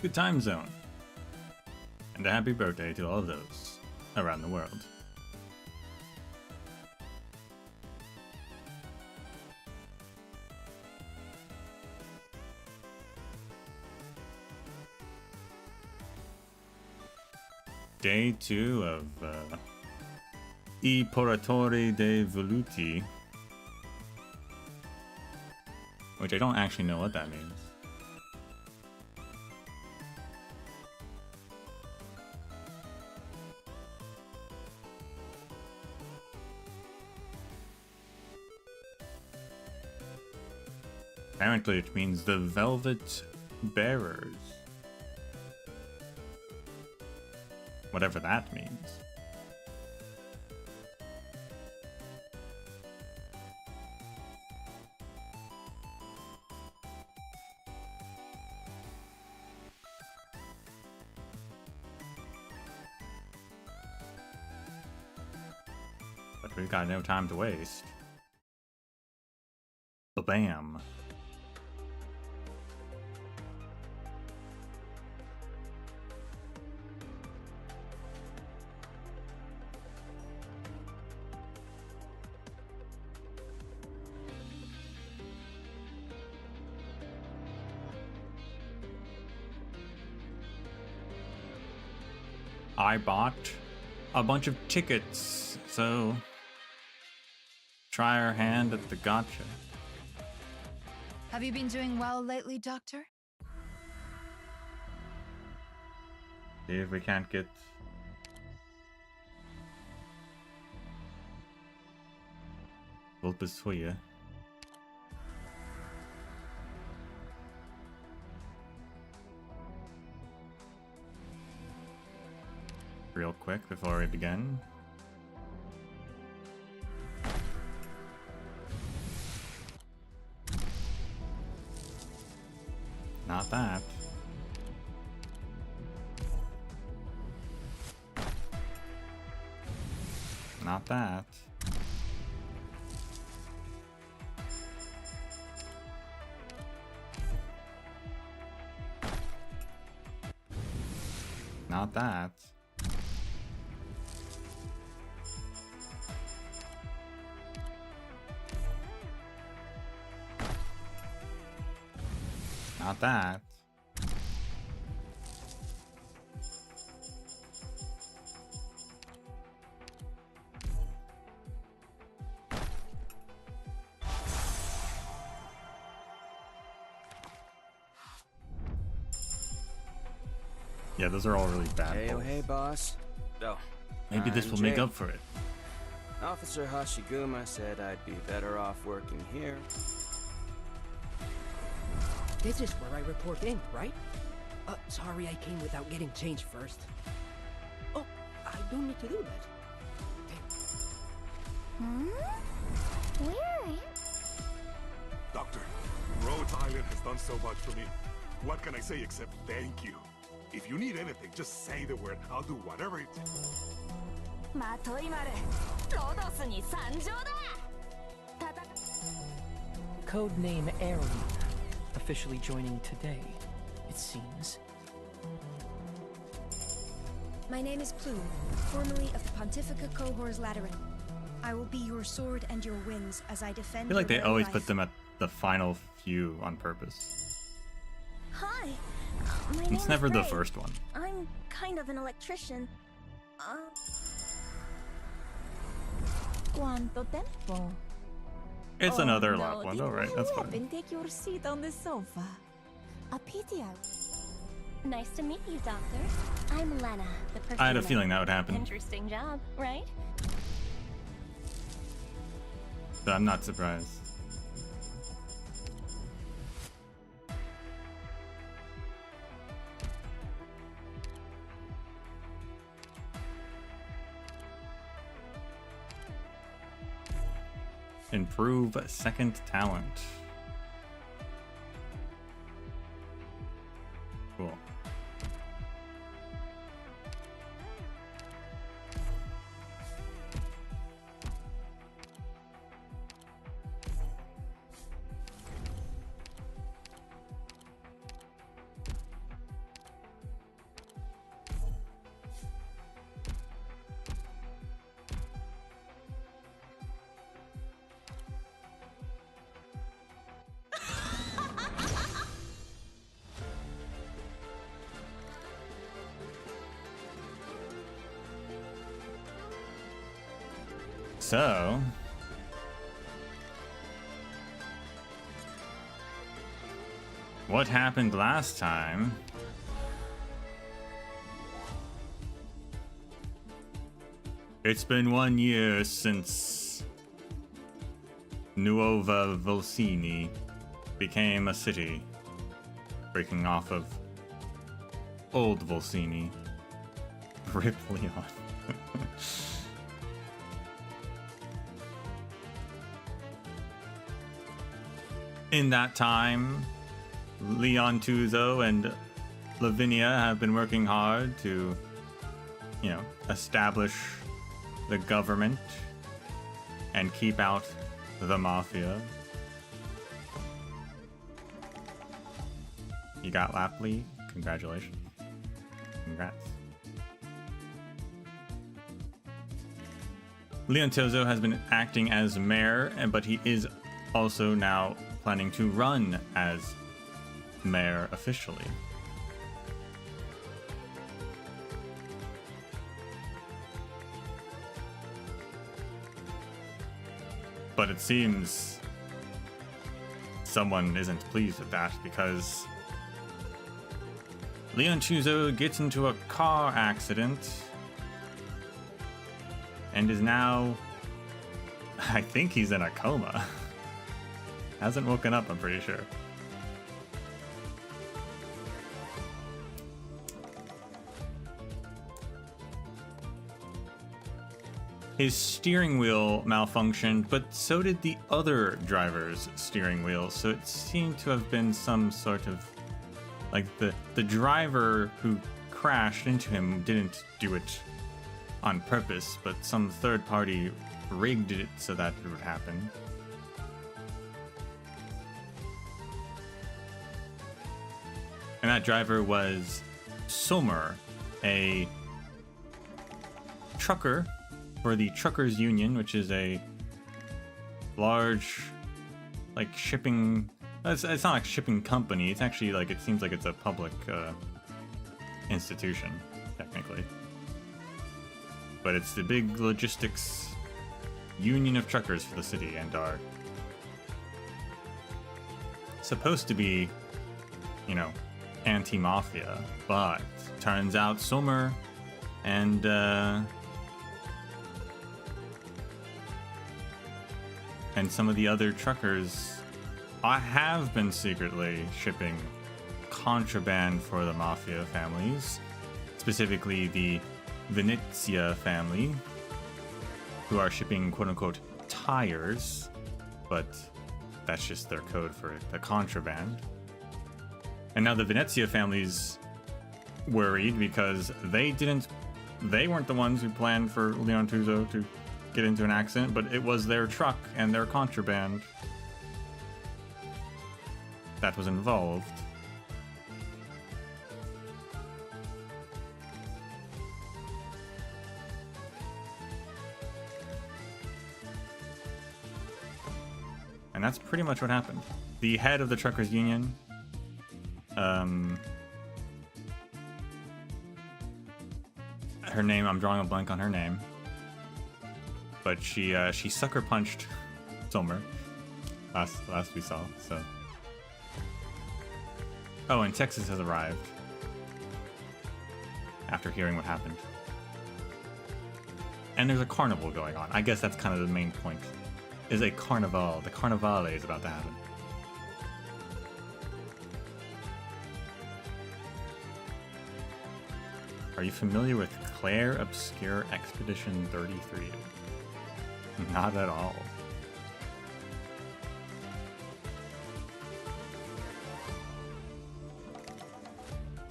good time zone. And a happy birthday to all of those around the world. Day 2 of I Portatori de Velluti, which I don't actually know what that means. Apparently it means the Velvet Bearers. Whatever that means. But we've got no time to waste. Ba-bam. I bought a bunch of tickets, so try our hand at the gotcha. Have you been doing well lately, Doctor? See if we can't get Vulpes for you. Real quick before we begin. Not that. Not that. Not that. Not that. Yeah, those are all really bad. Hey, oh, hey, boss. Oh, maybe this will make up for it. Officer Hashiguma said I'd be better off working here. This is where I report in, right? Sorry I came without getting changed first. Oh, I don't need to do that. Hmm? Where? Doctor, Rhode Island has done so much for me. What can I say except thank you? If you need anything, just say the word. I'll do whatever it takes. Codename Aaron. Officially joining today, it seems. My name is Plume, formerly of the Pontifica Cohors Lateran. I will be your sword and your wings as I defend. I feel like they your always life. put them at the final few on purpose. Hi, my name It's is never the Gray. first one. I'm kind of an electrician. ¿Cuánto tiempo? It's another no, lap one. Alright, that's Up fine. and take your seat on the sofa. A pity hour. Nice to meet you, Doctor. I'm Lena, the perfumer. I had a feeling that would happen, Interesting job, right? so I'm not surprised. Improve second talent. Cool. So, what happened last time? It's been 1 year since Nuova Volsini became a city, breaking off of old Volsini. Rip Leon. In that time, Leon Tuzo and Lavinia have been working hard to, you know, establish the government and keep out the mafia. You got Lapley? Congratulations. Congrats. Leon Tuzo has been acting as mayor, but he is also now planning to run as mayor officially. But it seems someone isn't pleased with that because Leon Tuzo gets into a car accident and is now, I think he's in a coma. Hasn't woken up, I'm pretty sure. His steering wheel malfunctioned, but so did the other driver's steering wheel, so it seemed to have been some sort of, like, the driver who crashed into him didn't do it on purpose, but some third party rigged it so that it would happen. And that driver was Sommer, a trucker for the Truckers Union, which is a large, like, shipping... It's not like a shipping company. It's actually, like, it seems like it's a public institution, technically. But it's the big logistics union of truckers for the city and are supposed to be, you know, anti-mafia, but turns out Sommer and some of the other truckers have been secretly shipping contraband for the mafia families, specifically the Venezia family, who are shipping quote-unquote tires, but that's just their code for the contraband. And now the Venezia family's worried because they weren't the ones who planned for Leon Tuzo to get into an accident, but it was their truck and their contraband that was involved. And that's pretty much what happened. The head of the Truckers Union, her name, I'm drawing a blank on her name, but she sucker punched Sommer last we saw. So, oh, and Texas has arrived after hearing what happened, and there's a carnival going on. I guess that's kind of the main point. Is a carnival. The carnivale is about to happen. Are you familiar with Claire Obscure Expedition 33? Not at all.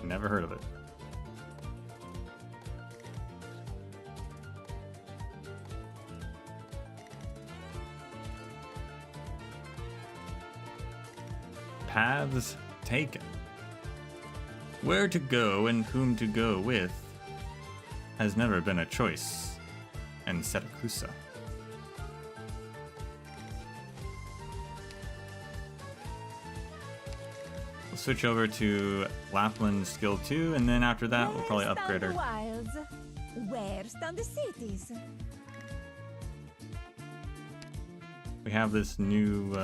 Never heard of it. Paths taken. Where to go and whom to go with has never been a choice in Setakusa. We'll switch over to Lapland Skill 2, and then after that we'll probably upgrade our... Where stand the cities? We have this new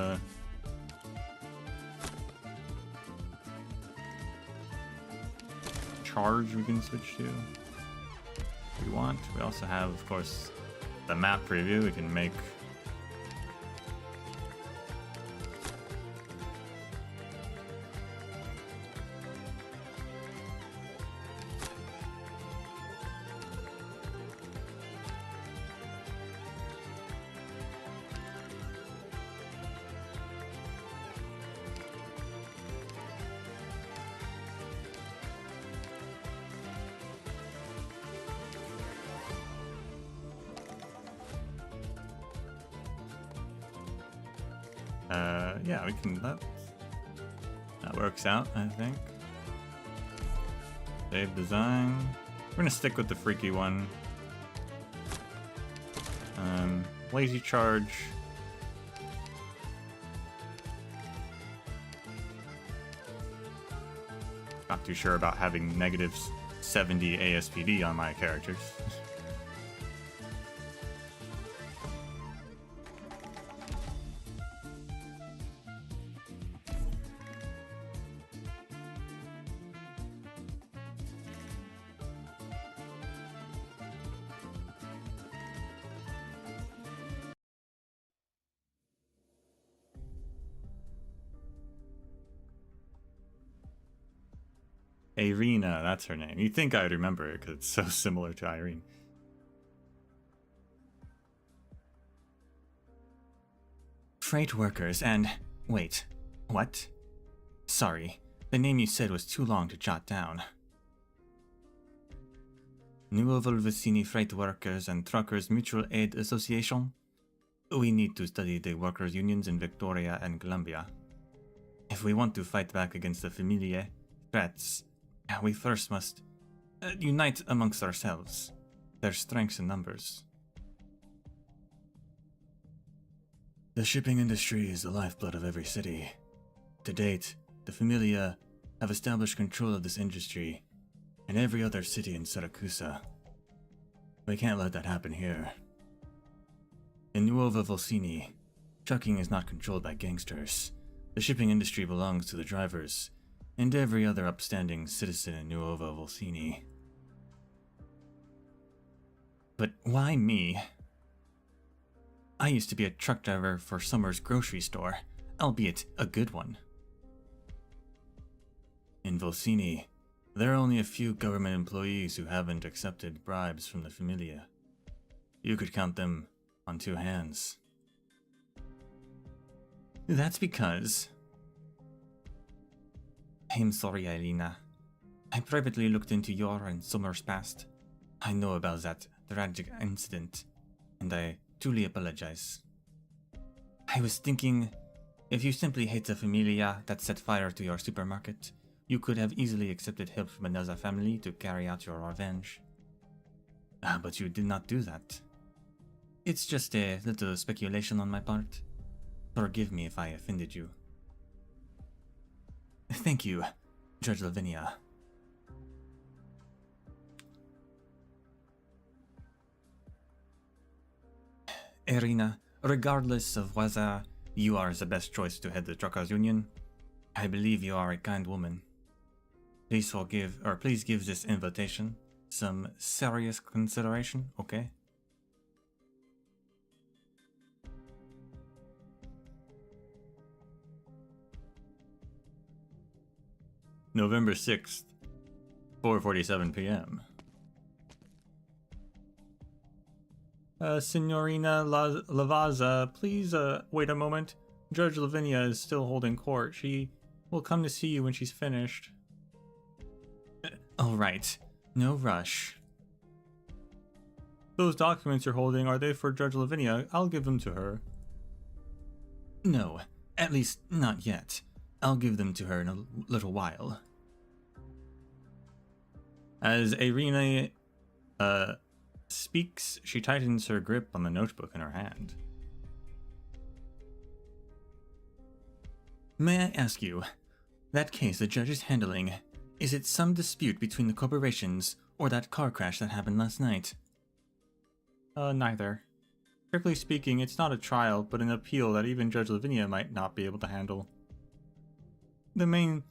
charge we can switch to if we want. We also have, of course, the map preview. We can make yeah, we can, that works out, I think. Save design. We're gonna stick with the freaky one. Lazy charge. Not too sure about having negative 70 ASPD on my characters. Irina, that's her name. You'd think I'd remember it because it's so similar to Irene. Freight workers and... wait, what? Sorry, the name you said was too long to jot down. Nuovo Vicini Freight Workers and Truckers Mutual Aid Association? We need to study the workers' unions in Victoria and Columbia. If we want to fight back against the familiar threats, we first must unite amongst ourselves. There's strengths in numbers. The shipping industry is the lifeblood of every city. To date, the Familia have established control of this industry in every other city in Siracusa. We can't let that happen here. In Nuova Volsini, trucking is not controlled by gangsters. The shipping industry belongs to the drivers and every other upstanding citizen in Nuova Volsini. But why me? I used to be a truck driver for Summer's grocery store, albeit a good one. In Volsini, there are only a few government employees who haven't accepted bribes from the Familia. You could count them on two hands. That's because... I'm sorry, Irina. I privately looked into your and Summer's past. I know about that tragic incident, and I truly apologize. I was thinking, if you simply hate the Familia that set fire to your supermarket, you could have easily accepted help from another family to carry out your revenge. But you did not do that. It's just a little speculation on my part. Forgive me if I offended you. Thank you, Judge Lavinia. Irina, regardless of whether you are the best choice to head the Truckers Union, I believe you are a kind woman. Please give this invitation some serious consideration, okay? November 6th, 4:47 p.m. Signorina Lavazza, please wait a moment. Judge Lavinia is still holding court. She will come to see you when she's finished. All right, no rush. Those documents you're holding, are they for Judge Lavinia? I'll give them to her. No, at least not yet. I'll give them to her in a little while. As Irina speaks, she tightens her grip on the notebook in her hand. May I ask you, that case the judge is handling, is it some dispute between the corporations or that car crash that happened last night? Neither. Strictly speaking, it's not a trial, but an appeal that even Judge Lavinia might not be able to handle. The main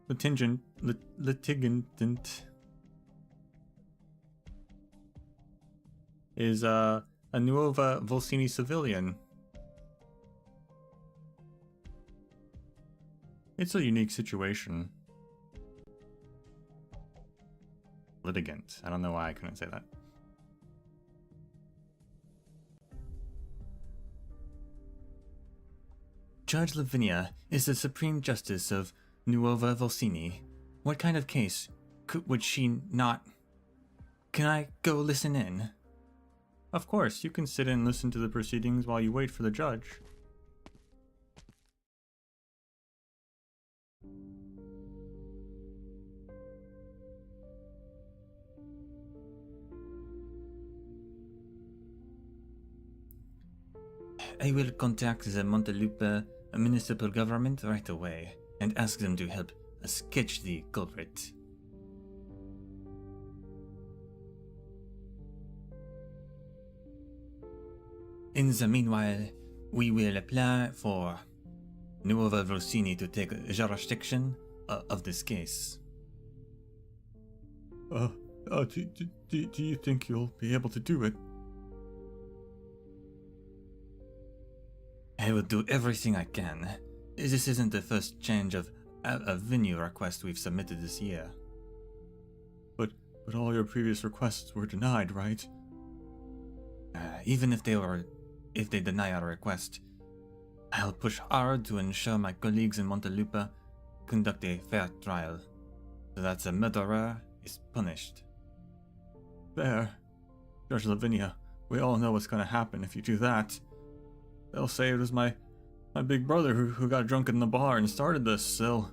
litigant is a Nuova Volsini civilian. It's a unique situation. Litigant. I don't know why I couldn't say that. Judge Lavinia is the Supreme Justice of Nuova Volsini. What kind of case would she not... Can I go listen in? Of course, you can sit and listen to the proceedings while you wait for the judge. I will contact the Montelupe municipal government right away and ask them to help us catch the culprit. In the meanwhile, we will apply for Nuova Volsini to take jurisdiction of this case. Do you think you'll be able to do it? I will do everything I can. This isn't the first change of a venue request we've submitted this year. But all your previous requests were denied, right? Even if they deny our request, I'll push hard to ensure my colleagues in Montelupe conduct a fair trial, so that the murderer is punished. There. Judge Lavinia, we all know what's going to happen if you do that. They'll say it was my big brother who got drunk in the bar and started this. They'll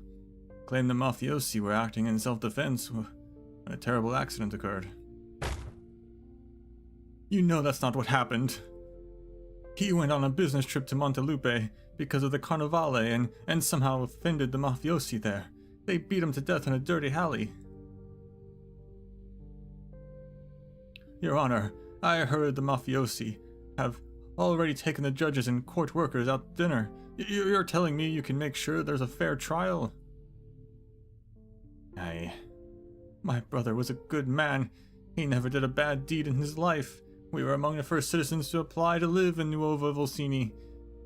claim the mafiosi were acting in self-defense when a terrible accident occurred. You know that's not what happened. He went on a business trip to Montelupe because of the Carnivale and somehow offended the mafiosi there. They beat him to death in a dirty alley. Your Honor, I heard the mafiosi have already taken the judges and court workers out to dinner. You're telling me you can make sure there's a fair trial? My brother was a good man. He never did a bad deed in his life. We were among the first citizens to apply to live in Nuova Volsini.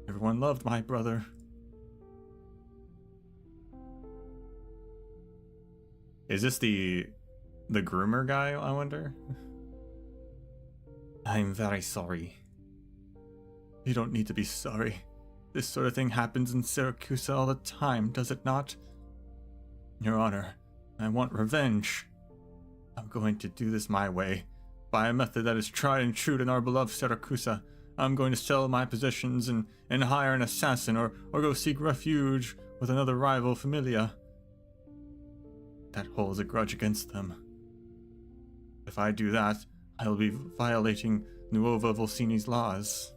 Everyone loved my brother. Is this the groomer guy, I wonder? I'm very sorry. You don't need to be sorry. This sort of thing happens in Syracuse all the time, does it not? Your Honor, I want revenge. I'm going to do this my way, by a method that is tried and true in our beloved Syracuse. I'm going to sell my possessions and hire an assassin or go seek refuge with another rival familia that holds a grudge against them. If I do that, I will be violating Nuova Volsini's laws.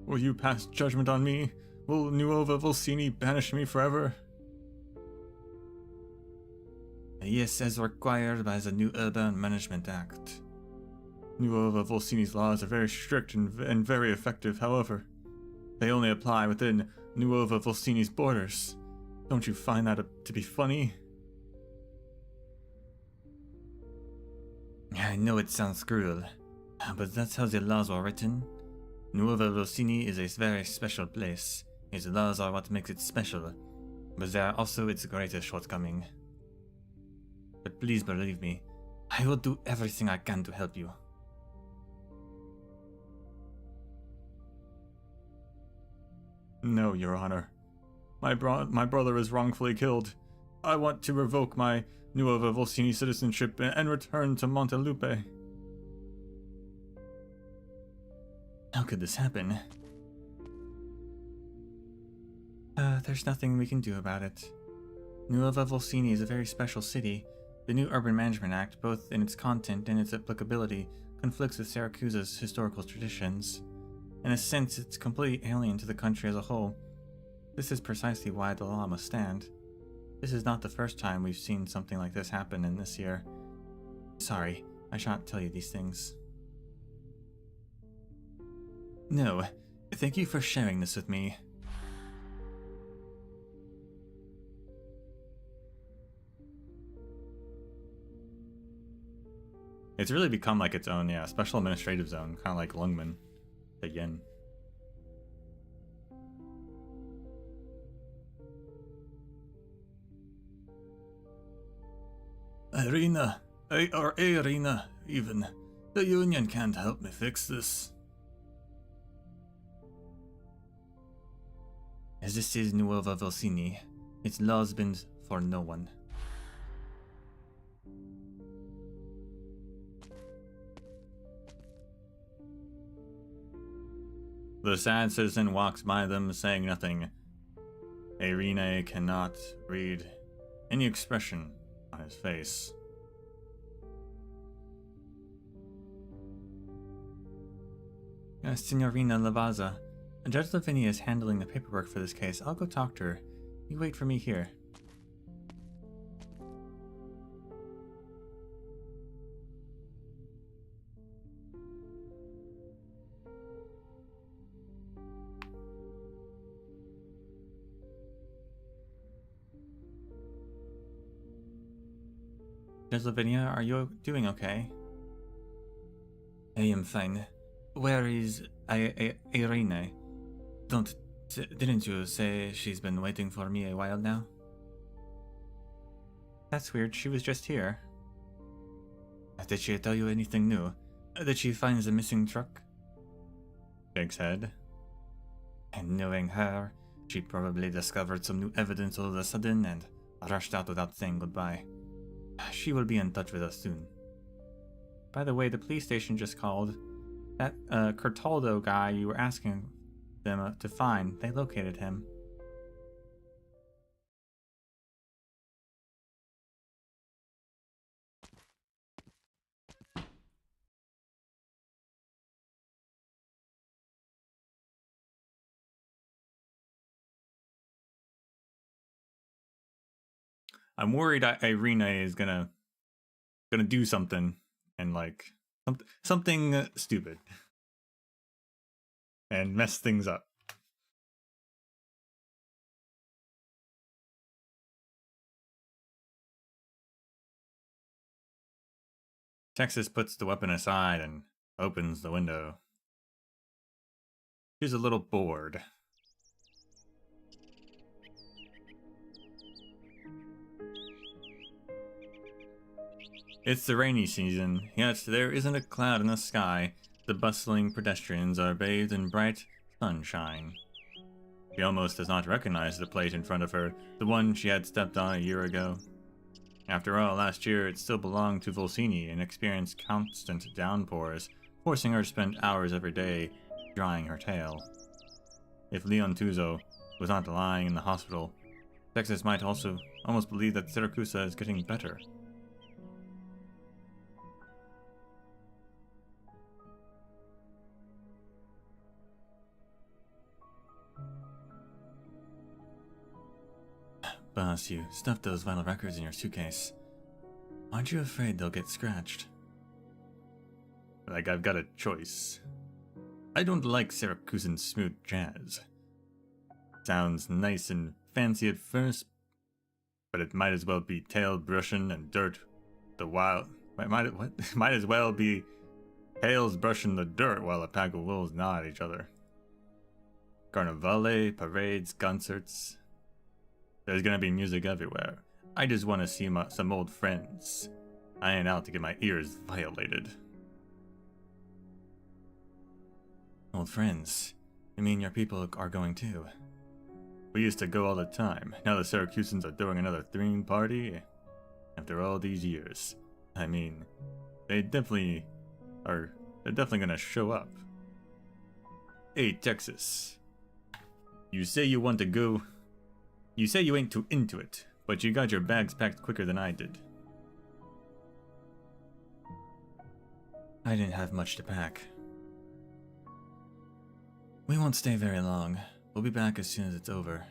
Will you pass judgment on me? Will Nuova Volsini banish me forever? Yes, as required by the New Urban Management Act. Nuova Volsini's laws are very strict and very effective, however. They only apply within Nuova Volsini's borders. Don't you find that to be funny? I know it sounds cruel, but that's how the laws were written. Nuova Volsini is a very special place. Its laws are what makes it special, but they are also its greatest shortcoming. But please believe me, I will do everything I can to help you. No, Your Honor. My brother is wrongfully killed. I want to revoke my Nuova Volsini citizenship and return to Montelupe. How could this happen? There's nothing we can do about it. Nuova Volsini is a very special city. The new Urban Management Act, both in its content and its applicability, conflicts with Syracuse's historical traditions. In a sense, it's completely alien to the country as a whole. This is precisely why the law must stand. This is not the first time we've seen something like this happen in this year. Sorry, I shan't tell you these things. No, thank you for sharing this with me. It's really become like its own, yeah, special administrative zone, kind of like Lungman, the Yin. Irina, or Irina, even. The Union can't help me fix this. As this is Nuova Volsini, its laws bend for no one. The sad citizen walks by them, saying nothing. Irina cannot read any expression on his face. Signorina Lavazza, Judge Lavinia is handling the paperwork for this case. I'll go talk to her. You wait for me here. Judge Lavinia, are you doing okay? I am fine. Where is Irina? Didn't you say she's been waiting for me a while now? That's weird, she was just here. Did she tell you anything new? Did she find the missing truck? Shakes head. And knowing her, she probably discovered some new evidence all of a sudden and rushed out without saying goodbye. She will be in touch with us soon. By the way, the police station just called. That Curtaldo guy you were asking them to find, they located him. I'm worried Irina is gonna do something and like something stupid and mess things up. Texas puts the weapon aside and opens the window. She's a little bored. It's the rainy season, yet there isn't a cloud in the sky. The bustling pedestrians are bathed in bright sunshine. She almost does not recognize the plate in front of her, the one she had stepped on a year ago. After all, last year it still belonged to Volsini and experienced constant downpours, forcing her to spend hours every day drying her tail. If Leon Tuzo was not lying in the hospital, Texas might also almost believe that Siracusa is getting better. Boss, you stuffed those vinyl records in your suitcase. Aren't you afraid they'll get scratched? Like I've got a choice. I don't like Syracusan smooth jazz. Sounds nice and fancy at first, but it might as well be tail brushing and dirt the while. Might as well be tails brushing the dirt while a pack of wolves gnaw at each other. Carnivale, parades, concerts. There's gonna be music everywhere. I just want to see some old friends. I ain't out to get my ears violated. Old friends? You mean your people are going too? We used to go all the time. Now the Syracusans are throwing another theme party? After all these years. I mean, they're definitely gonna show up. Hey, Texas. You say you want to go... You say you ain't too into it, but you got your bags packed quicker than I did. I didn't have much to pack. We won't stay very long. We'll be back as soon as it's over.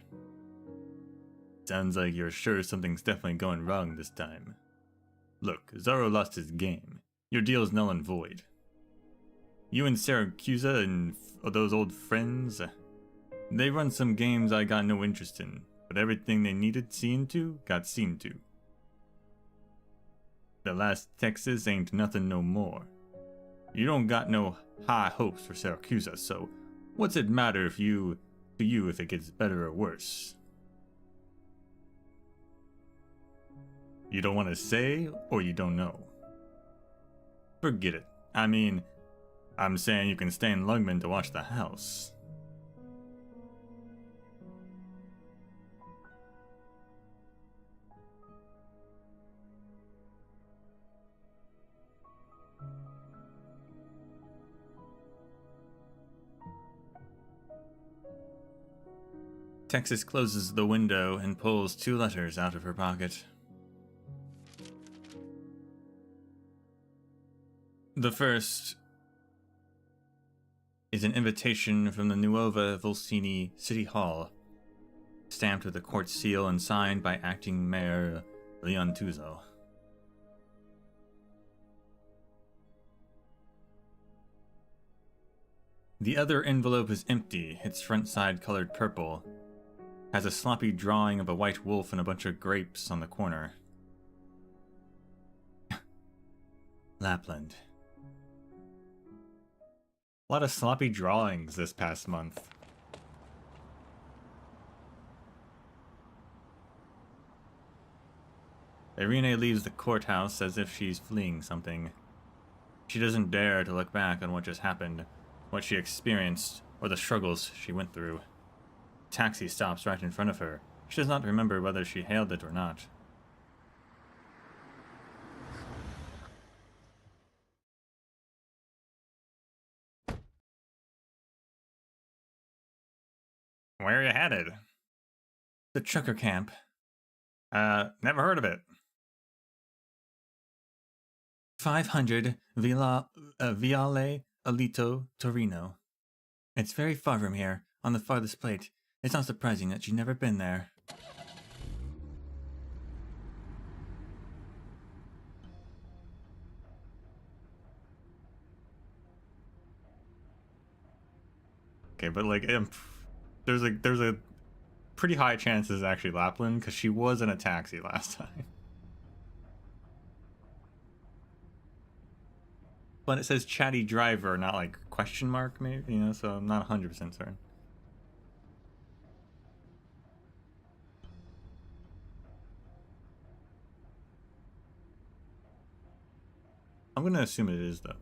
Sounds like you're sure something's definitely going wrong this time. Look, Zoro lost his game. Your deal's null and void. You and Syracusa and those old friends, they run some games I got no interest in, but everything they needed seeing to got seen to. The last Texas ain't nothing no more. You don't got no high hopes for Syracusa, so what's it matter to you if it gets better or worse? You don't want to say, or you don't know? Forget it. I mean, I'm saying you can stay in Lugman to watch the house. Texas closes the window and pulls 2 letters out of her pocket. The first is an invitation from the Nuova Volsini City Hall, stamped with a court seal and signed by acting Mayor Leon Tuzo. The other envelope is empty, its front side colored purple, has a sloppy drawing of a white wolf and a bunch of grapes on the corner. Lapland. A lot of sloppy drawings this past month. Irene leaves the courthouse as if she's fleeing something. She doesn't dare to look back on what just happened, what she experienced, or the struggles she went through. Taxi stops right in front of her. She does not remember whether she hailed it or not. Where are you headed? The trucker camp. Never heard of it. 500 Viale Alito, Torino. It's very far from here, on the farthest plate. It's not surprising that you've never been there. Okay, but like, there's a pretty high chance this is actually Lapland, because she was in a taxi last time. But it says chatty driver, not like question mark, maybe, you know, so I'm not 100% certain. I'm gonna assume it is, though.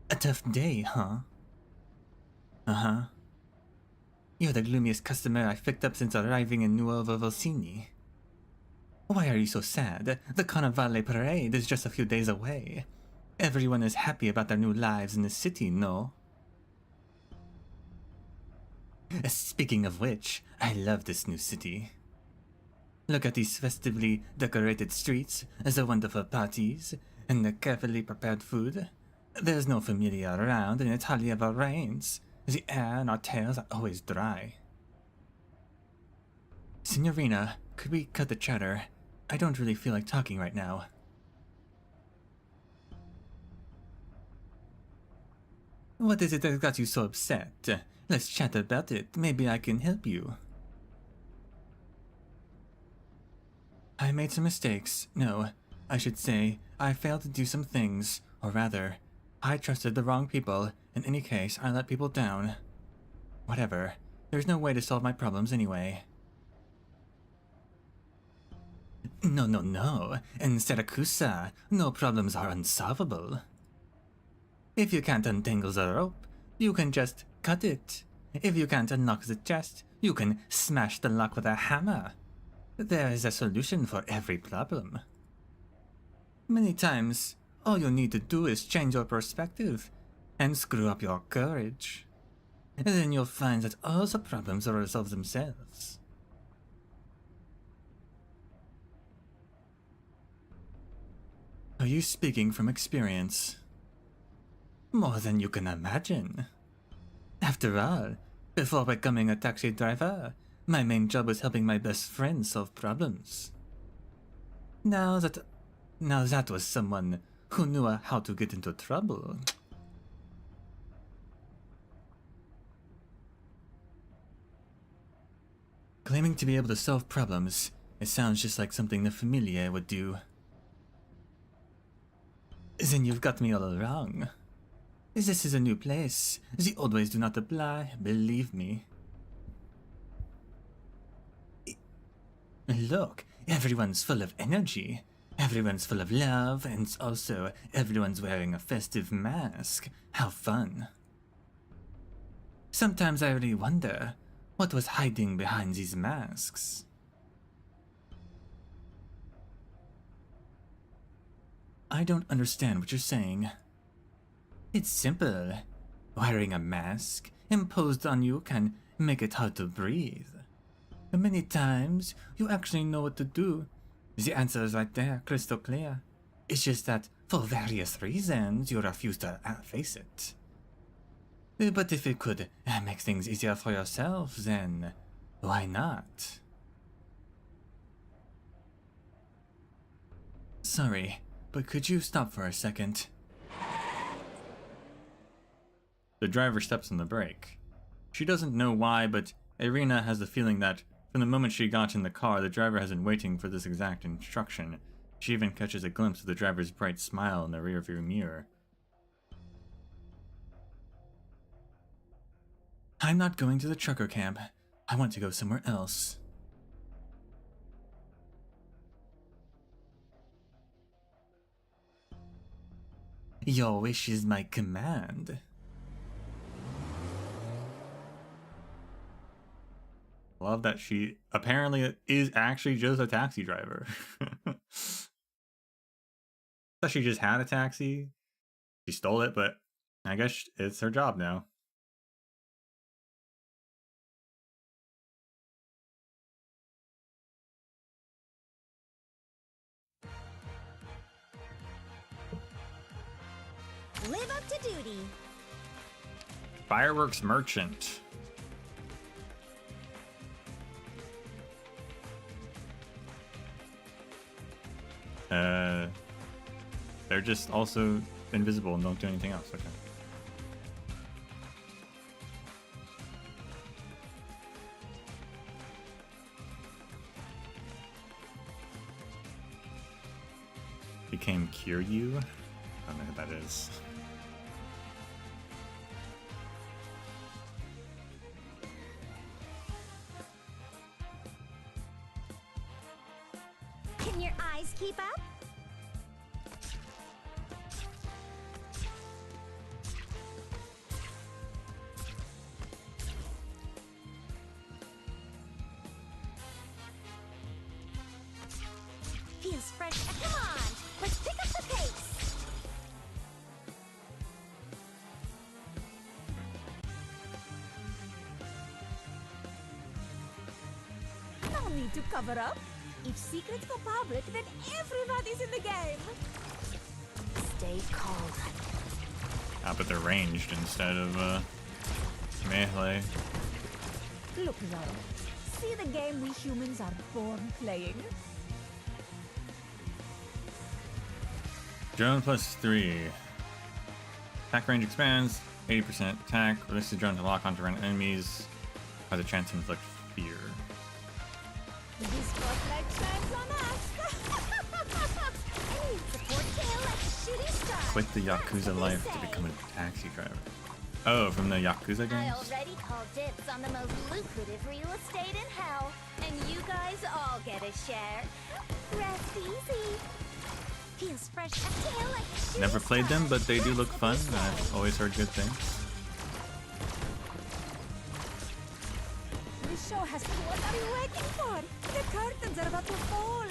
A tough day, huh? Uh-huh. You're the gloomiest customer I've picked up since arriving in Nuova Volsini. Why are you so sad? The Carnivale parade is just a few days away. Everyone is happy about their new lives in the city, no? Speaking of which, I love this new city. Look at these festively decorated streets, the wonderful parties, and the carefully prepared food. There's no familia around, and it hardly ever rains. The air and our tails are always dry. Signorina, could we cut the chatter? I don't really feel like talking right now. What is it that got you so upset? Let's chat about it. Maybe I can help you. I made some mistakes. No, I should say, I failed to do some things. Or rather, I trusted the wrong people. In any case, I let people down. Whatever. There's no way to solve my problems anyway. No. In Syracusa, no problems are unsolvable. If you can't untangle the rope, you can just cut it. If you can't unlock the chest, you can smash the lock with a hammer. There is a solution for every problem. Many times, all you need to do is change your perspective and screw up your courage. Then you'll find that all the problems will resolve themselves. Are you speaking from experience? More than you can imagine. After all, before becoming a taxi driver, my main job was helping my best friend solve problems. Now that was someone who knew how to get into trouble. Claiming to be able to solve problems, it sounds just like something the familiar would do. Then you've got me all wrong. This is a new place. The old ways do not apply, believe me. Look, everyone's full of energy. Everyone's full of love, and also everyone's wearing a festive mask. How fun. Sometimes I really wonder what was hiding behind these masks. I don't understand what you're saying. It's simple. Wearing a mask imposed on you can make it hard to breathe. Many times, you actually know what to do. The answer is right there, crystal clear. It's just that, for various reasons, you refuse to face it. But if it could make things easier for yourself, then why not? Sorry, but could you stop for a second? The driver steps on the brake. She doesn't know why, but Irina has the feeling that from the moment she got in the car, the driver has been waiting for this exact instruction. She even catches a glimpse of the driver's bright smile in the rearview mirror. I'm not going to the trucker camp. I want to go somewhere else. Your wish is my command. Love that she apparently is actually just a taxi driver. Thought she just had a taxi. She stole it, but I guess it's her job now. Live up to duty. Fireworks merchant. They're just also invisible and don't do anything else. Okay. Became Kiryu? I don't know who that is. Can your eyes keep up? Feels fresh. Come on, let's pick up the pace. No need to cover up. If secrets go public, then everybody's in the game. Stay calm. Ah, but they're ranged instead of melee. Look around. See the game we humans are born playing. Drone +3. Attack range expands, 80% attack. Release the drone to lock onto random enemies. Has a chance to inflict fear. This spotlight shines on us. Hey, support tail like a shooting star. Quit the Yakuza life to become a taxi driver. Oh, from the Yakuza I games? already called dibs on the most lucrative real estate in hell, and you guys all get a share. Rest easy. Feels fresh. Tail like a shooting Never played them, star. but they do look fun. That's what I've always heard good things. This show has been what are you waiting for? The curtains are about to fall.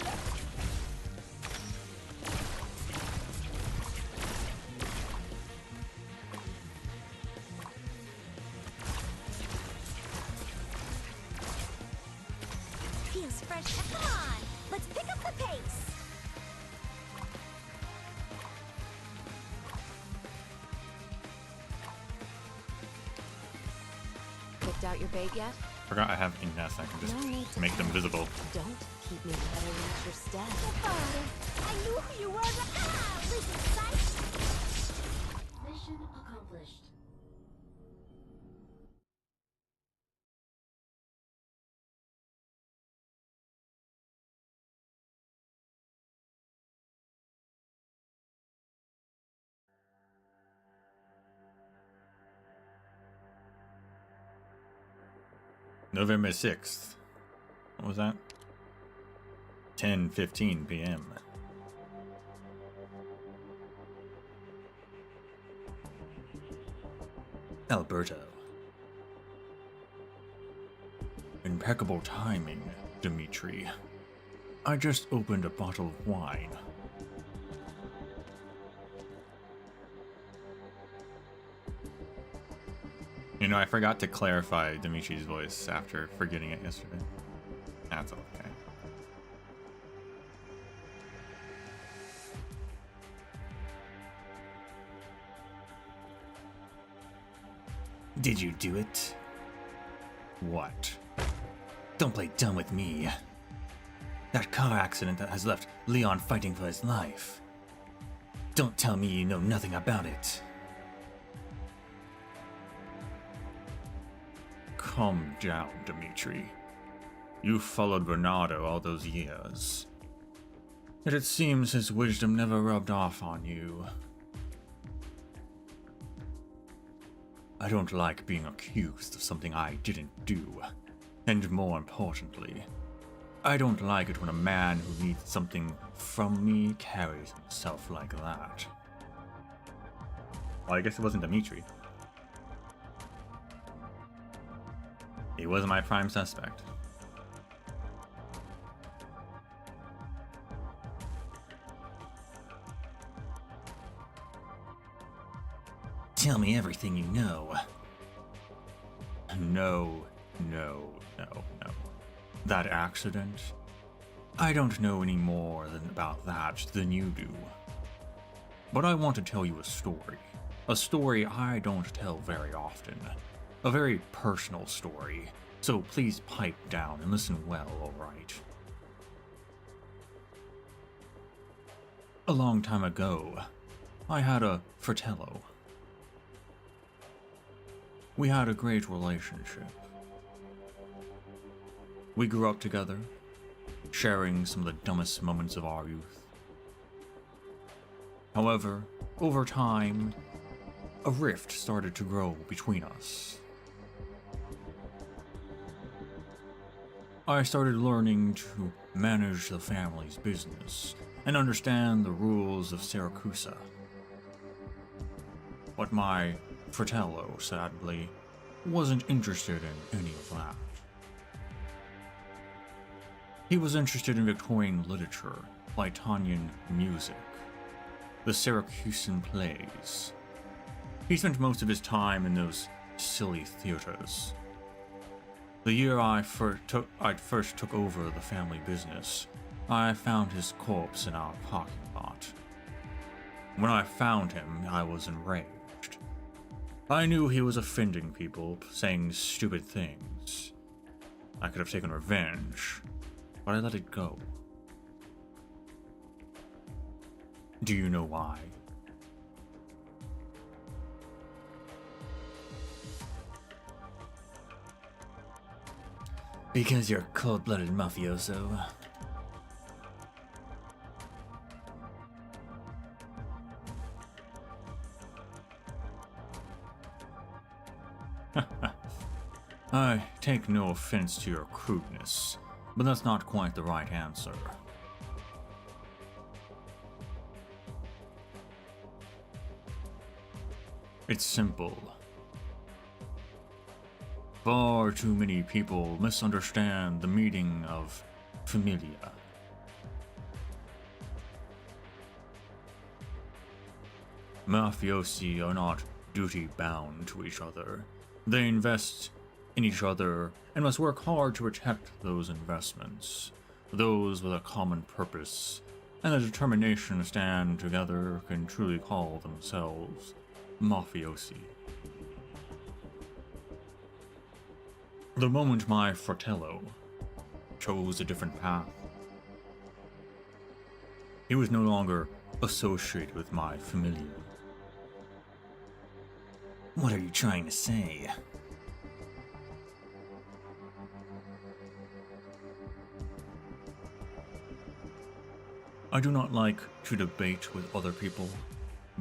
Feels fresh. Come on, let's pick up the pace. picked out your bait yet? Forgot I have ink nests. I can just No need to make them panic. visible. Don't keep me better reach your step. I knew who you were, but losing sight. Mission accomplished. November 6th. What was that? 10:15 p.m. Alberto. Impeccable timing, Dimitri. I just opened a bottle of wine. You know, I forgot to clarify Dimitri's voice after forgetting it yesterday. That's okay. Did you do it? What? Don't play dumb with me. That car accident that has left Leon fighting for his life. Don't tell me you know nothing about it. Calm down, Dimitri. You followed Bernardo all those years. Yet it seems his wisdom never rubbed off on you. I don't like being accused of something I didn't do. And more importantly, I don't like it when a man who needs something from me carries himself like that. Well, I guess it wasn't Dimitri. He wasn't my prime suspect. Tell me everything you know. No. That accident? I don't know any more about that than you do. But I want to tell you a story. A story I don't tell very often. A very personal story. So please pipe down and listen well, alright? A long time ago, I had a fratello. We had a great relationship. We grew up together, sharing some of the dumbest moments of our youth. However, over time, a rift started to grow between us. I started learning to manage the family's business and understand the rules of Siracusa. But my fratello, sadly, wasn't interested in any of that. He was interested in Victorian literature, Lytonian music, the Syracusan plays. He spent most of his time in those silly theaters. The year I first took over the family business, I found his corpse in our parking lot. When I found him, I was enraged. I knew he was offending people, saying stupid things. I could have taken revenge, but I let it go. Do you know why? Because you're a cold-blooded mafioso. I take no offense to your crudeness, but that's not quite the right answer. It's simple. Far too many people misunderstand the meaning of familia. Mafiosi are not duty-bound to each other. They invest in each other and must work hard to protect those investments. Those with a common purpose and the determination to stand together can truly call themselves mafiosi. The moment my fratello chose a different path, he was no longer associated with my familia. What are you trying to say? I do not like to debate with other people.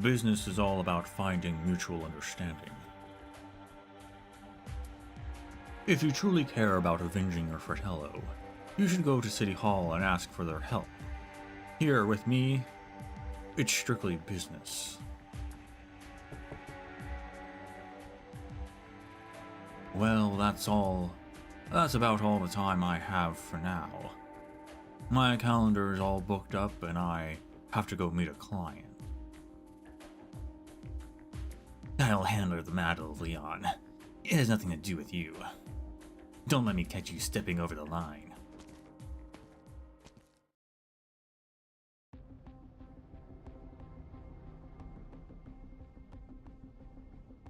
Business is all about finding mutual understanding. If you truly care about avenging your fratello, you should go to City Hall and ask for their help. Here with me, it's strictly business. Well, that's about all the time I have for now. My calendar is all booked up and I have to go meet a client. I'll handle the matter, Leon. It has nothing to do with you. Don't let me catch you stepping over the line.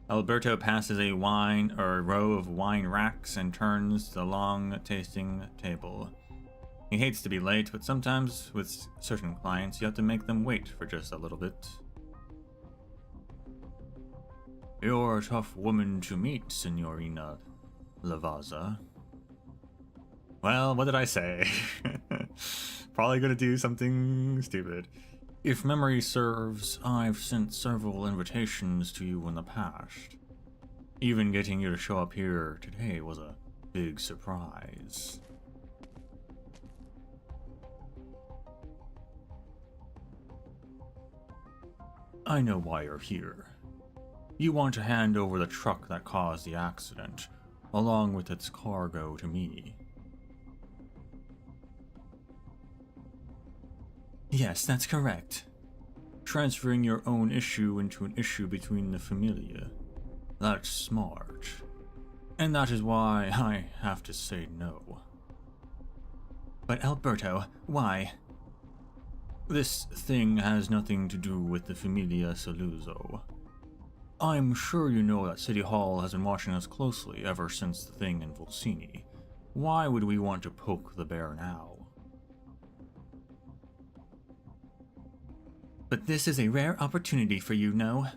Alberto passes a row of wine racks and turns to the long tasting table. He hates to be late, but sometimes with certain clients you have to make them wait for just a little bit. You're a tough woman to meet, Signorina Lavazza. Well, what did I say? Probably gonna do something stupid. If memory serves, I've sent several invitations to you in the past. Even getting you to show up here today was a big surprise. I know why you're here. You want to hand over the truck that caused the accident, along with its cargo, to me. Yes, that's correct. Transferring your own issue into an issue between the familia. That's smart. And that is why I have to say no. But Alberto, why? This thing has nothing to do with the Familia Saluzzo. I'm sure you know that City Hall has been watching us closely ever since the thing in Volsini. Why would we want to poke the bear now? But this is a rare opportunity for you, no?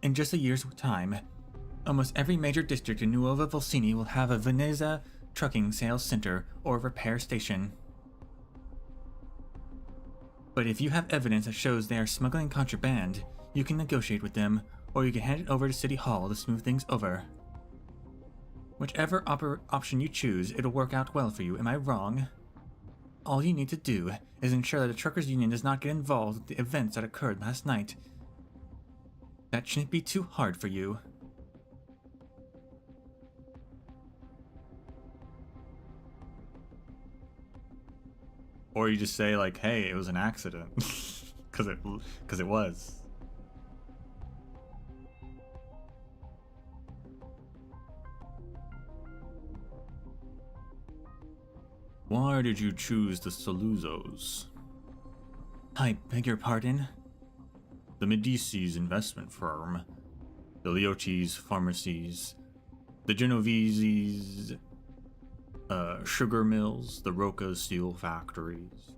In just a year's time, almost every major district in Nuova Volsini will have a Venezia trucking sales center or repair station. But if you have evidence that shows they are smuggling contraband, you can negotiate with them, or you can hand it over to City Hall to smooth things over. Whichever option you choose, it'll work out well for you, am I wrong? All you need to do is ensure that the Truckers Union does not get involved with the events that occurred last night. That shouldn't be too hard for you. Or you just say like, hey, it was an accident. Cause it was. Why did you choose the Saluzzos? I beg your pardon? The Medici's investment firm, the Leoti's pharmacies, the Genovese's sugar mills, the Rocca's steel factories.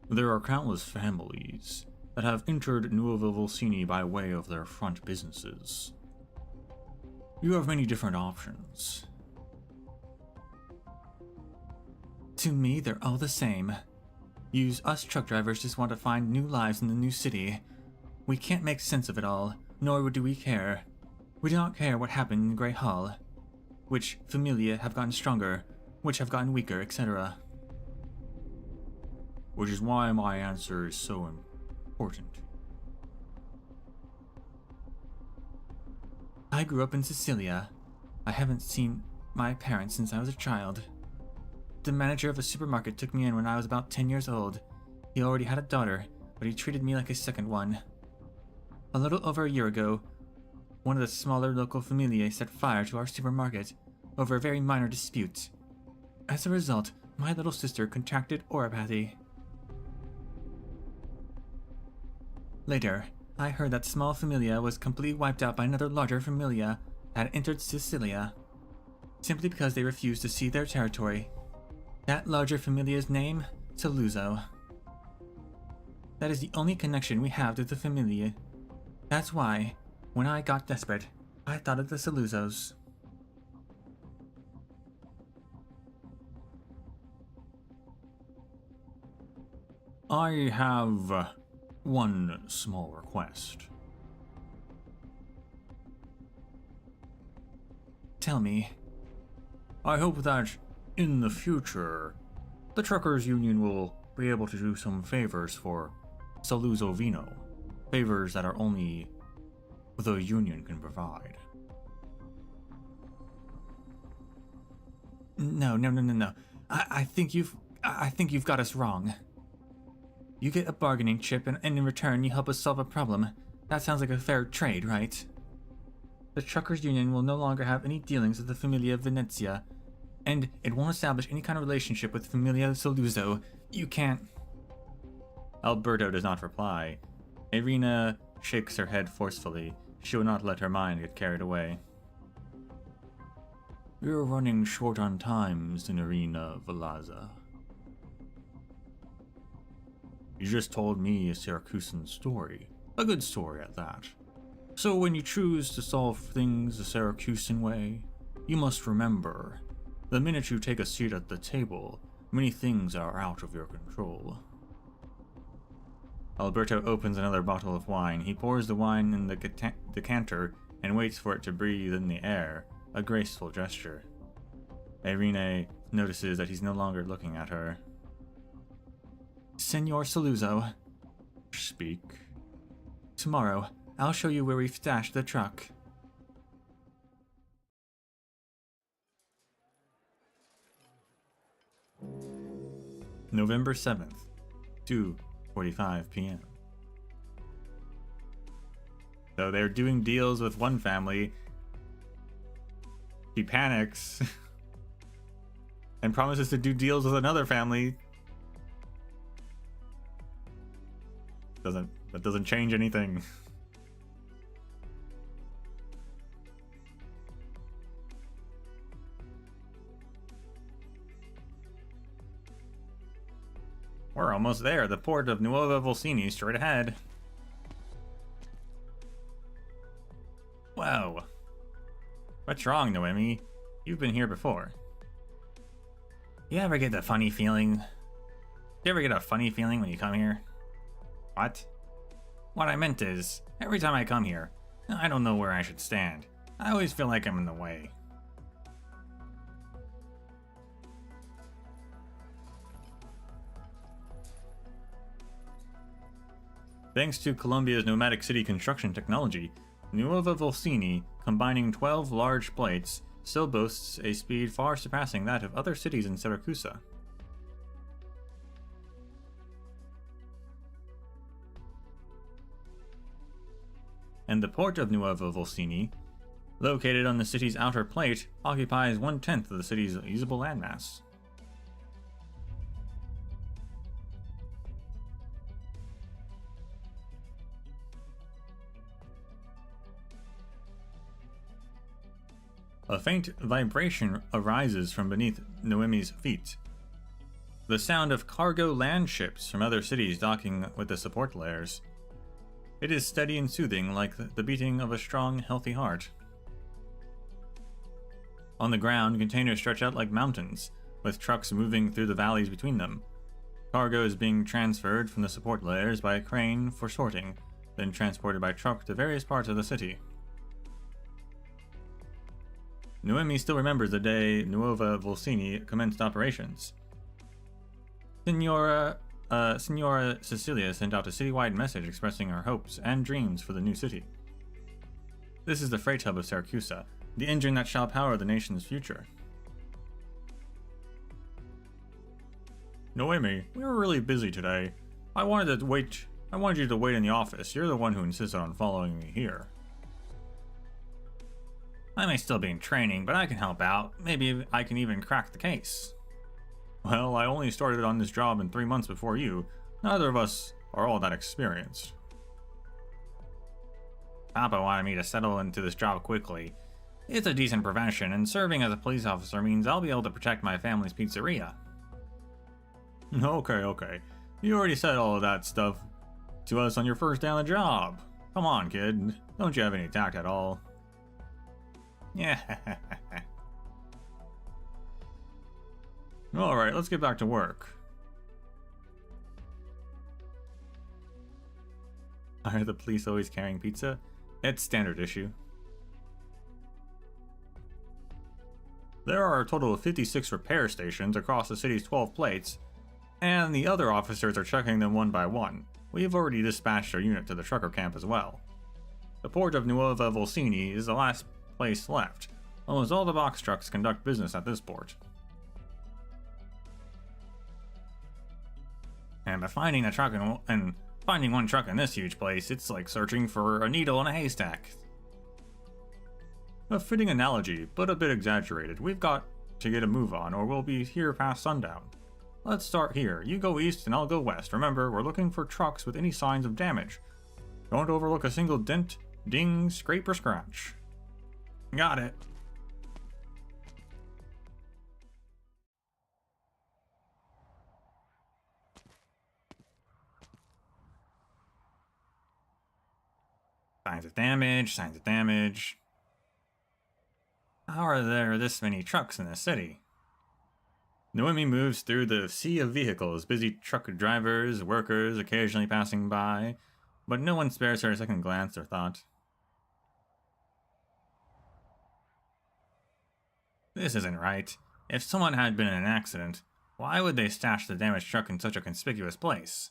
There are countless families that have entered Nuova Volsini by way of their front businesses. You have many different options. To me, they're all the same. Us truck drivers just want to find new lives in the new city. We can't make sense of it all, nor do we care. We do not care what happened in Grey Hall, which familia have gotten stronger, which have gotten weaker, etc. Which is why my answer is so important. I grew up in Sicilia. I haven't seen my parents since I was a child. The manager of a supermarket took me in when I was about 10 years old. He already had a daughter, but he treated me like a second one. A little over a year ago, one of the smaller local familiae set fire to our supermarket over a very minor dispute. As a result, my little sister contracted oropathy. Later, I heard that small familia was completely wiped out by another larger familia that had entered Sicilia. simply because they refuse to cede their territory. That larger familia's name? Saluzzo. That is the only connection we have to the familia. That's why, when I got desperate, I thought of the Saluzzos. I have one small request. Tell me. I hope that in the future, the Truckers Union will be able to do some favors for Saluzzo Vino. Favors that are only the Union can provide. No. I think you've got us wrong. You get a bargaining chip and in return you help us solve a problem. That sounds like a fair trade, right? The Truckers Union will no longer have any dealings with the Familia Venezia, and it won't establish any kind of relationship with Familia Saluzzo. You can't... Alberto does not reply. Irina shakes her head forcefully. She will not let her mind get carried away. You're running short on time, Signorina Velazza. You just told me a Syracusan story. A good story at that. So when you choose to solve things the Syracusan way, you must remember, the minute you take a seat at the table, many things are out of your control. Alberto opens another bottle of wine. He pours the wine in the decanter and waits for it to breathe in the air, a graceful gesture. Irene notices that he's no longer looking at her. Senor Saluzzo. Speak. Tomorrow, I'll show you where we've stashed the truck. November 7th, 2:45 p.m. So they're doing deals with one family. He panics and promises to do deals with another family. That doesn't change anything. We're almost there. The port of Nuova Volsini straight ahead. Whoa. What's wrong, Noemi? You've been here before. You ever get the funny feeling? You ever get a funny feeling when you come here? What? What I meant is, every time I come here, I don't know where I should stand. I always feel like I'm in the way. Thanks to Colombia's nomadic city construction technology, Nuova Volsini, combining 12 large plates, still boasts a speed far surpassing that of other cities in Siracusa. And the port of Nuova Volsini, located on the city's outer plate, occupies 1/10 of the city's usable landmass. A faint vibration arises from beneath Noemi's feet. The sound of cargo land ships from other cities docking with the support layers. It is steady and soothing, like the beating of a strong, healthy heart. On the ground, containers stretch out like mountains, with trucks moving through the valleys between them. Cargo is being transferred from the support layers by a crane for sorting, then transported by truck to various parts of the city. Noemi still remembers the day Nuova Volsini commenced operations. Signora Cecilia sent out a citywide message expressing her hopes and dreams for the new city. This is the freight hub of Siracusa, the engine that shall power the nation's future. Noemi, we were really busy today. I wanted you to wait in the office. You're the one who insisted on following me here. I may still be in training, but I can help out. Maybe I can even crack the case. Well, I only started on this job in 3 months before you. Neither of us are all that experienced. Papa wanted me to settle into this job quickly. It's a decent profession, and serving as a police officer means I'll be able to protect my family's pizzeria. Okay. You already said all of that stuff to us on your first day on the job. Come on, kid. Don't you have any tact at all? Yeah. Alright, let's get back to work. Are the police always carrying pizza? It's standard issue. There are a total of 56 repair stations across the city's 12 plates, and the other officers are checking them one by one. We have already dispatched our unit to the trucker camp as well. The port of Nuova Volsini is the last place left. Almost all the box trucks conduct business at this port. And by finding finding one truck in this huge place, it's like searching for a needle in a haystack. A fitting analogy, but a bit exaggerated. We've got to get a move on, or we'll be here past sundown. Let's start here. You go east and I'll go west. Remember, we're looking for trucks with any signs of damage. Don't overlook a single dent, ding, scrape, or scratch. Got it. Signs of damage. How are there this many trucks in the city? Noemi moves through the sea of vehicles, busy truck drivers, workers occasionally passing by, but no one spares her a second glance or thought. This isn't right. If someone had been in an accident, why would they stash the damaged truck in such a conspicuous place?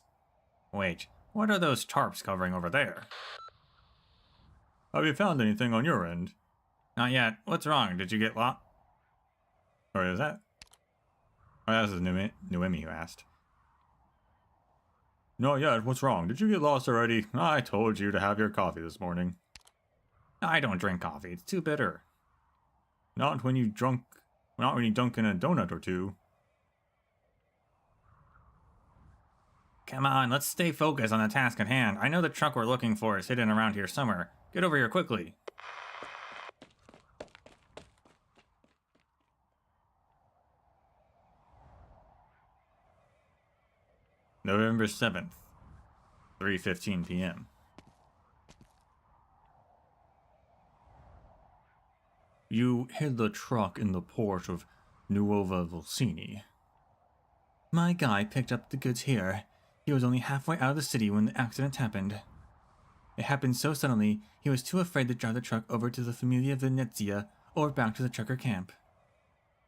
Wait, what are those tarps covering over there? Have you found anything on your end? Not yet. What's wrong? Did you get lost? Or is that? Oh, this is Noemi who asked. Not yet. What's wrong? Did you get lost already? I told you to have your coffee this morning. I don't drink coffee. It's too bitter. Not when you dunk in a donut or two. Come on, let's stay focused on the task at hand. I know the truck we're looking for is hidden around here somewhere. Get over here quickly. November 7th, 3:15 p.m. You hid the truck in the port of Nuova Volsini. My guy picked up the goods here. He was only halfway out of the city when the accident happened. It happened so suddenly, he was too afraid to drive the truck over to the Familia Venezia or back to the trucker camp.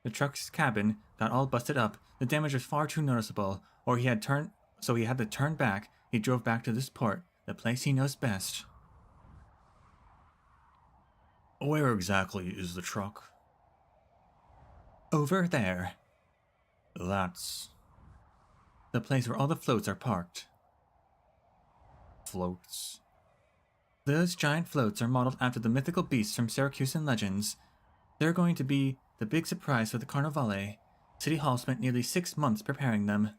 The truck's cabin got all busted up, the damage was far too noticeable, so he had to turn back. He drove back to this port, the place he knows best. Where exactly is the truck? Over there. That's the place where all the floats are parked. Floats? Those giant floats are modeled after the mythical beasts from Syracusan legends. They're going to be the big surprise for the Carnivale. City Hall spent nearly 6 months preparing them.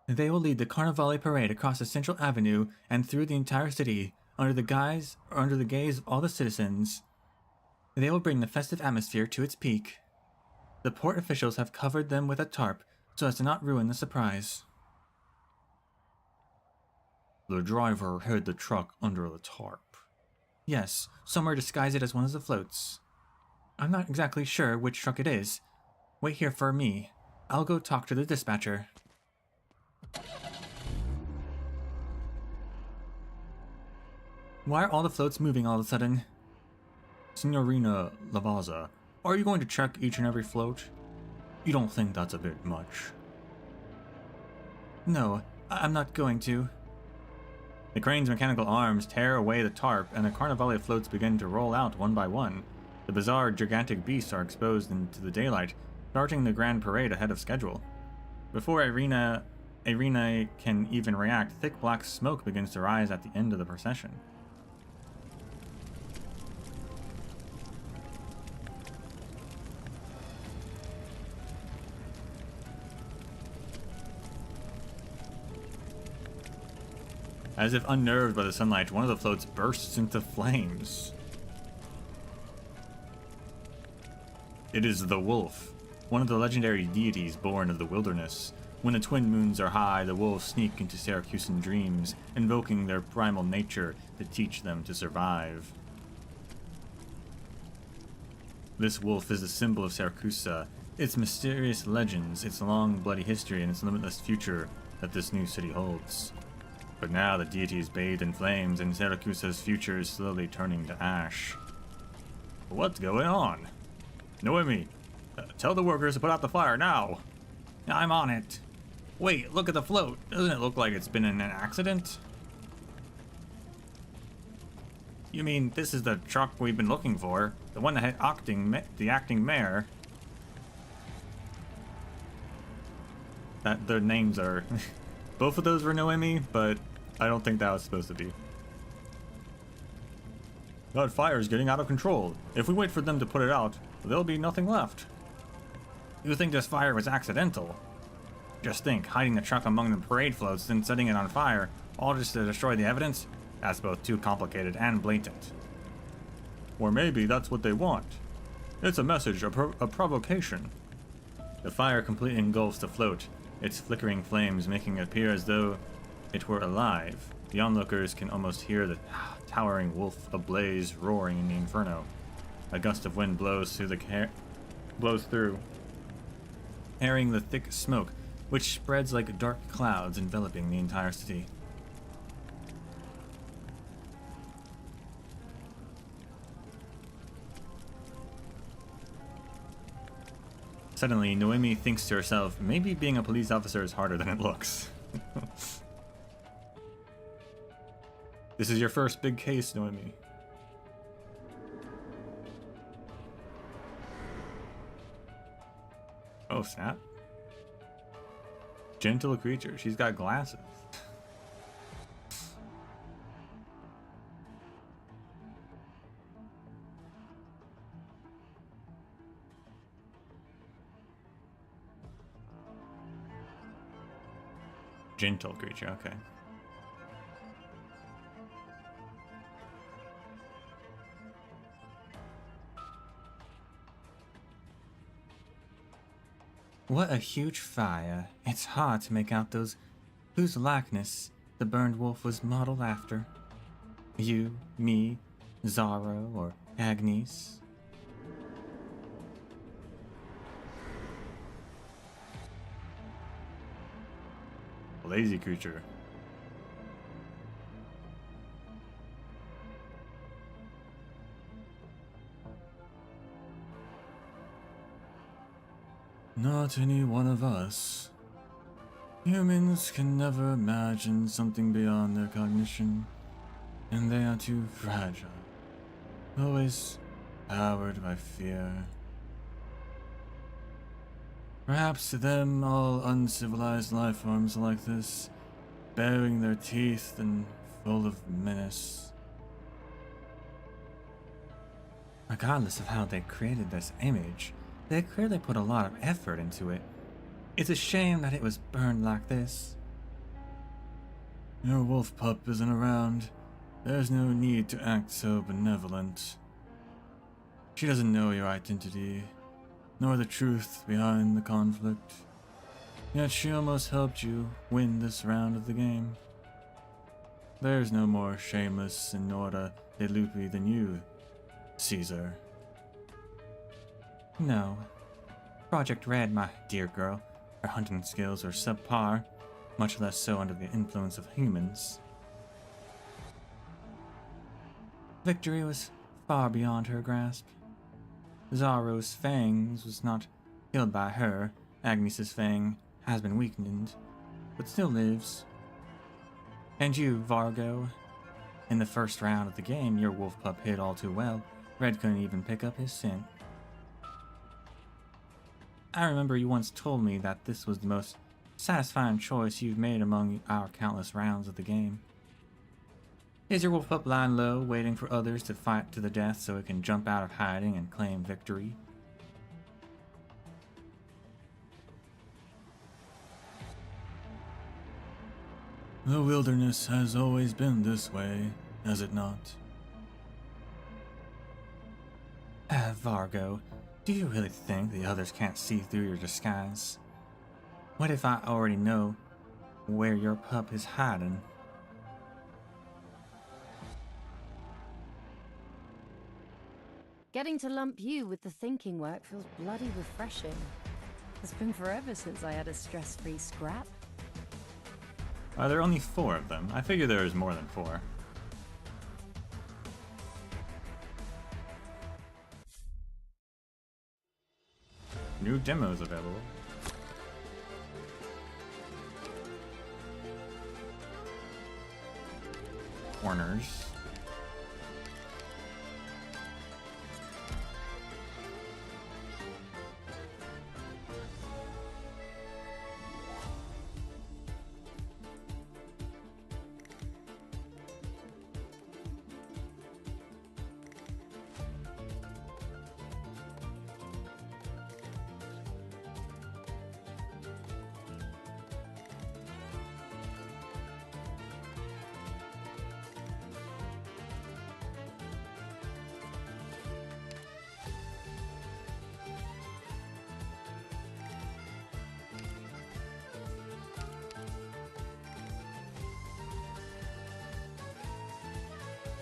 They will lead the Carnivale parade across the central avenue and through the entire city, under the gaze of all the citizens. They will bring the festive atmosphere to its peak. The port officials have covered them with a tarp so as to not ruin the surprise. The driver hid the truck under the tarp. Yes, somewhere disguise it as one of the floats. I'm not exactly sure which truck it is. Wait here for me. I'll go talk to the dispatcher. Why are all the floats moving all of a sudden? Signorina Lavazza, are you going to check each and every float? You don't think that's a bit much? No, I'm not going to. The crane's mechanical arms tear away the tarp, and the Carnivale floats begin to roll out one by one. The bizarre, gigantic beasts are exposed into the daylight, starting the grand parade ahead of schedule. Before Irina can even react, thick black smoke begins to rise at the end of the procession. As if unnerved by the sunlight, one of the floats bursts into flames. It is the wolf, one of the legendary deities born of the wilderness. When the twin moons are high, the wolves sneak into Syracusan dreams, invoking their primal nature to teach them to survive. This wolf is the symbol of Syracusa, its mysterious legends, its long bloody history, and its limitless future that this new city holds. But now the deity is bathed in flames, and Syracusa's future is slowly turning to ash. What's going on? Noemi, tell the workers to put out the fire now. I'm on it. Wait, look at the float. Doesn't it look like it's been in an accident? You mean this is the truck we've been looking for? The one that had the acting mayor? Their names are... Both of those were Noemi, but I don't think that was supposed to be. That fire's getting out of control. If we wait for them to put it out, there'll be nothing left. You think this fire was accidental? Just think, hiding the truck among the parade floats, then setting it on fire, all just to destroy the evidence? That's both too complicated and blatant. Or maybe that's what they want. It's a message, a provocation. The fire completely engulfs the float, its flickering flames making it appear as though it were alive. The onlookers can almost hear the towering wolf ablaze, roaring in the inferno. A gust of wind blows through, airing the thick smoke, which spreads like dark clouds enveloping the entire city. Suddenly, Noemi thinks to herself, maybe being a police officer is harder than it looks. This is your first big case, Noemi. Oh, snap. Gentle creature. She's got glasses. Gentle creature, okay. What a huge fire. It's hard to make out whose likeness the burned wolf was modeled after. You, me, Zaro, or Agnes? Lazy creature. Not any one of us. Humans can never imagine something beyond their cognition, and they are too fragile, always powered by fear. Perhaps to them, all uncivilized life forms are like this, baring their teeth and full of menace. Regardless of how they created this image, they clearly put a lot of effort into it. It's a shame that it was burned like this. Your wolf pup isn't around. There's no need to act so benevolent. She doesn't know your identity, nor the truth behind the conflict. Yet she almost helped you win this round of the game. There's no more shameless Signora Velluti than you, Caesar. No. Project Red, my dear girl. Her hunting skills are subpar, much less so under the influence of humans. Victory was far beyond her grasp. Zaro's fangs was not killed by her. Agnes's fang has been weakened, but still lives. And you, Vargo. In the first round of the game, your wolf pup hid all too well. Red couldn't even pick up his scent. I remember you once told me that this was the most satisfying choice you've made among our countless rounds of the game. Is your wolf pup lying low, waiting for others to fight to the death so it can jump out of hiding and claim victory? The wilderness has always been this way, has it not? Vargo, do you really think the others can't see through your disguise? What if I already know where your pup is hiding? Getting to lump you with the thinking work feels bloody refreshing. It's been forever since I had a stress-free scrap. There are only 4 of them. I figure there is more than 4. New demos available. Corners.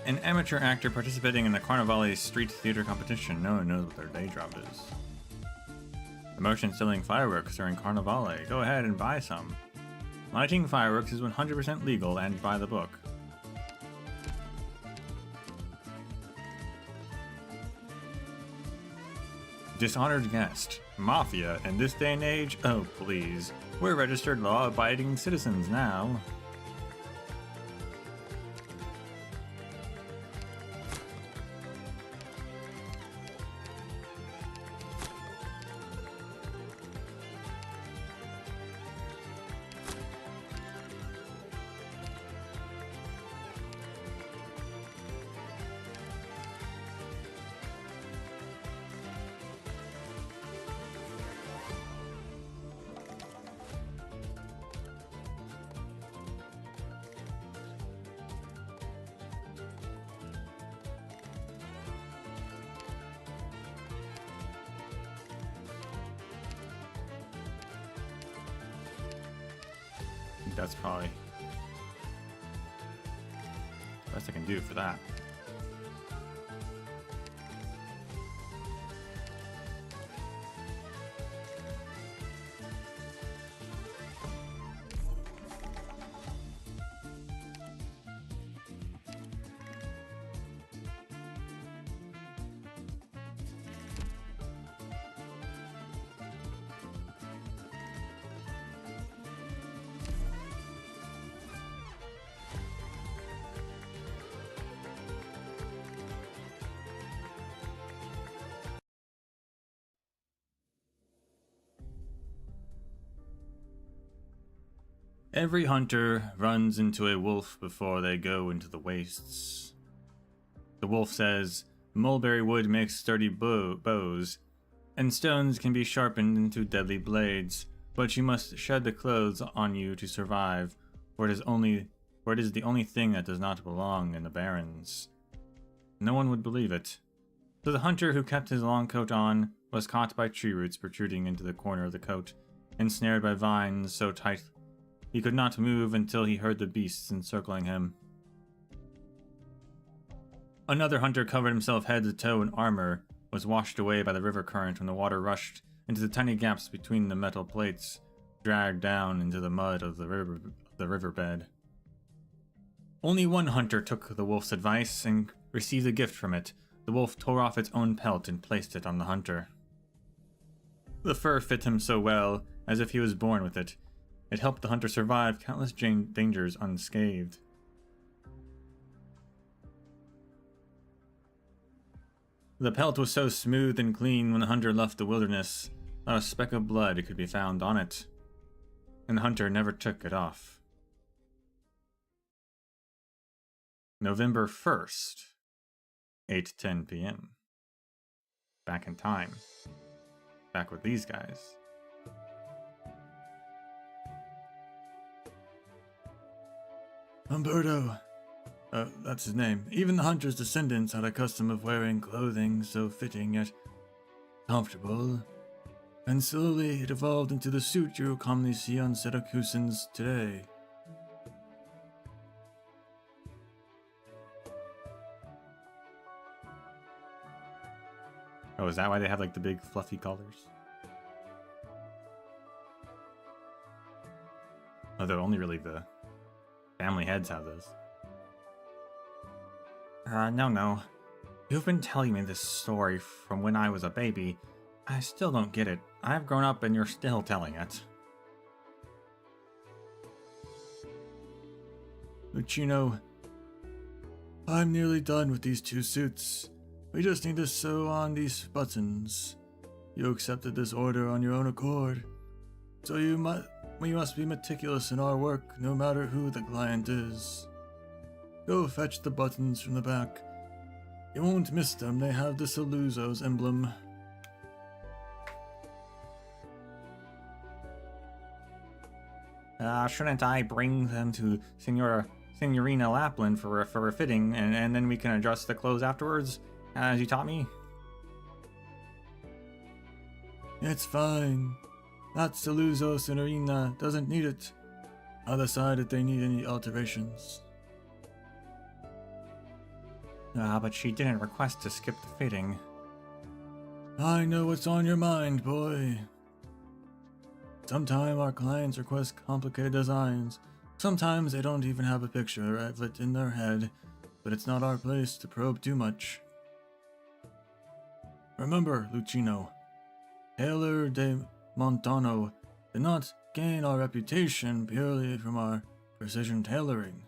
An amateur actor participating in the Carnivale street theater competition. No one knows what their day job is. Promotion selling fireworks during Carnivale. Go ahead and buy some. Lighting fireworks is 100% legal and by the book. Dishonored guest. Mafia in this day and age? Oh, please. We're registered law-abiding citizens now. That's probably the best I can do for that. Every hunter runs into a wolf before they go into the wastes. The wolf says, mulberry wood makes sturdy bows, and stones can be sharpened into deadly blades, but you must shed the clothes on you to survive, for it is the only thing that does not belong in the barrens. No one would believe it. So the hunter who kept his long coat on was caught by tree roots protruding into the corner of the coat, ensnared by vines so tight he could not move until he heard the beasts encircling him. Another hunter covered himself head to toe in armor, was washed away by the river current when the water rushed into the tiny gaps between the metal plates, dragged down into the mud of the riverbed. Only one hunter took the wolf's advice and received a gift from it. The wolf tore off its own pelt and placed it on the hunter. The fur fit him so well, as if he was born with it. It helped the hunter survive countless dangers unscathed. The pelt was so smooth and clean when the hunter left the wilderness, not a speck of blood could be found on it, and the hunter never took it off. November 1st, 8:10 p.m. Back in time. Back with these guys. Umberto. That's his name. Even the hunter's descendants had a custom of wearing clothing so fitting yet comfortable, and slowly it evolved into the suit you commonly see on Syracusans today. Oh, is that why they have like the big fluffy collars? Although only really the family heads have those. No. You've been telling me this story from when I was a baby. I still don't get it. I've grown up and you're still telling it. Lucino, I'm nearly done with these 2 suits. We just need to sew on these buttons. You accepted this order on your own accord, so we must be meticulous in our work no matter who the client is. Go fetch the buttons from the back. You won't miss them, they have the Saluzzo's emblem. Shouldn't I bring them to Signorina Lapland for a fitting, and then we can adjust the clothes afterwards, as you taught me? It's fine. That Saluzzo Signorina doesn't need it. I'll decide if they need any alterations. But she didn't request to skip the fitting. I know what's on your mind, boy. Sometimes our clients request complicated designs. Sometimes they don't even have a picture of it in their head, but it's not our place to probe too much. Remember, Lucino, Taylor de Montano did not gain our reputation purely from our precision tailoring.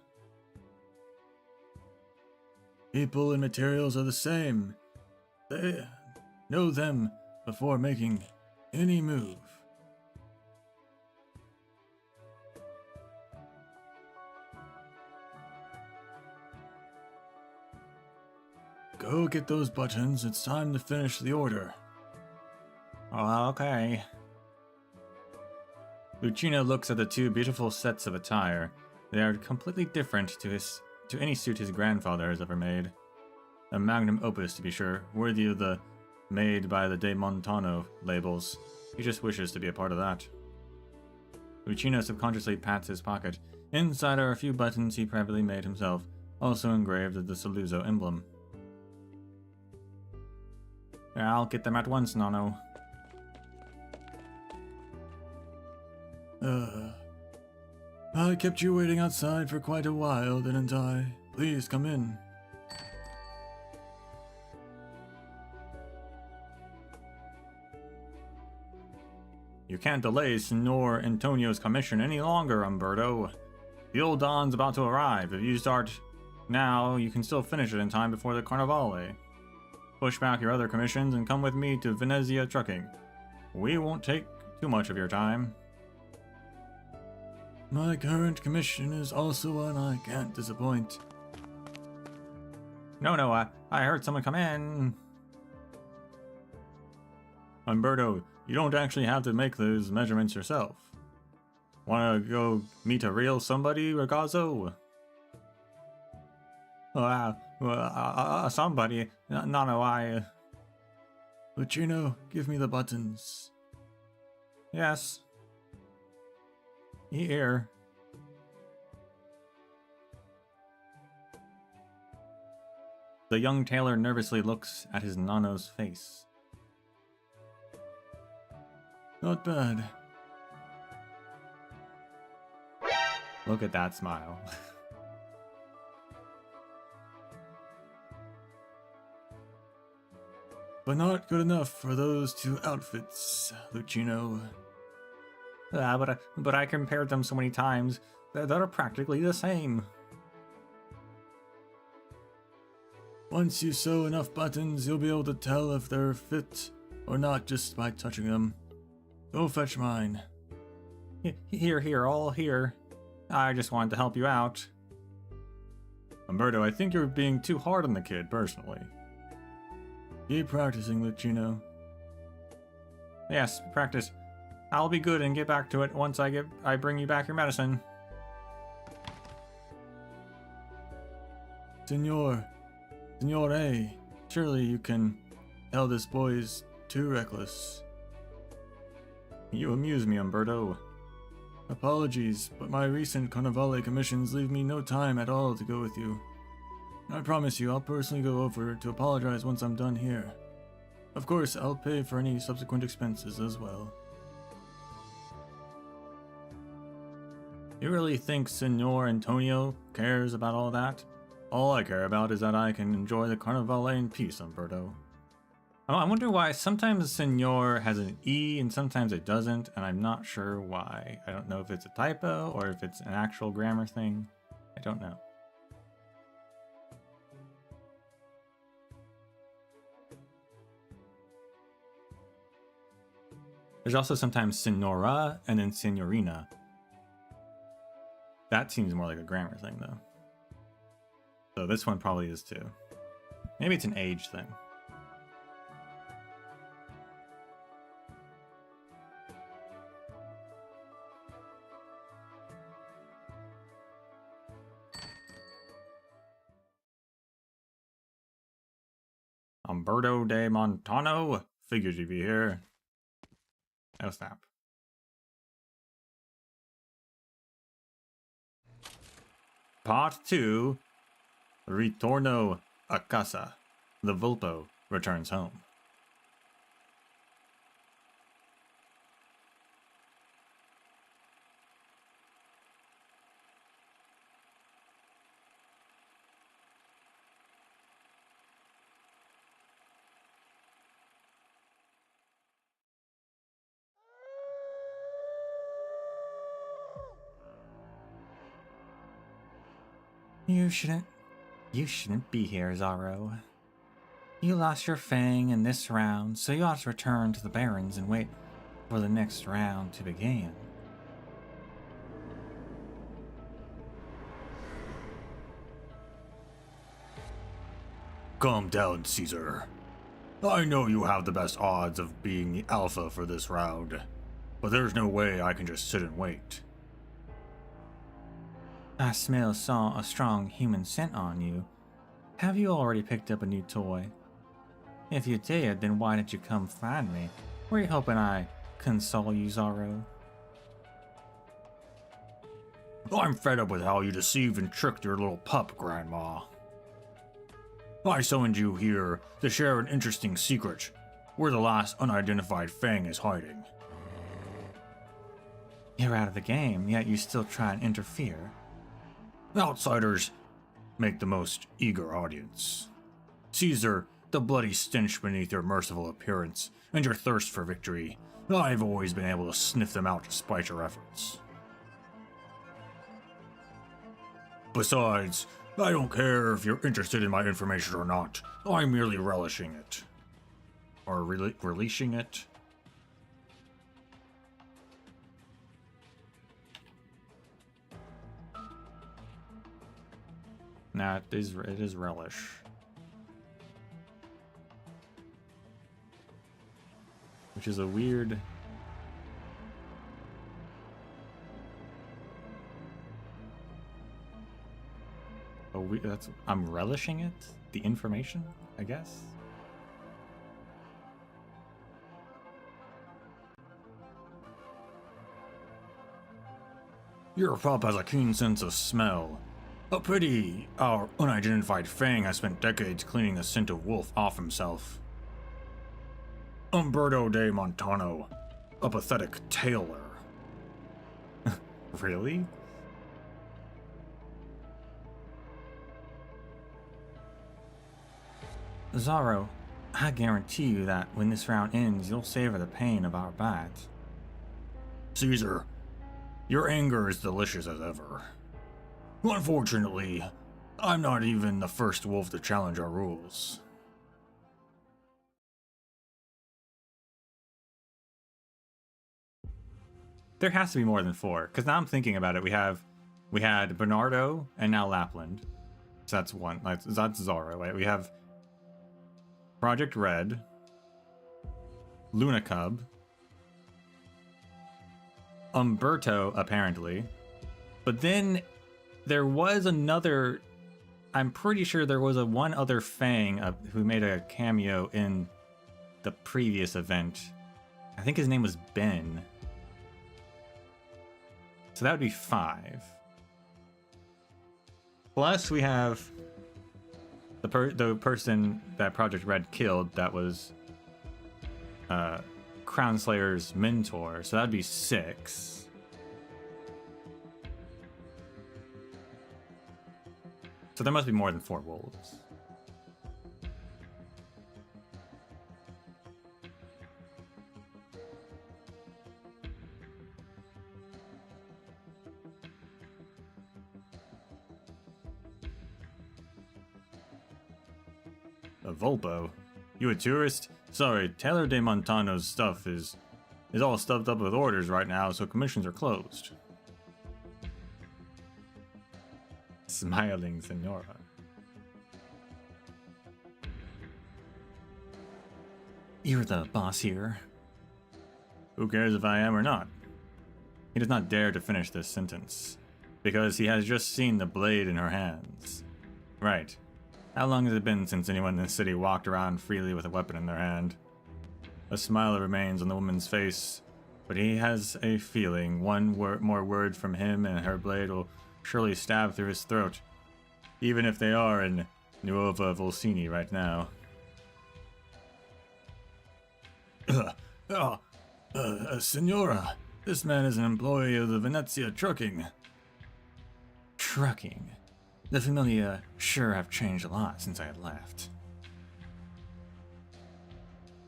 People and materials are the same. They know them before making any move. Go get those buttons, it's time to finish the order. Okay. Lucino looks at the 2 beautiful sets of attire. They are completely different to any suit his grandfather has ever made. A magnum opus, to be sure, worthy of the made by the De Montano labels. He just wishes to be a part of that. Lucino subconsciously pats his pocket. Inside are a few buttons he privately made himself, also engraved with the Saluzzo emblem. I'll get them at once, Nono. I kept you waiting outside for quite a while, didn't I? Please come in. You can't delay Signor Antonio's commission any longer, Umberto. The old Don's about to arrive. If you start now, you can still finish it in time before the Carnevale. Push back your other commissions and come with me to Venezia Trucking. We won't take too much of your time. My current commission is also one I can't disappoint. No, I heard someone come in. Umberto, you don't actually have to make those measurements yourself. Wanna go meet a real somebody, Ragazzo? Somebody? No, I... Lucino, give me the buttons. Yes. Here. The young tailor nervously looks at his nano's face. Not bad. Look at that smile. But not good enough for those 2 outfits, Lucino. But I compared them so many times that they're practically the same. Once you sew enough buttons, you'll be able to tell if they're fit or not just by touching them. Go fetch mine. Here, all here. I just wanted to help you out. Umberto, I think you're being too hard on the kid, personally. Keep practicing, Lucino. Yes, practice. I'll be good and get back to it once I bring you back your medicine. Signore, surely you can tell this boy is too reckless. You amuse me, Umberto. Apologies, but my recent Carnivale commissions leave me no time at all to go with you. I promise you I'll personally go over to apologize once I'm done here. Of course, I'll pay for any subsequent expenses as well. You really think Signor Antonio cares about all that? All I care about is that I can enjoy the Carnivale in peace, Umberto. I wonder why sometimes Signor has an E and sometimes it doesn't, and I'm not sure why. I don't know if it's a typo or if it's an actual grammar thing. I don't know. There's also sometimes Signora and then Signorina. That seems more like a grammar thing, though. So this one probably is too. Maybe it's an age thing. Umberto de Montano? Figured you'd be here. Oh, snap. Part 2. Ritorno a casa. The Vulpo returns home. You shouldn't be here, Zaro. You lost your fang in this round, so you ought to return to the Barrens and wait for the next round to begin. Calm down, Caesar. I know you have the best odds of being the alpha for this round, but there's no way I can just sit and wait. I smell a strong human scent on you. Have you already picked up a new toy? If you did, then why didn't you come find me? Were you hoping I console you, Zaro? I'm fed up with how you deceived and tricked your little pup, Grandma. I summoned you here to share an interesting secret, where the last unidentified Fang is hiding. You're out of the game, yet you still try and interfere. Outsiders make the most eager audience. Caesar, the bloody stench beneath your merciful appearance and your thirst for victory, I've always been able to sniff them out despite your efforts. Besides, I don't care if you're interested in my information or not. I'm merely relishing it. Or releasing it. Nah, it is relish. Which is a weird... I'm relishing it? The information, I guess? Your pup has a keen sense of smell. A pity our unidentified Fang has spent decades cleaning the scent of wolf off himself. Umberto de Montano, a pathetic tailor. Really? Zaro, I guarantee you that when this round ends, you'll savor the pain of our bite. Caesar, your anger is delicious as ever. Unfortunately, I'm not even the first wolf to challenge our rules. There has to be more than 4, because now I'm thinking about it. We had Bernardo and now Lapland. So that's one. That's Zaro, right? We have Project Red, Luna Cub, Umberto, apparently. But then there was another I'm pretty sure there was one other Fang who made a cameo in the previous event. I think his name was Ben. So that would be 5. Plus we have the person that Project Red killed that was Crown Slayer's mentor. So that'd be 6. So there must be more than 4 wolves. A Volpo? You a tourist? Sorry, Taylor de Montano's stuff is all stuffed up with orders right now, so commissions are closed. Smiling Senora. You're the boss here. Who cares if I am or not? He does not dare to finish this sentence, because he has just seen the blade in her hands. Right. How long has it been since anyone in this city walked around freely with a weapon in their hand? A smile remains on the woman's face, but he has a feeling one more word from him and her blade will surely stab through his throat, even if they are in Nuova Volsini right now. Signora, this man is an employee of the Venezia Trucking. Trucking? The Familia sure have changed a lot since I had left.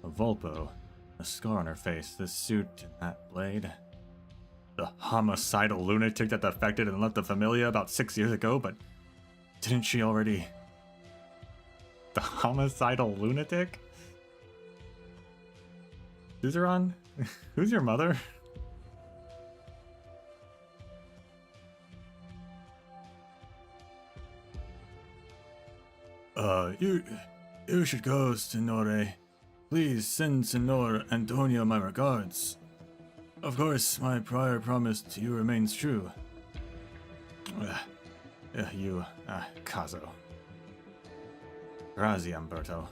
A Volpo, a scar on her face, this suit and that blade. The homicidal lunatic that defected and left the Familia about 6 years ago, but didn't she already... The homicidal lunatic? Suzeron? Who's your mother? You should go, Signore. Please send Signor Antonio my regards. Of course, my prior promise to you remains true. Caso. Grazie, Umberto.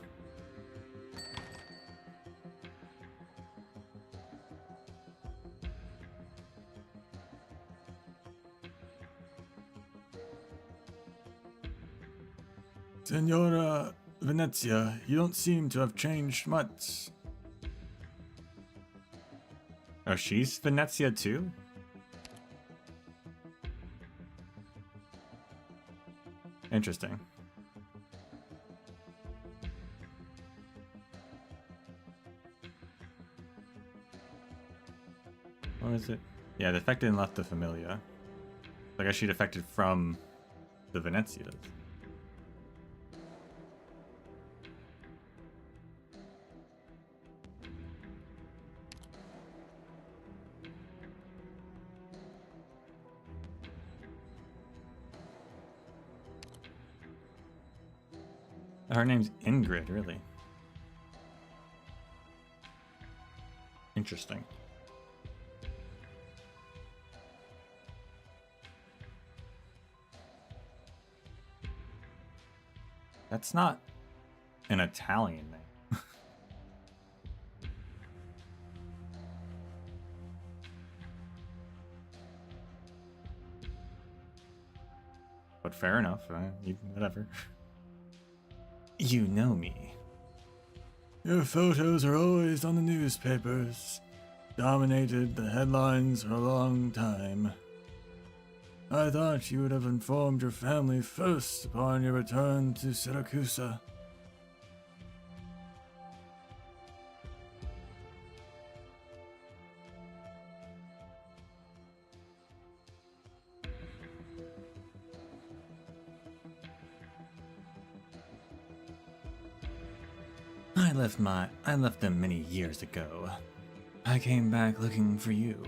Signora Venezia, you don't seem to have changed much. Oh, she's Venezia too? Interesting. Or is it? Yeah, defected and left the Familia. I guess she defected from the Venezias. Her name's Ingrid, really. Interesting. That's not an Italian name. But fair enough, whatever. You know me. Your photos are always on the newspapers. Dominated the headlines for a long time. I thought you would have informed your family first upon your return to Syracuse. I left them many years ago. I came back looking for you.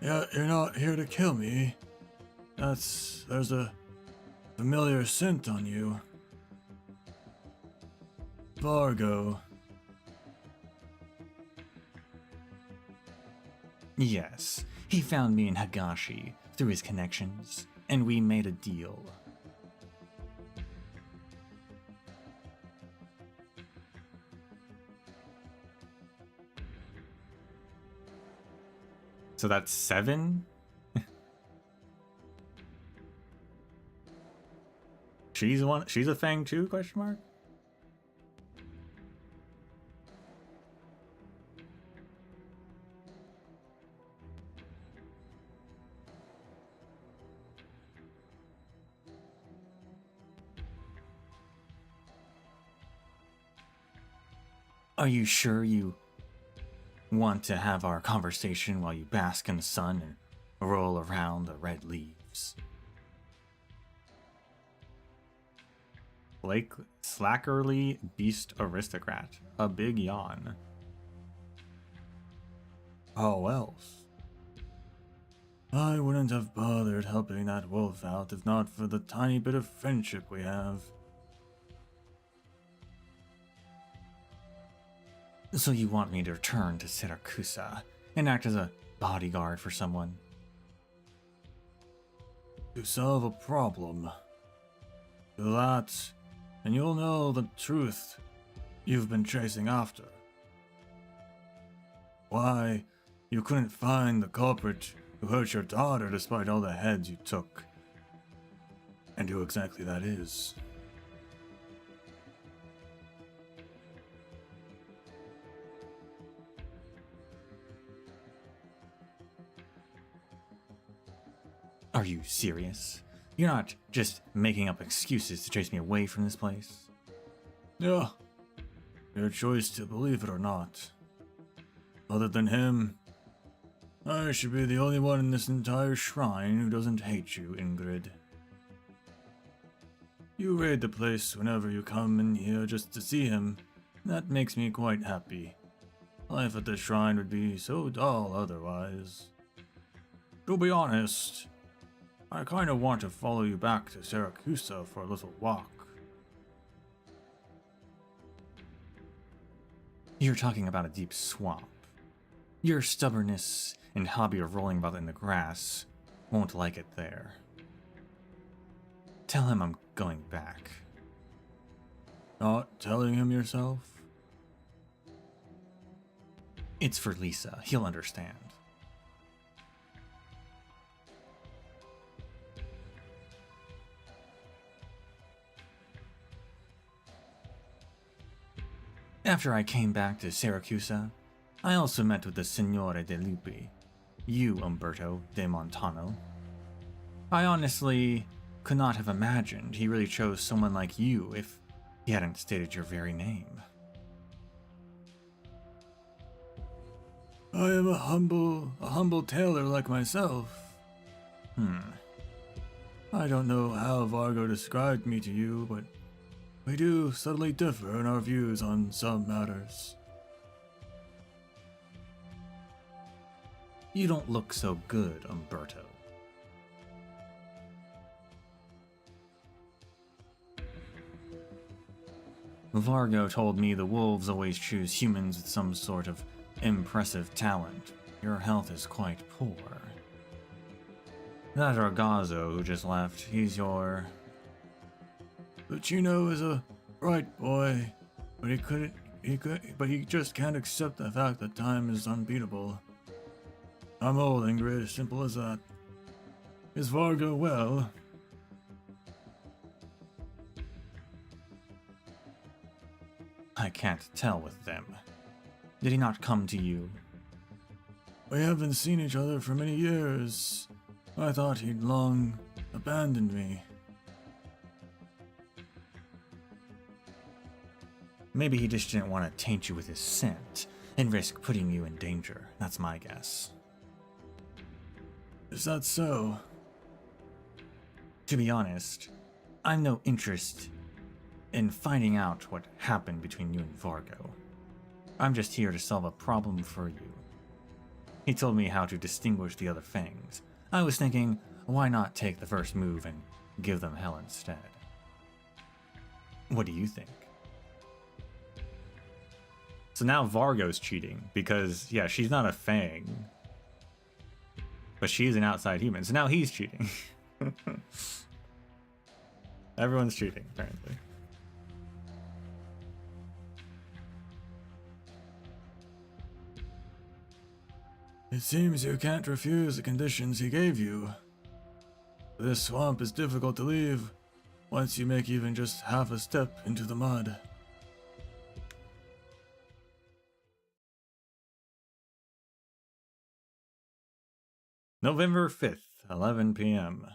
Yeah, you're not here to kill me. There's a familiar scent on you. Vargo. Yes, he found me in Hagashi through his connections, and we made a deal. So that's 7? She's a Fang too, question mark? Are you sure you want to have our conversation while you bask in the sun and roll around the red leaves? Slackerly beast aristocrat. A big yawn. How else? I wouldn't have bothered helping that wolf out if not for the tiny bit of friendship we have. So you want me to return to Siracusa and act as a bodyguard for someone? To solve a problem. Do that, and you'll know the truth you've been chasing after. Why you couldn't find the culprit who hurt your daughter despite all the heads you took. And who exactly that is. Are you serious? You're not just making up excuses to chase me away from this place? Yeah. Your choice to believe it or not. Other than him, I should be the only one in this entire shrine who doesn't hate you, Ingrid. You raid the place whenever you come in here just to see him. That makes me quite happy. Life at the shrine would be so dull otherwise. To be honest, I kinda want to follow you back to Siracusa for a little walk. You're talking about a deep swamp. Your stubbornness and hobby of rolling about in the grass won't like it there. Tell him I'm going back. Not telling him yourself? It's for Lisa. He'll understand. After I came back to Siracusa, I also met with the Signore de Lupi, you, Umberto de Montano. I honestly could not have imagined he really chose someone like you if he hadn't stated your very name. I am a humble tailor like myself. I don't know how Vargo described me to you, but we do subtly differ in our views on some matters. You don't look so good, Umberto. Vargo told me the wolves always choose humans with some sort of impressive talent. Your health is quite poor. That Ragazzo who just left, he's your... Lucino is a bright boy, but he just can't accept the fact that time is unbeatable. I'm old, Ingrid, simple as that. Is Vargo well? I can't tell with them. Did he not come to you? We haven't seen each other for many years. I thought he'd long abandoned me. Maybe he just didn't want to taint you with his scent and risk putting you in danger. That's my guess. Is that so? To be honest, I've no interest in finding out what happened between you and Vargo. I'm just here to solve a problem for you. He told me how to distinguish the other fangs. I was thinking, why not take the first move and give them hell instead? What do you think? So now Vargo's cheating because, yeah, she's not a fang. But she's an outside human, so now he's cheating. Everyone's cheating, apparently. It seems you can't refuse the conditions he gave you. This swamp is difficult to leave once you make even just half a step into the mud. November 5th, 11 p.m.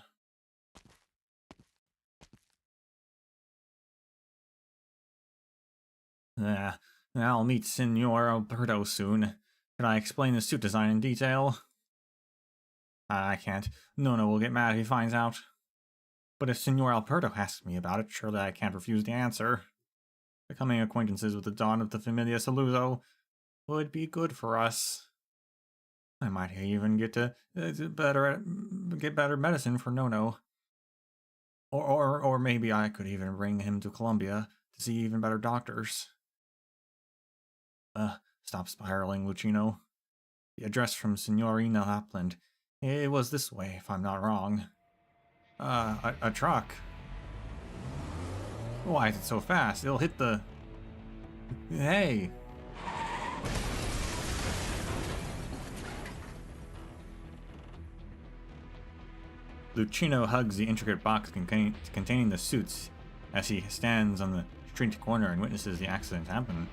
I'll meet Senor Alberto soon. Can I explain the suit design in detail? I can't. Nono will get mad if he finds out. But if Senor Alberto asks me about it, surely I can't refuse the answer. Becoming acquaintances with the Dawn of the Familia Saluzzo would be good for us. I might even get to get better medicine for Nono. Or maybe I could even bring him to Colombia to see even better doctors. Stop spiraling, Lucino. The address from Signorina Lapland. It was this way, if I'm not wrong. A truck. Why is it so fast? It'll hit the... Hey! Lucino hugs the intricate box containing the suits as he stands on the street corner and witnesses the accident happen.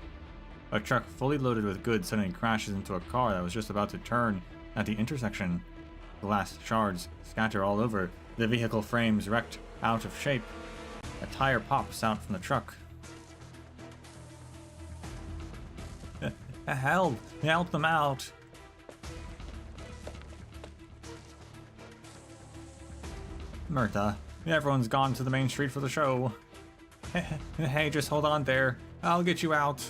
A truck fully loaded with goods suddenly crashes into a car that was just about to turn at the intersection. Glass shards scatter all over. The vehicle frames wrecked out of shape. A tire pops out from the truck. Help! Help them out! Myrta, everyone's gone to the main street for the show. Hey, just hold on there. I'll get you out.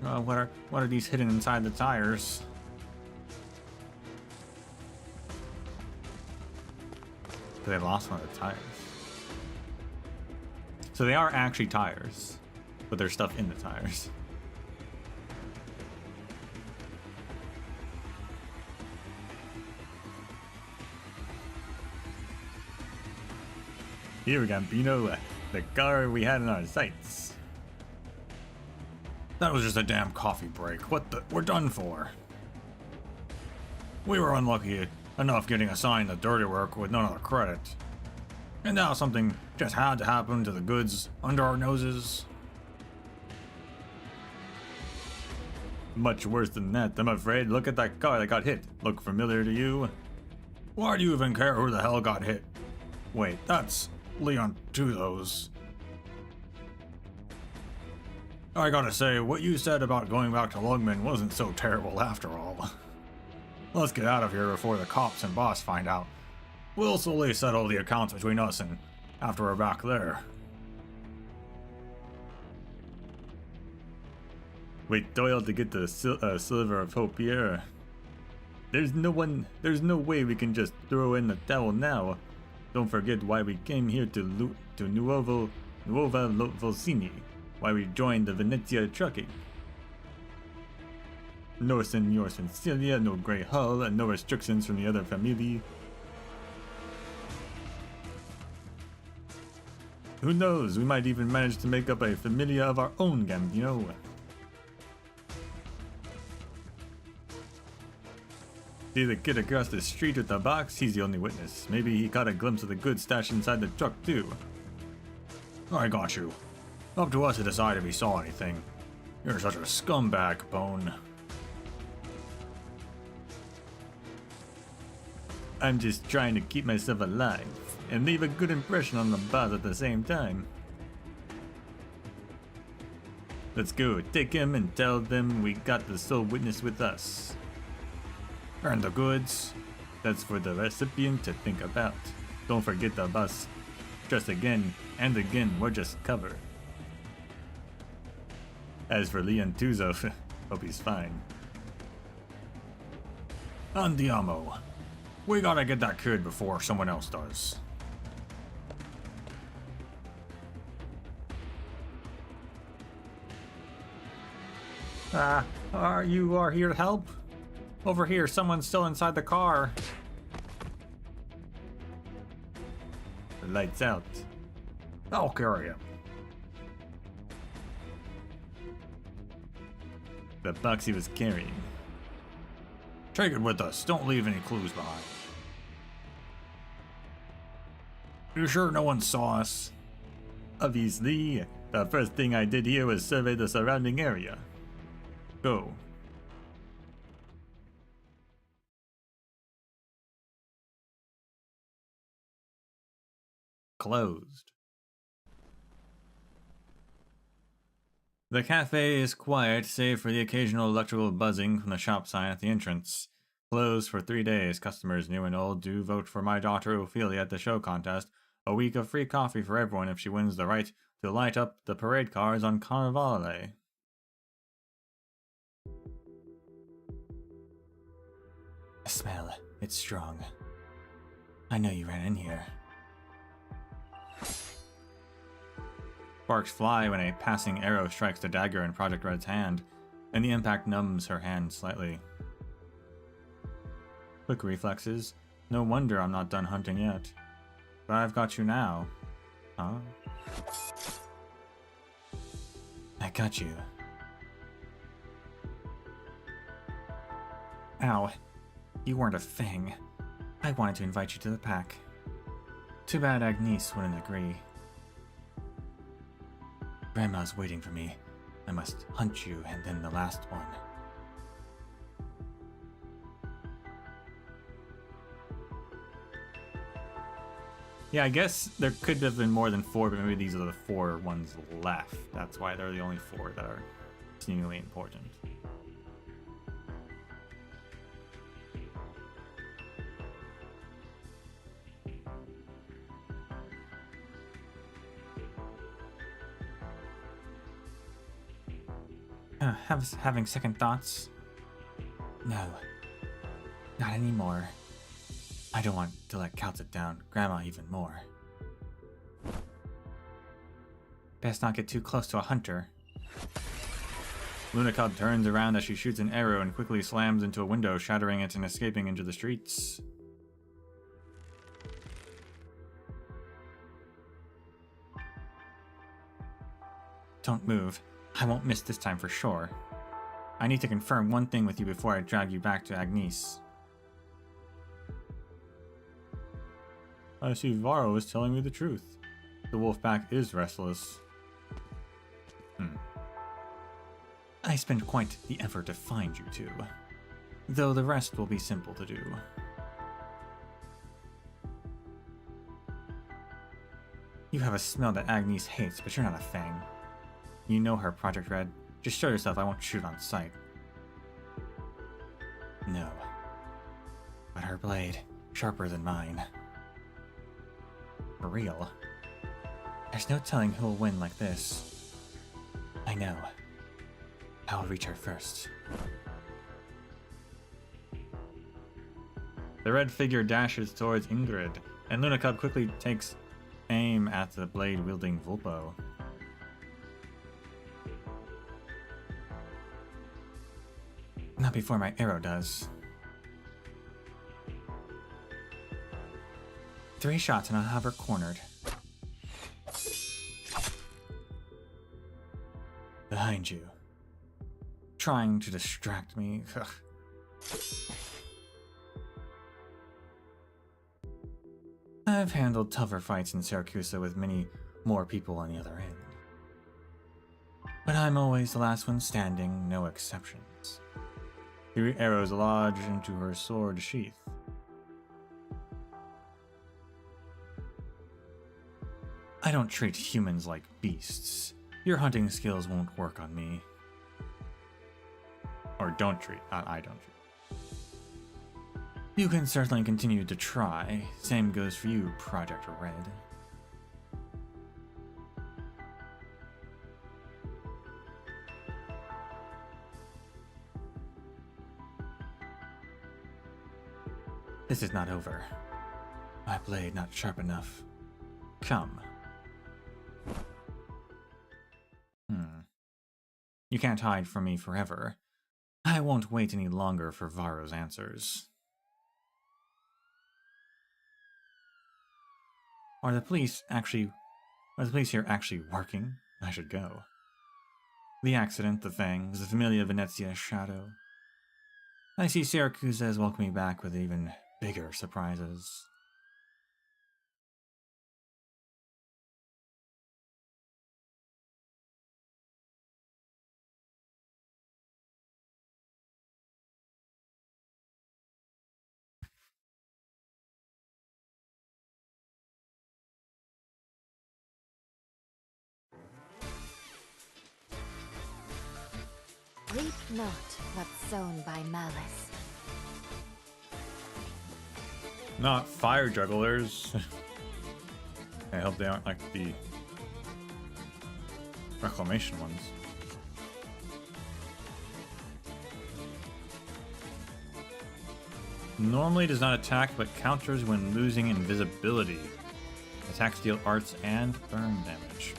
What are these hidden inside the tires? They lost one of the tires. So they are actually tires, but there's stuff in the tires. Here, Gambino, the car we had in our sights. That was just a damn coffee break. What the? We're done for. We were unlucky enough getting assigned the dirty work with none of the credit. And now something just had to happen to the goods under our noses. Much worse than that, I'm afraid. Look at that car that got hit. Look familiar to you? Why do you even care who the hell got hit? Wait, that's Leon Tuzos. I gotta say, what you said about going back to Lugman wasn't so terrible after all. Let's get out of here before the cops and boss find out. We'll slowly settle the accounts between us and after we're back there. Wait Doyle to get the sliver of hope here. There's no way we can just throw in the towel now. Don't forget why we came here to Nuova Volsini. Why we joined the Venezia trucking. No Senor Sicilia, no Grey Hull, and no restrictions from the other family. Who knows, we might even manage to make up a familia of our own, Gambino. See the kid across the street with the box? He's the only witness. Maybe he caught a glimpse of the goods stashed inside the truck too. I got you. Up to us to decide if he saw anything. You're such a scumbag, Bone. I'm just trying to keep myself alive and leave a good impression on the boss at the same time. Let's go, take him and tell them we got the sole witness with us. Earn the goods. That's for the recipient to think about. Don't forget the bus. Just again and again, we're just cover. As for Leon Tuzo, hope he's fine. Andiamo. We gotta get that kid before someone else does. You are here to help? Over here, someone's still inside the car. The light's out. I'll carry him. The box he was carrying. Take it with us. Don't leave any clues behind. You sure no one saw us? Obviously. The first thing I did here was survey the surrounding area. Go. Closed. The cafe is quiet, save for the occasional electrical buzzing from the shop sign at the entrance. Closed for 3 days. Customers new and old do vote for my daughter Ophelia at the show contest. A week of free coffee for everyone if she wins the right to light up the parade cars on Carnivale. The smell. It's strong. I know you ran in here. Sparks fly when a passing arrow strikes the dagger in Project Red's hand, and the impact numbs her hand slightly. Quick reflexes. No wonder I'm not done hunting yet. But I've got you now. Huh? I got you. Ow. You weren't a thing. I wanted to invite you to the pack. Too bad Agnes wouldn't agree. Grandma's waiting for me. I must hunt you and then the last one. Yeah, I guess there could have been more than 4, but maybe these are the 4 ones left. That's why they're the only 4 that are seemingly important. Having second thoughts? No. Not anymore. I don't want to let Cal sit down, Grandma even more. Best not get too close to a hunter. Lunacub turns around as she shoots an arrow and quickly slams into a window, shattering it and escaping into the streets. Don't move. I won't miss this time for sure. I need to confirm one thing with you before I drag you back to Agnes. I see Varro is telling me the truth. The wolf pack is restless. I spent quite the effort to find you two, though the rest will be simple to do. You have a smell that Agnes hates, but you're not a Fang. You know her, Project Red. Just show yourself, I won't shoot on sight. No. But her blade, sharper than mine. For real. There's no telling who'll win like this. I know. I'll reach her first. The red figure dashes towards Ingrid, and Lunacub quickly takes aim at the blade-wielding Vulpo. Not before my arrow does. 3 shots and I'll have her cornered. Behind you. Trying to distract me. Ugh. I've handled tougher fights in Syracuse with many more people on the other end. But I'm always the last one standing, no exceptions. 3 arrows lodge into her sword sheath. I don't treat humans like beasts. Your hunting skills won't work on me. Or don't treat, not I don't treat. You can certainly continue to try. Same goes for you, Project Red. This is not over. My blade not sharp enough. Come. You can't hide from me forever. I won't wait any longer for Varro's answers. Are the police here actually working? I should go. The accident, the fangs, the familia Venezia shadow. I see Syracuse is welcoming me back with even bigger surprises. Reap not what's sown by malice. Not fire jugglers. I hope they aren't like the reclamation ones. Normally does not attack, but counters when losing invisibility. Attacks deal arts and burn damage.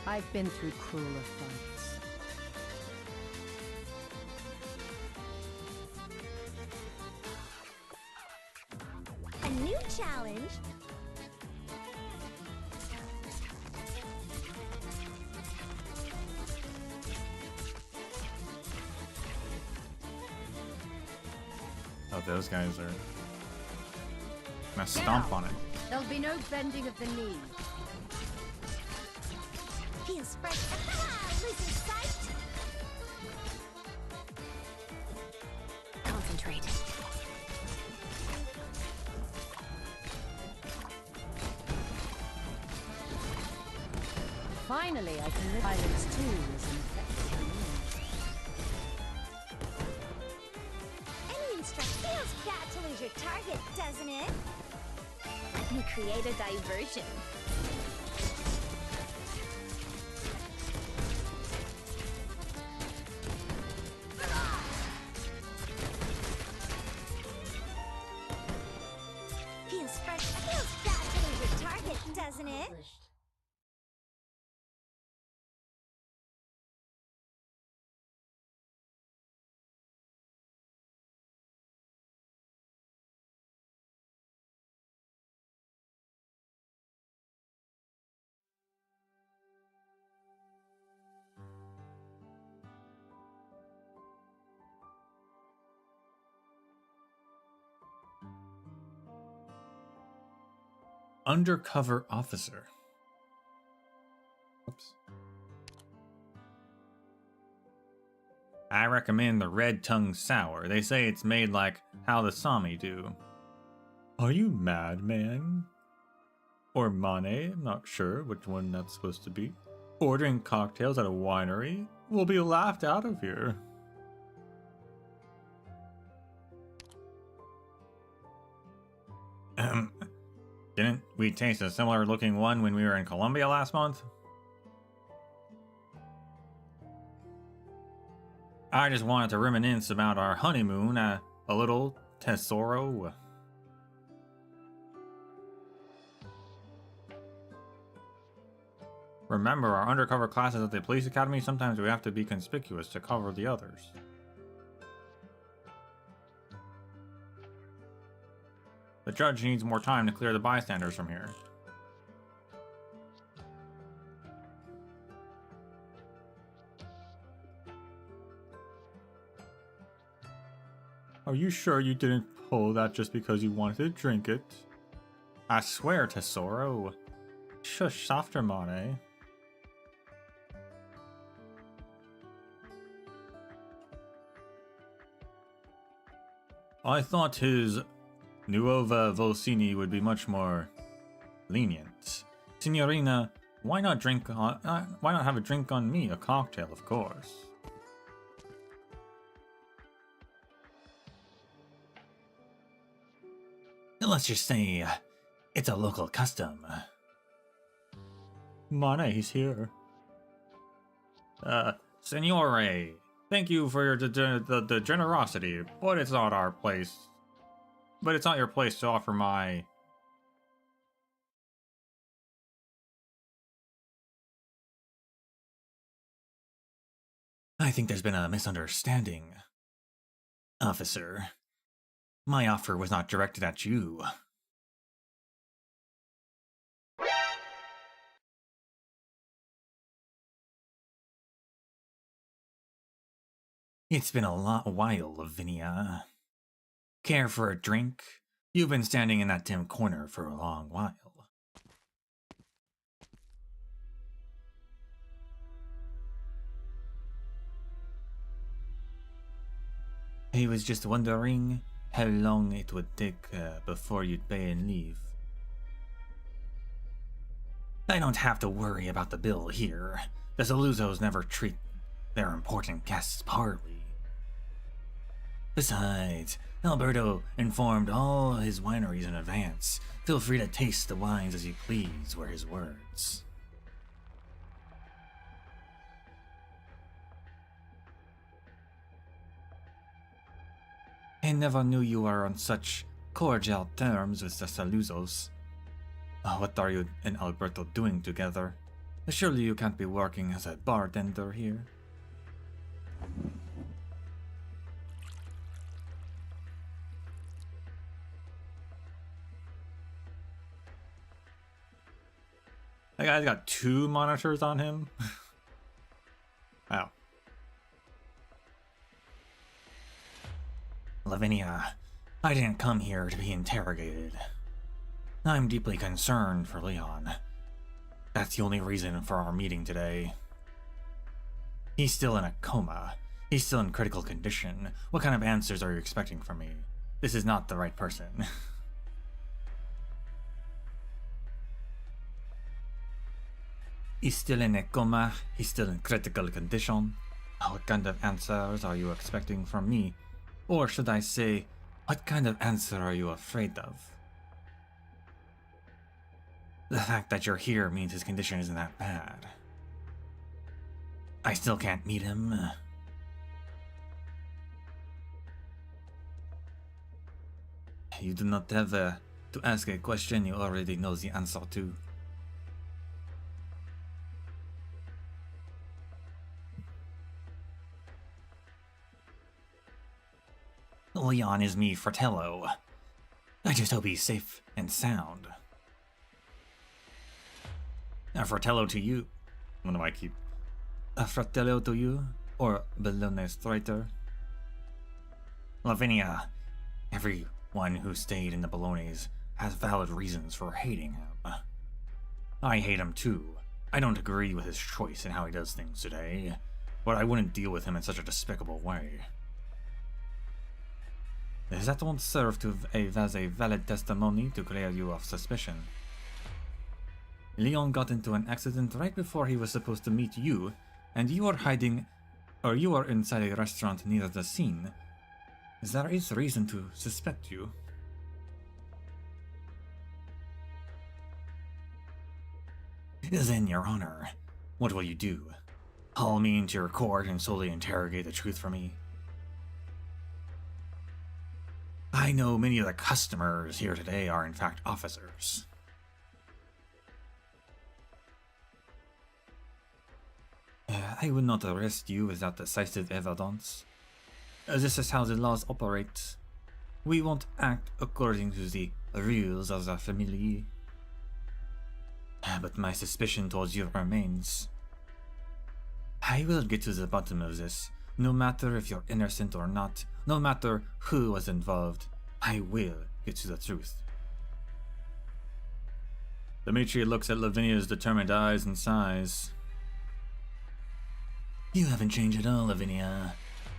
I've been through crueler fights. A new challenge. Oh, those guys are gonna stomp on it. There'll be no bending of the knee. Feels fresh. Losing sight. Concentrate. Finally, I can live violence too as an effective means. Any instruct feels bad to lose your target, doesn't it? Let me create a diversion. Feels fresh. Feels bad to lose your target, doesn't it? Undercover officer. Oops. I recommend the red tongue sour. They say it's made like how the Sami do. Are you mad, man? Or Mane? I'm not sure which one that's supposed to be. Ordering cocktails at a winery? We'll be laughed out of here. Didn't we taste a similar looking one when we were in Colombia last month? I just wanted to reminisce about our honeymoon, a little tesoro. Remember, our undercover classes at the police academy, sometimes we have to be conspicuous to cover the others. The judge needs more time to clear the bystanders from here. Are you sure you didn't pull that just because you wanted to drink it? I swear, Tesoro. Shush, softer, Mane. I thought his Nuova Volsini would be much more lenient. Signorina, why not have a drink on me? A cocktail, of course. Let's just say it's a local custom. Mane, he's here. Signore, thank you for your the generosity, but it's not our place. But it's not your place to offer my I think there's been a misunderstanding, officer. My offer was not directed at you. It's been a while, Lavinia. Care for a drink? You've been standing in that dim corner for a long while. He was just wondering how long it would take before you'd pay and leave. I don't have to worry about the bill here. The Saluzos never treat their important guests poorly. Besides, Alberto informed all his wineries in advance. Feel free to taste the wines as you please, were his words. I never knew you were on such cordial terms with the Saluzos. What are you and Alberto doing together? Surely you can't be working as a bartender here. That guy's got 2 monitors on him. Wow. Lavinia, I didn't come here to be interrogated. I'm deeply concerned for Leon. That's the only reason for our meeting today. He's still in a coma. He's still in critical condition. What kind of answers are you expecting from me? This is not the right person. He's still in a coma. He's still in critical condition. What kind of answers are you expecting from me? Or should I say, what kind of answer are you afraid of? The fact that you're here means his condition isn't that bad. I still can't meet him. You do not have to ask a question you already know the answer to. Leon is me, Fratello. I just hope he's safe and sound. A Fratello to you. What do I keep? A Fratello to you? Or Bellone Strider? Lavinia, everyone who stayed in the Bolognes has valid reasons for hating him. I hate him too. I don't agree with his choice in how he does things today, but I wouldn't deal with him in such a despicable way. That won't serve as a valid testimony to clear you of suspicion. Leon got into an accident right before he was supposed to meet you, and you are hiding, or you are inside a restaurant near the scene. There is reason to suspect you. Then, Your Honor, what will you do? Haul me into your court and solely interrogate the truth for me? I know many of the customers here today are in fact officers. I will not arrest you without decisive evidence. This is how the laws operate. We won't act according to the rules of the family. But my suspicion towards you remains. I will get to the bottom of this. No matter if you're innocent or not, no matter who was involved, I will get to the truth. Dimitri looks at Lavinia's determined eyes and sighs. You haven't changed at all, Lavinia.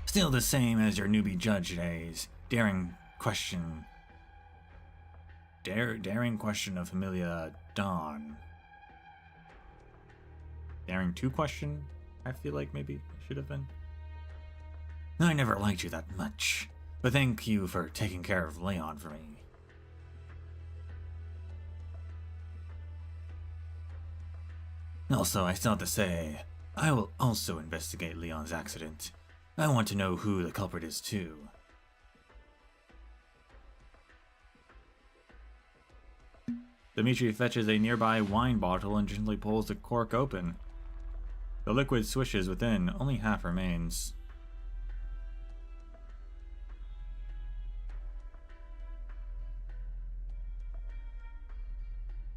Still the same as your newbie judge days. Daring question of Familia Dawn. Daring to question? I feel like maybe it should have been. I never liked you that much, but thank you for taking care of Leon for me. Also, I still have to say, I will also investigate Leon's accident. I want to know who the culprit is too. Dimitri fetches a nearby wine bottle and gently pulls the cork open. The liquid swishes within, only half remains.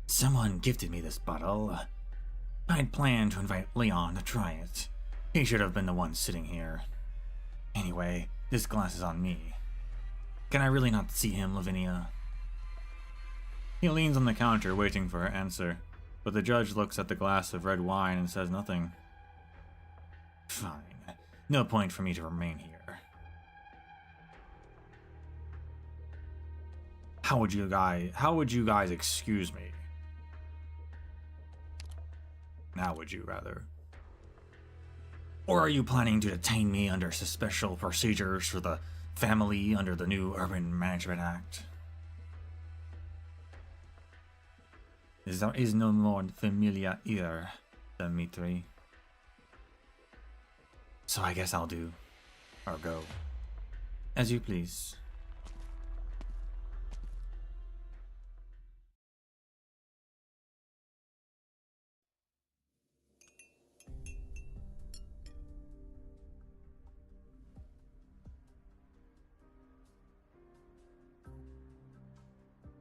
Someone gifted me this bottle. I'd planned to invite Leon to try it. He should have been the one sitting here. Anyway, this glass is on me. Can I really not see him, Lavinia? He leans on the counter, waiting for her answer, but the judge looks at the glass of red wine and says nothing. Fine. No point for me to remain here. How would you guys excuse me? Now would you, rather? Or are you planning to detain me under special procedures for the family under the new Urban Management Act? There is no more familia here, Dimitri. So I guess I'll do. Or go. As you please.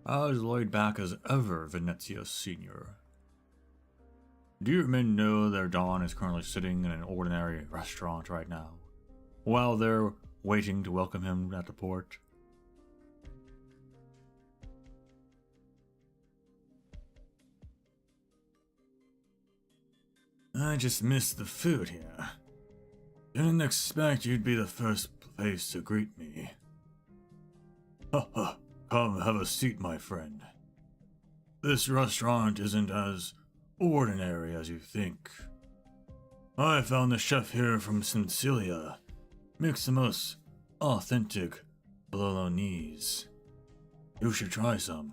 As laid back as ever, Venezia Senior. Do you men know that Don is currently sitting in an ordinary restaurant right now, while they're waiting to welcome him at the port? I just missed the food here. Didn't expect you'd be the first place to greet me. Haha. Come have a seat, my friend. This restaurant isn't as ordinary as you think. I found the chef here from Sicilia. Makes the most authentic bolognese. You should try some.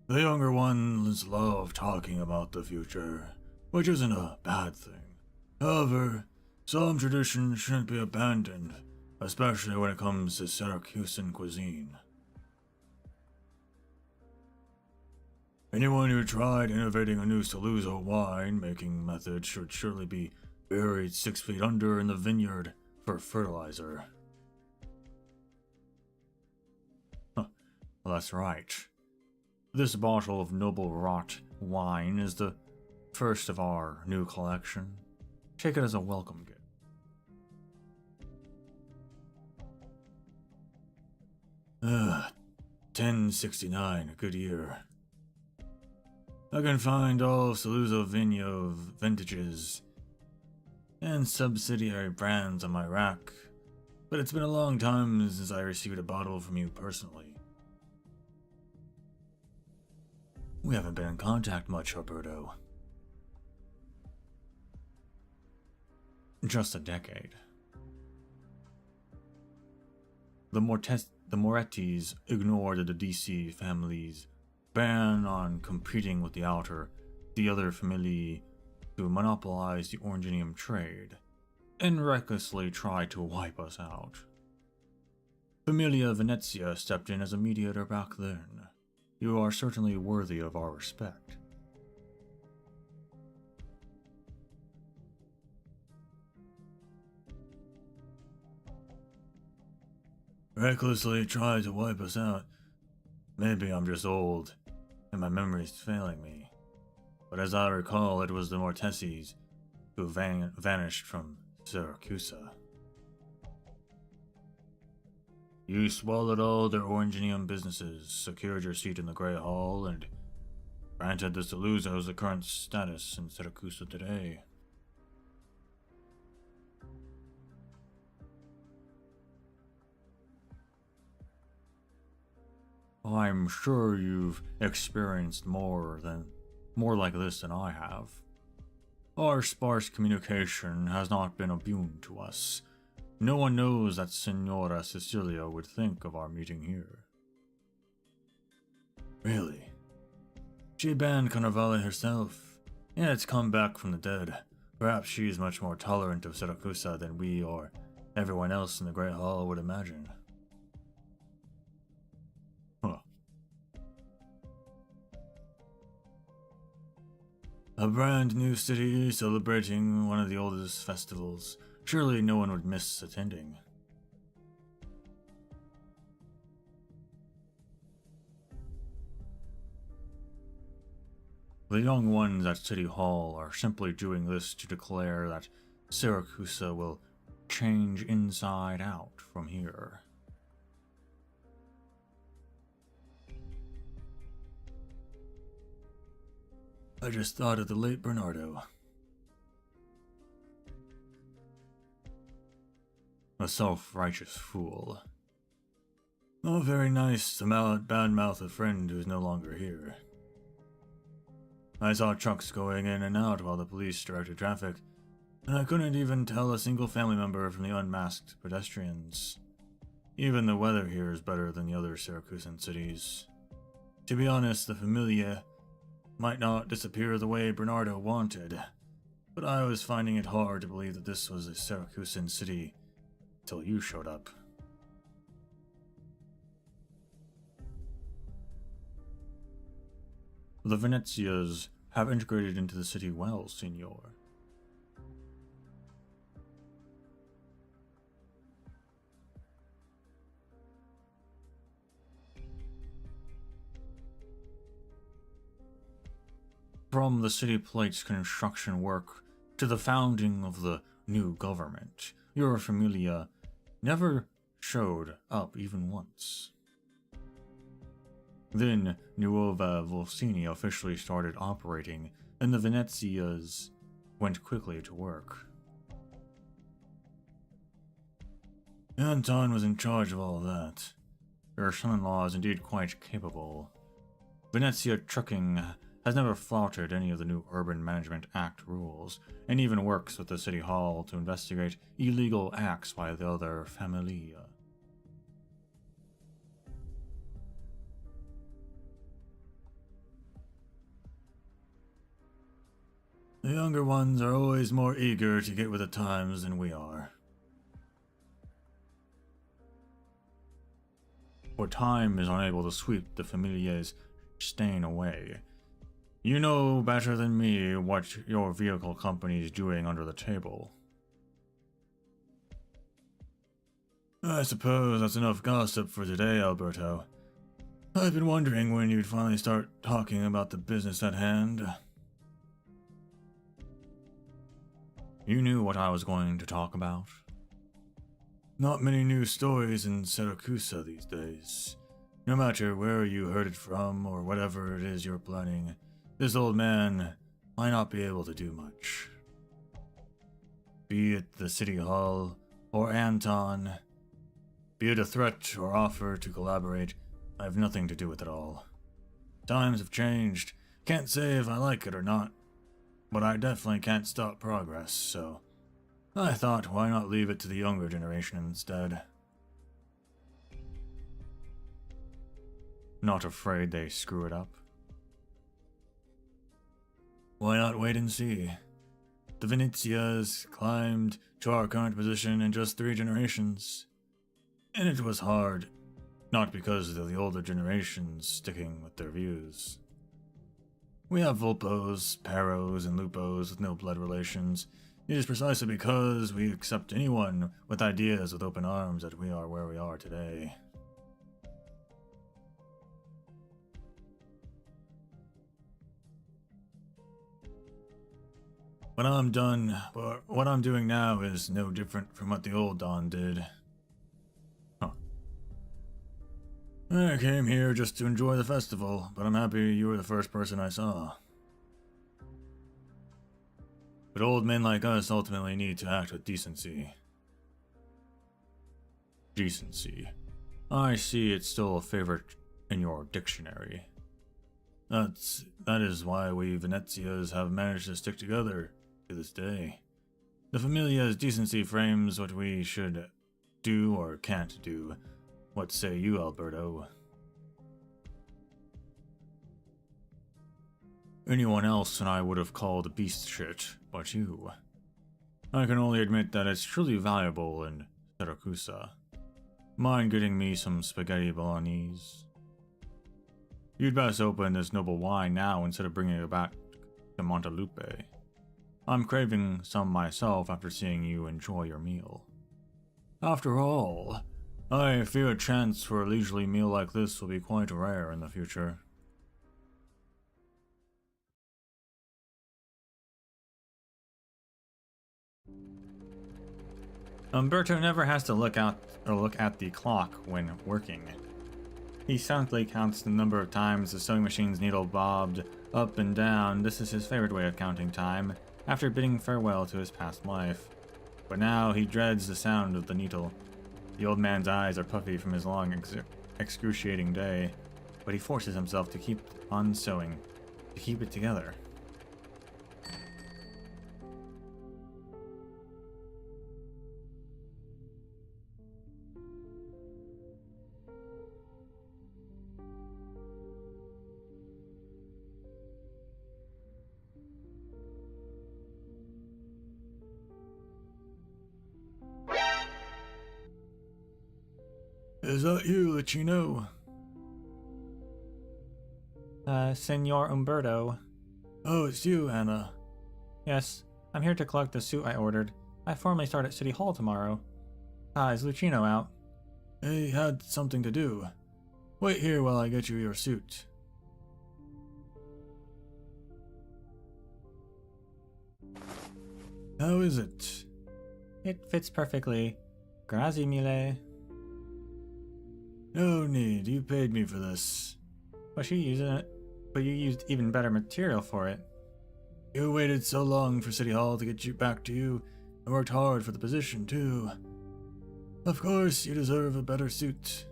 The younger ones love talking about the future, which isn't a bad thing. However, some traditions shouldn't be abandoned, especially when it comes to Syracusan cuisine. Anyone who tried innovating a new Saluzzo wine-making method should surely be buried 6 feet under in the vineyard for fertilizer. Huh. Well, that's right. This bottle of noble rot wine is the first of our new collection. Take it as a welcome gift. 1069, a good year. I can find all Saluzzo Vigno vintages and subsidiary brands on my rack, but it's been a long time since I received a bottle from you personally. We haven't been in contact much, Roberto. Just a decade. The Morettis ignored the DC family's ban on competing with the other family to monopolize the Oranginium trade, and recklessly tried to wipe us out. Familia Venezia stepped in as a mediator back then. You are certainly worthy of our respect. Recklessly tried to wipe us out. Maybe I'm just old, and my memory's failing me. But as I recall, it was the Mortessis who vanished from Syracusa. You swallowed all their Oranginium businesses, secured your seat in the Grey Hall, and granted the Saluzzos the current status in Syracusa today. I'm sure you've experienced more like this than I have. Our sparse communication has not been a boon to us. No one knows that Signora Cecilia would think of our meeting here. Really? She banned Carnevale herself, and it's come back from the dead. Perhaps she's much more tolerant of Syracusa than we or everyone else in the Great Hall would imagine. A brand new city celebrating one of the oldest festivals. Surely no one would miss attending. The young ones at City Hall are simply doing this to declare that Syracuse will change inside out from here. I just thought of the late Bernardo. A self-righteous fool. Oh, very nice to badmouth a friend who's no longer here. I saw trucks going in and out while the police directed traffic, and I couldn't even tell a single family member from the unmasked pedestrians. Even the weather here is better than the other Syracusan cities. To be honest, the Familia might not disappear the way Bernardo wanted, but I was finding it hard to believe that this was a Syracusan city until you showed up. The Venezias have integrated into the city well, Signor. From the city plate's construction work to the founding of the new government, your familia never showed up even once. Then Nuova Volsini officially started operating, and the Venezias went quickly to work. Anton was in charge of all that. Your son-in-law is indeed quite capable. Venezia Trucking has never flouted any of the new Urban Management Act rules, and even works with the City Hall to investigate illegal acts by the other familia. The younger ones are always more eager to get with the times than we are. For time is unable to sweep the familia's stain away. You know better than me what your vehicle company is doing under the table. I suppose that's enough gossip for today, Alberto. I've been wondering when you'd finally start talking about the business at hand. You knew what I was going to talk about. Not many new stories in Syracuse these days. No matter where you heard it from or whatever it is you're planning, this old man might not be able to do much. Be it the City Hall or Anton, be it a threat or offer to collaborate, I have nothing to do with it all. Times have changed. Can't say if I like it or not, but I definitely can't stop progress, so I thought, why not leave it to the younger generation instead? Not afraid they screw it up? Why not wait and see? The Venezias climbed to our current position in just 3 generations. And it was hard, not because of the older generations sticking with their views. We have Vulpos, Paros, and Lupos with no blood relations. It is precisely because we accept anyone with ideas with open arms that we are where we are today. When I'm done, what I'm doing now is no different from what the old Don did. Huh. I came here just to enjoy the festival, but I'm happy you were the first person I saw. But old men like us ultimately need to act with decency. Decency. I see it's still a favorite in your dictionary. That is why we Venezias have managed to stick together to this day. The Familia's decency frames what we should do or can't do. What say you, Alberto? Anyone else and I would have called beast shit, but you. I can only admit that it's truly valuable in Syracuse. Mind getting me some spaghetti bolognese? You'd best open this noble wine now instead of bringing it back the Montelupe. I'm craving some myself after seeing you enjoy your meal. After all, I fear a chance for a leisurely meal like this will be quite rare in the future. Umberto never has to look at the clock when working. He silently counts the number of times the sewing machine's needle bobbed up and down. This is his favorite way of counting time, after bidding farewell to his past life. But now he dreads the sound of the needle. The old man's eyes are puffy from his long, excruciating day, but he forces himself to keep on sewing, to keep it together. Is that you, Lucino? Senor Umberto. Oh, it's you, Anna. Yes, I'm here to collect the suit I ordered. I formally start at City Hall tomorrow. Is Lucino out? He had something to do. Wait here while I get you your suit. How is it? It fits perfectly. Grazie mille. No need, you paid me for this. But you used even better material for it. You waited so long for City Hall to get you back to you, and worked hard for the position, too. Of course, you deserve a better suit.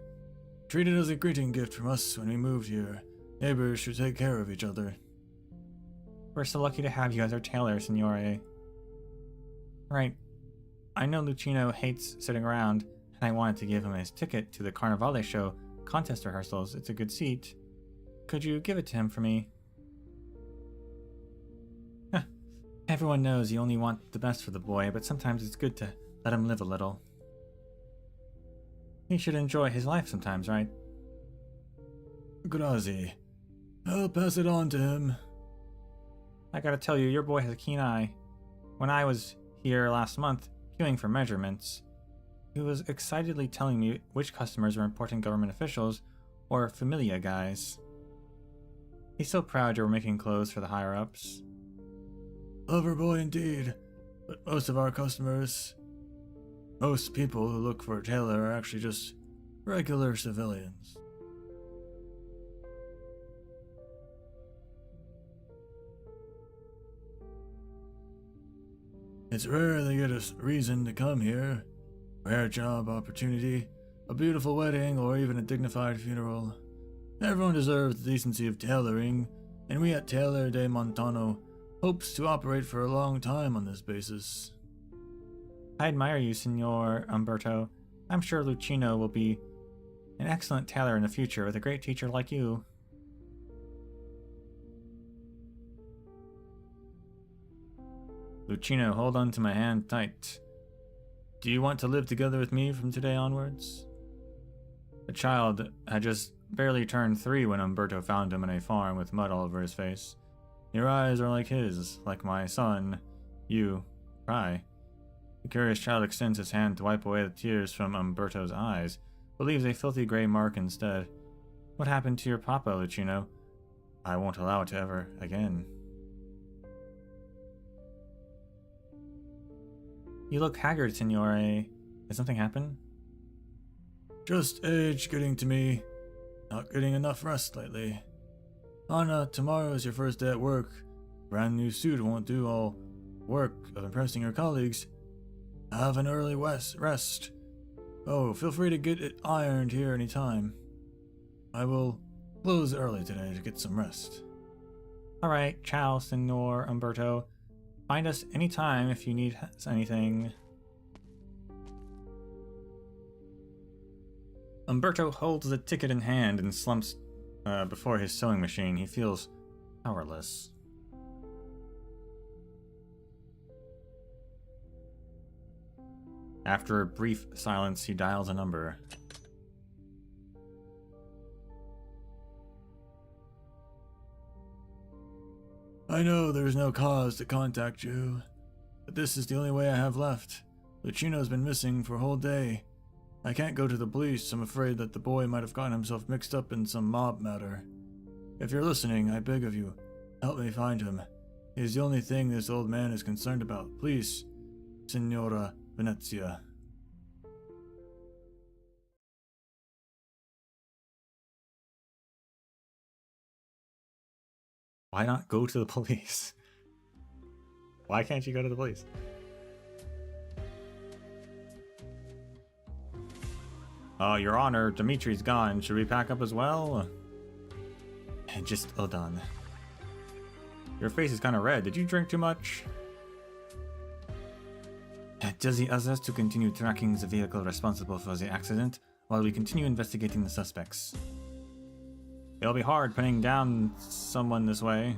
Treat it as a greeting gift from us when we moved here. Neighbors should take care of each other. We're so lucky to have you as our tailor, Signore. Right. I know Lucino hates sitting around, and I wanted to give him his ticket to the Carnivale show contest rehearsals. It's a good seat. Could you give it to him for me? Everyone knows you only want the best for the boy, but sometimes it's good to let him live a little. He should enjoy his life sometimes, right? Grazie. I'll pass it on to him. I gotta tell you, your boy has a keen eye. When I was here last month, queuing for measurements, he was excitedly telling me which customers were important government officials or familia guys. He's so proud you were making clothes for the higher-ups. Lover boy indeed, but most of our customers, most people who look for a tailor are actually just regular civilians. It's rare they get a reason to come here. Rare job opportunity, a beautiful wedding, or even a dignified funeral. Everyone deserves the decency of tailoring, and we at Tailor de Montano hopes to operate for a long time on this basis. I admire you, Signor Umberto. I'm sure Lucino will be an excellent tailor in the future with a great teacher like you. Lucino, hold on to my hand tight. Do you want to live together with me from today onwards? The child had just barely turned 3 when Umberto found him in a farm with mud all over his face. Your eyes are like his, like my son. You cry. The curious child extends his hand to wipe away the tears from Umberto's eyes, but leaves a filthy gray mark instead. What happened to your papa, Lucino? I won't allow it to ever again. You look haggard, Signore. Did something happen? Just age getting to me. Not getting enough rest lately. Anna, tomorrow is your first day at work. Brand new suit won't do all work of impressing your colleagues. Have an early rest. Oh, feel free to get it ironed here anytime. I will close early today to get some rest. Alright, ciao, Signor Umberto. Find us anytime if you need anything. Umberto holds the ticket in hand and slumps before his sewing machine. He feels powerless. After a brief silence, he dials a number. I know there's no cause to contact you, but this is the only way I have left. Lucino's been missing for a whole day. I can't go to the police. I'm afraid that the boy might have gotten himself mixed up in some mob matter. If you're listening, I beg of you, help me find him. He's the only thing this old man is concerned about. Please, Signora Venezia. Why not go to the police? Why can't you go to the police? Your Honor, Dimitri's gone. Should we pack up as well? And just hold on. Your face is kind of red. Did you drink too much? Does he ask us to continue tracking the vehicle responsible for the accident while we continue investigating the suspects? It'll be hard pinning down someone this way.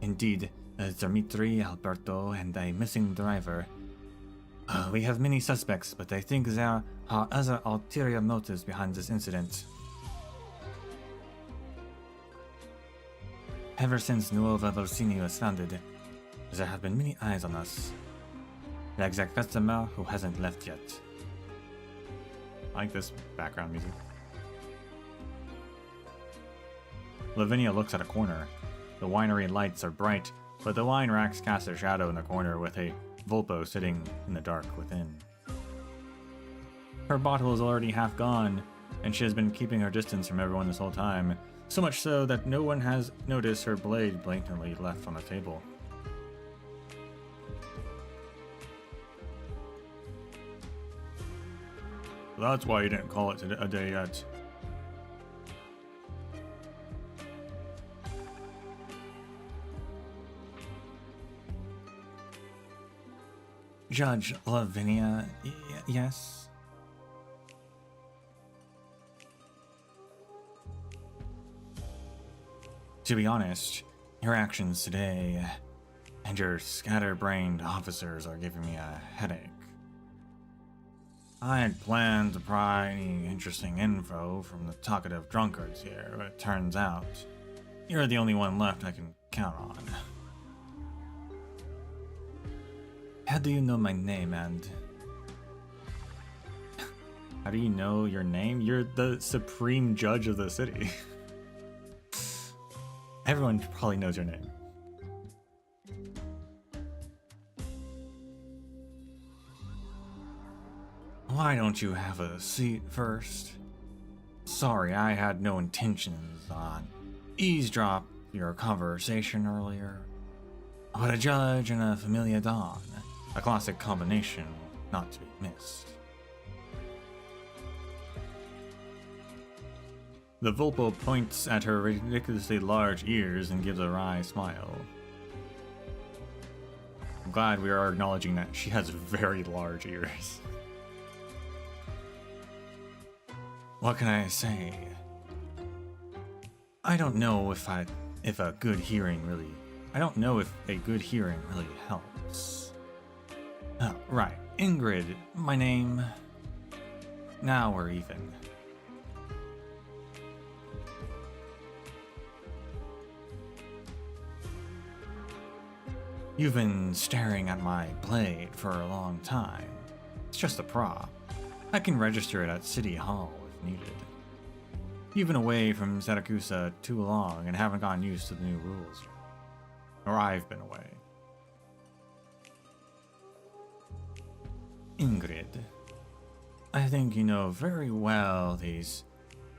Indeed, Dimitri, Alberto, and a missing driver. We have many suspects, but I think there are other ulterior motives behind this incident. Ever since Nuova Volsini was founded, there have been many eyes on us. Like that customer who hasn't left yet. I like this background music. Lavinia looks at a corner. The winery lights are bright, but the wine racks cast a shadow in the corner with a Volpo sitting in the dark within. Her bottle is already half gone, and she has been keeping her distance from everyone this whole time, so much so that no one has noticed her blade blatantly left on the table. That's why you didn't call it a day yet. Judge Lavinia, yes? To be honest, your actions today and your scatterbrained officers are giving me a headache. I had planned to pry any interesting info from the talkative drunkards here, but it turns out you're the only one left I can count on. How do you know my name, and... How do you know your name? You're the supreme judge of the city. Everyone probably knows your name. Why don't you have a seat first? Sorry, I had no intentions on eavesdrop your conversation earlier. But a judge and a familia don, a classic combination not to be missed. The Volpo points at her ridiculously large ears and gives a wry smile. I'm glad we are acknowledging that she has very large ears. What can I say? I don't know if a good hearing really helps. Oh, right. Ingrid, my name. Now we're even. You've been staring at my blade for a long time. It's just a prop. I can register it at City Hall if needed. You've been away from Saracusa too long and haven't gotten used to the new rules. Or I've been away. Ingrid, I think you know very well these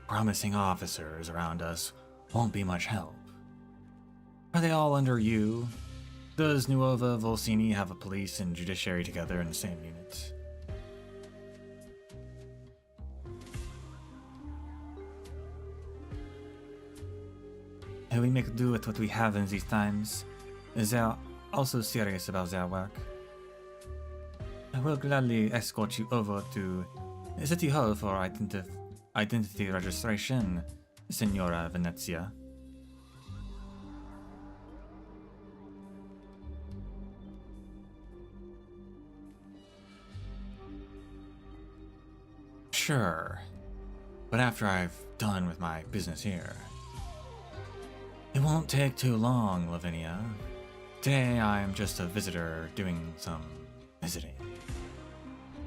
promising officers around us won't be much help. Are they all under you? Does Nuova Volsini have a police and judiciary together in the same unit? We make do with what we have in these times. They are also serious about their work. I will gladly escort you over to City Hall for identity registration, Signora Venezia. Sure, but after I've done with my business here. It won't take too long, Lavinia. Today I'm just a visitor doing some visiting.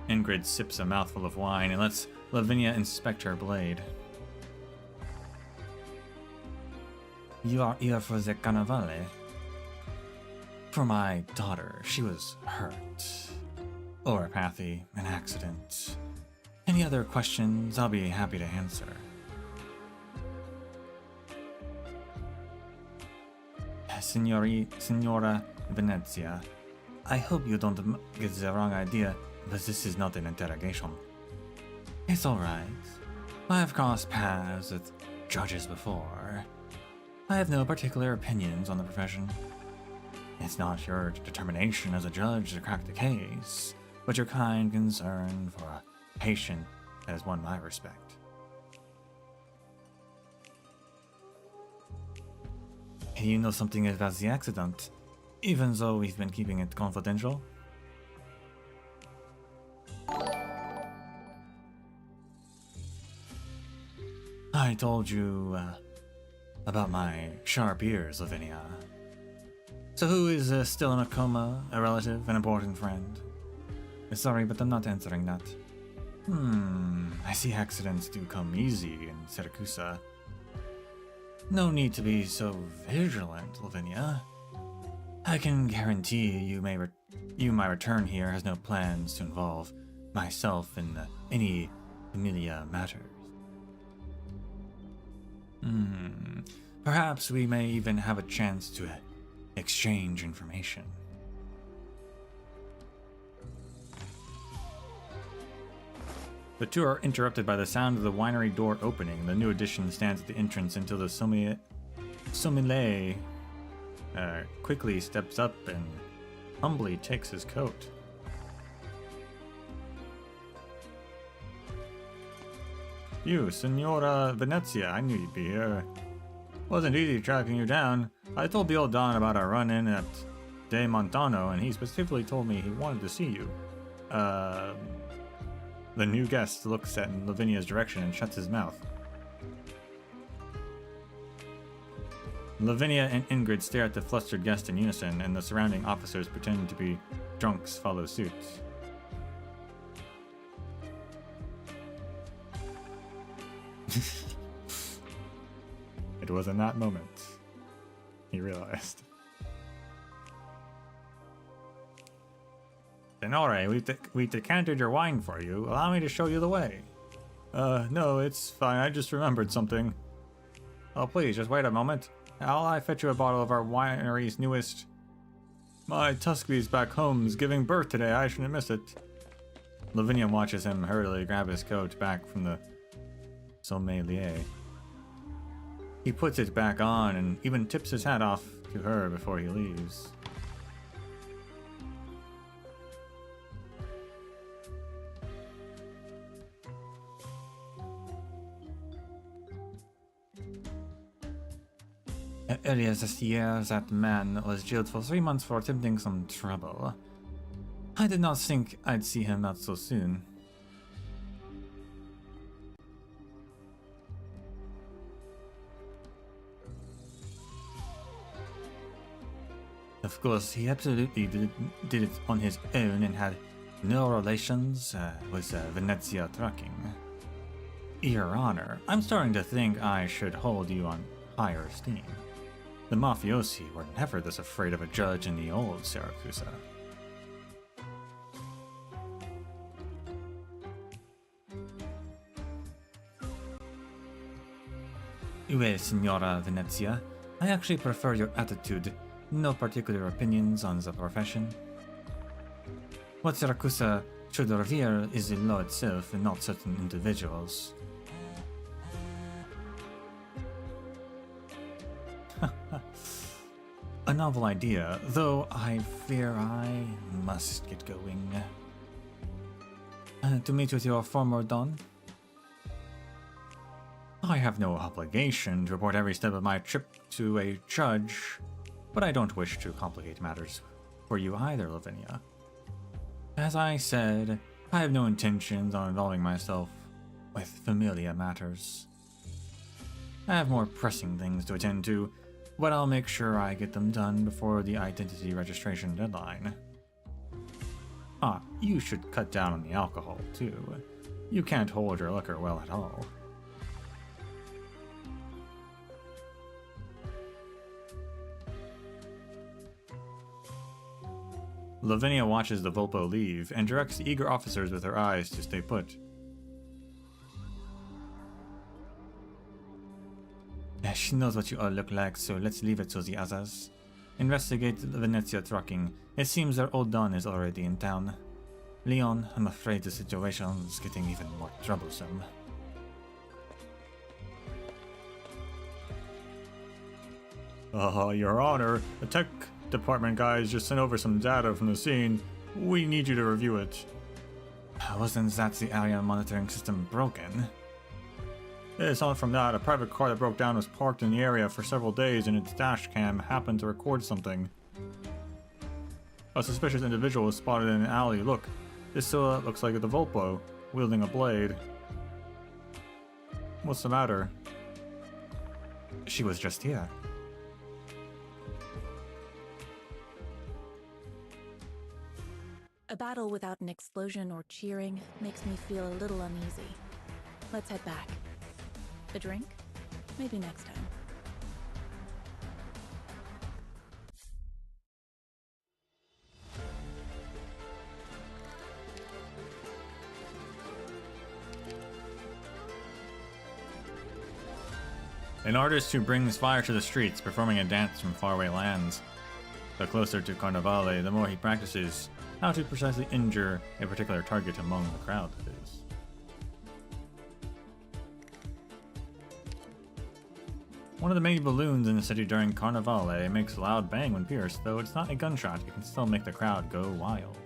Ingrid sips a mouthful of wine and lets Lavinia inspect her blade. You are here for the carnivale? For my daughter. She was hurt. Oropathy, an accident. Any other questions, I'll be happy to answer. Signora Venezia, I hope you don't get the wrong idea, but this is not an interrogation. It's alright. I've crossed paths with judges before. I have no particular opinions on the profession. It's not your determination as a judge to crack the case, but your kind concern for a patient that has won my respect. You know something about the accident, even though we've been keeping it confidential? I told you about my sharp ears, Lavinia. So who is still in a coma? A relative? An important friend? Sorry, but I'm not answering that. I see accidents do come easy in Siracusa. No need to be so vigilant, Lavinia. I can guarantee you my return here has no plans to involve myself in any familia matters. Perhaps we may even have a chance to exchange information. The two are interrupted by the sound of the winery door opening. The new addition stands at the entrance until the sommelier quickly steps up and humbly takes his coat. You, Signora Venezia, I knew you'd be here. Wasn't easy tracking you down. I told the old Don about our run-in at De Montano, and he specifically told me he wanted to see you. The new guest looks at Lavinia's direction and shuts his mouth. Lavinia and Ingrid stare at the flustered guest in unison, and the surrounding officers pretending to be drunks follow suit. It was in that moment he realized. Tenore, we decanted your wine for you. Allow me to show you the way. No, it's fine. I just remembered something. Oh, please, just wait a moment. I'll I fetch you a bottle of our winery's newest... My Tusky's back home's giving birth today. I shouldn't miss it. Lavinia watches him hurriedly grab his coat back from the sommelier. He puts it back on and even tips his hat off to her before he leaves. Earlier this year, that man was jailed for 3 months for attempting some trouble. I did not think I'd see him out so soon. Of course, he absolutely did it on his own and had no relations with Venezia Trucking. Your Honor, I'm starting to think I should hold you on higher esteem. The mafiosi were never this afraid of a judge in the old Siracusa. Well, Signora Venezia, I actually prefer your attitude. No particular opinions on the profession. What Siracusa should revere is the law itself and not certain individuals. A novel idea, though I fear I must get going. To meet with your former Don? I have no obligation to report every step of my trip to a judge, but I don't wish to complicate matters for you either, Lavinia. As I said, I have no intentions on involving myself with familia matters. I have more pressing things to attend to. but I'll make sure I get them done before the identity registration deadline. Ah, you should cut down on the alcohol, too. You can't hold your liquor well at all. Lavinia watches the Volpo leave and directs the eager officers with her eyes to stay put. She knows what you all look like, so let's leave it to the others. Investigate the Venezia trucking. It seems their old Don is already in town. Leon, I'm afraid the situation is getting even more troublesome. Your Honor, the tech department guys just sent over some data from the scene. We need you to review it. Wasn't that the area monitoring system broken? Aside from that, a private car that broke down was parked in the area for several days and its dash cam happened to record something. A suspicious individual was spotted in an alley. Look, this silhouette looks like the Volpo, wielding a blade. What's the matter? She was just here. A battle without an explosion or cheering makes me feel a little uneasy. Let's head back. A drink? Maybe next time. An artist who brings fire to the streets, performing a dance from faraway lands. The closer to Carnivale, the more he practices how to precisely injure a particular target among the crowd, that is. One of the many balloons in the city during Carnivale makes a loud bang when pierced, though it's not a gunshot, it can still make the crowd go wild.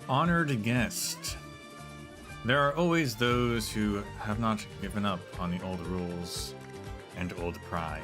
Honored guest. There are always those who have not given up on the old rules and old pride.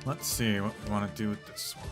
Let's see what we want to do with this one.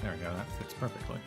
There we go, that fits perfectly.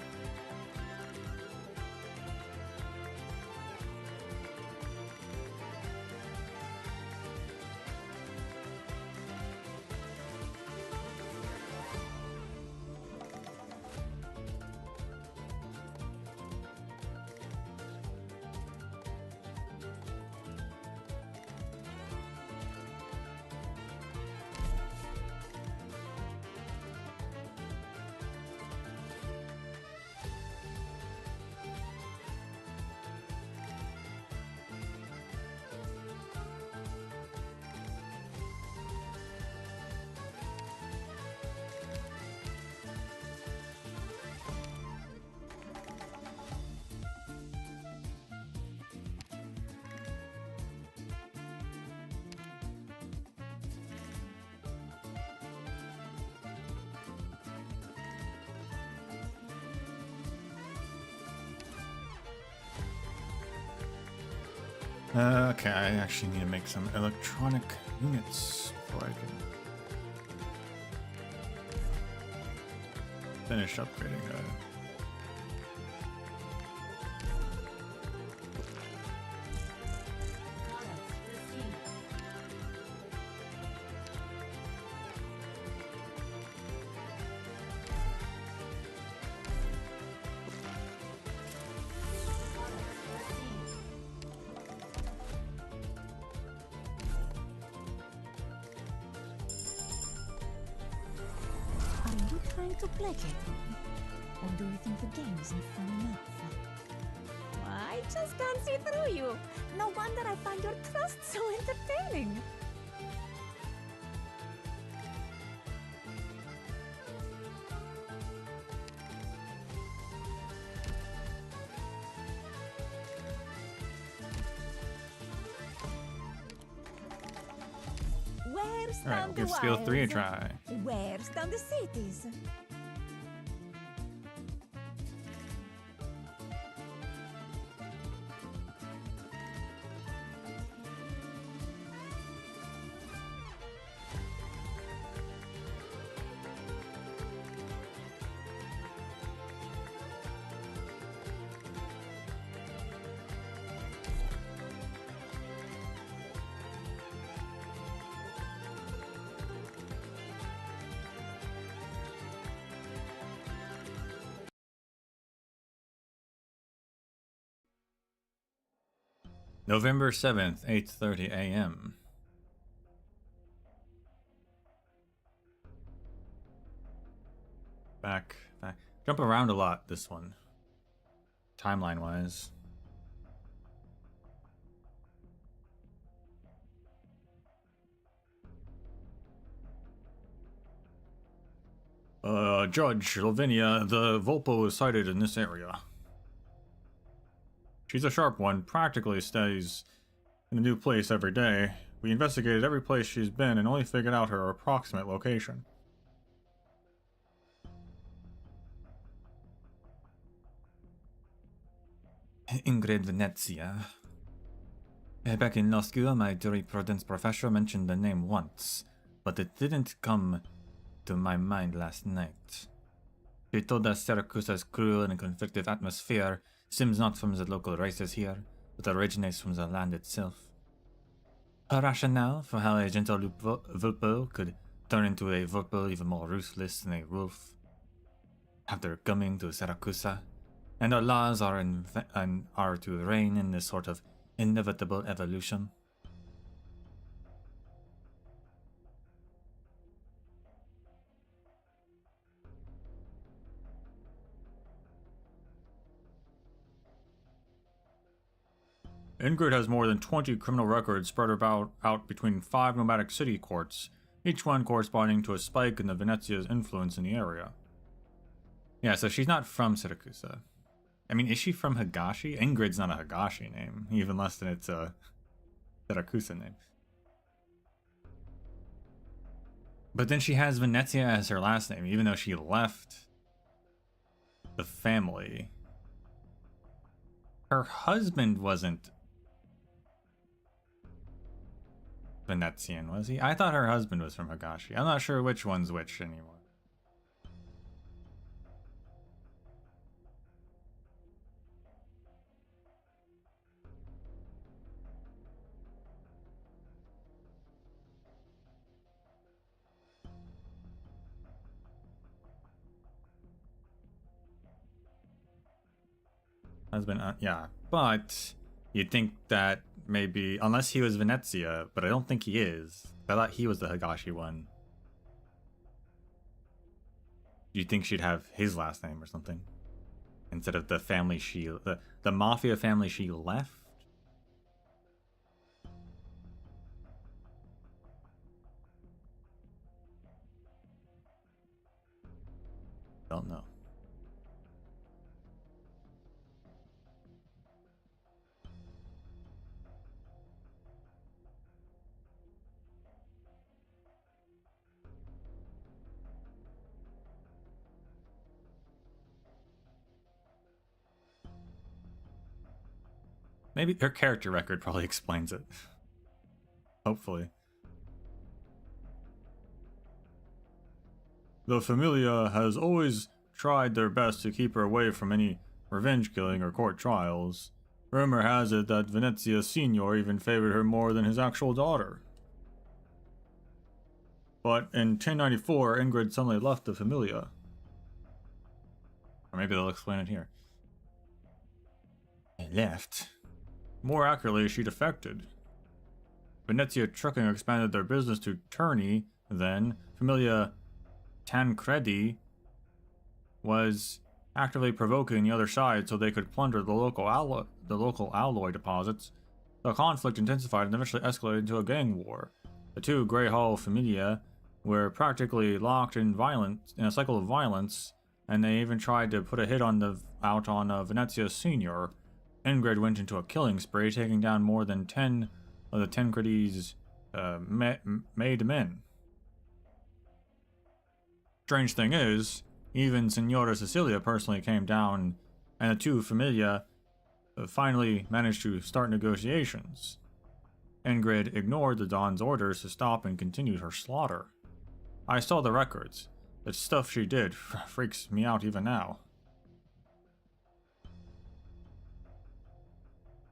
Okay, I actually need to make some electronic units before I can finish upgrading that. Are you trying to placate me? Or do you think the game isn't fun enough? I just can't see through you. No wonder I find your trust so entertaining. Where stand Alright, we'll the give skill 3 a wilds? try. Where stand the cities? November 7th, 8:30 a.m. Back. Jump around a lot, this one. Timeline-wise. Judge, Lavinia, the Volpo is sighted in this area. She's a sharp one, practically stays in a new place every day. We investigated every place she's been and only figured out her approximate location. Ingrid Venezia. Back in law school, my jurisprudence professor mentioned the name once, but it didn't come to my mind last night. She told us Syracusa's cruel and conflictive atmosphere stems not from the local races here, but originates from the land itself. Her rationale for how a gentle Vulpo could turn into a Vulpo even more ruthless than a wolf after coming to Syracusa, and our laws are to reign in this sort of inevitable evolution. Ingrid has more than 20 criminal records spread out between 5 nomadic city courts, each one corresponding to a spike in the Venezia's influence in the area. Yeah, so she's not from Syracusa. I mean, is she from Higashi? Ingrid's not a Higashi name, even less than it's a Syracusa name. But then she has Venezia as her last name, even though she left the family. Her husband wasn't Venezian, was he? I thought her husband was from Higashi. I'm not sure which one's which anymore. Husband, yeah. But you'd think that maybe, unless he was Venezia, but I don't think he is. I thought he was the Higashi one. You'd think she'd have his last name or something, instead of the family the mafia family she left. Don't know. Maybe her character record probably explains it. Hopefully. The Familia has always tried their best to keep her away from any revenge killing or court trials. Rumor has it that Venezia Senior even favored her more than his actual daughter. But in 1094, Ingrid suddenly left the Familia. Or maybe they'll explain it here. Left? More accurately, she defected. Venezia Trucking expanded their business to Tourney, then Familia Tancredi was actively provoking the other side so they could plunder the local alloy deposits. The conflict intensified and eventually escalated into a gang war. The two Grey Hall Familia were practically locked in a cycle of violence, and they even tried to put a hit on Venezia Senior. Ingrid went into a killing spree, taking down more than 10 of the Tancredi's made men. Strange thing is, even Signora Cecilia personally came down, and the two Familia finally managed to start negotiations. Ingrid ignored the Don's orders to stop and continued her slaughter. I saw the records. The stuff she did freaks me out even now.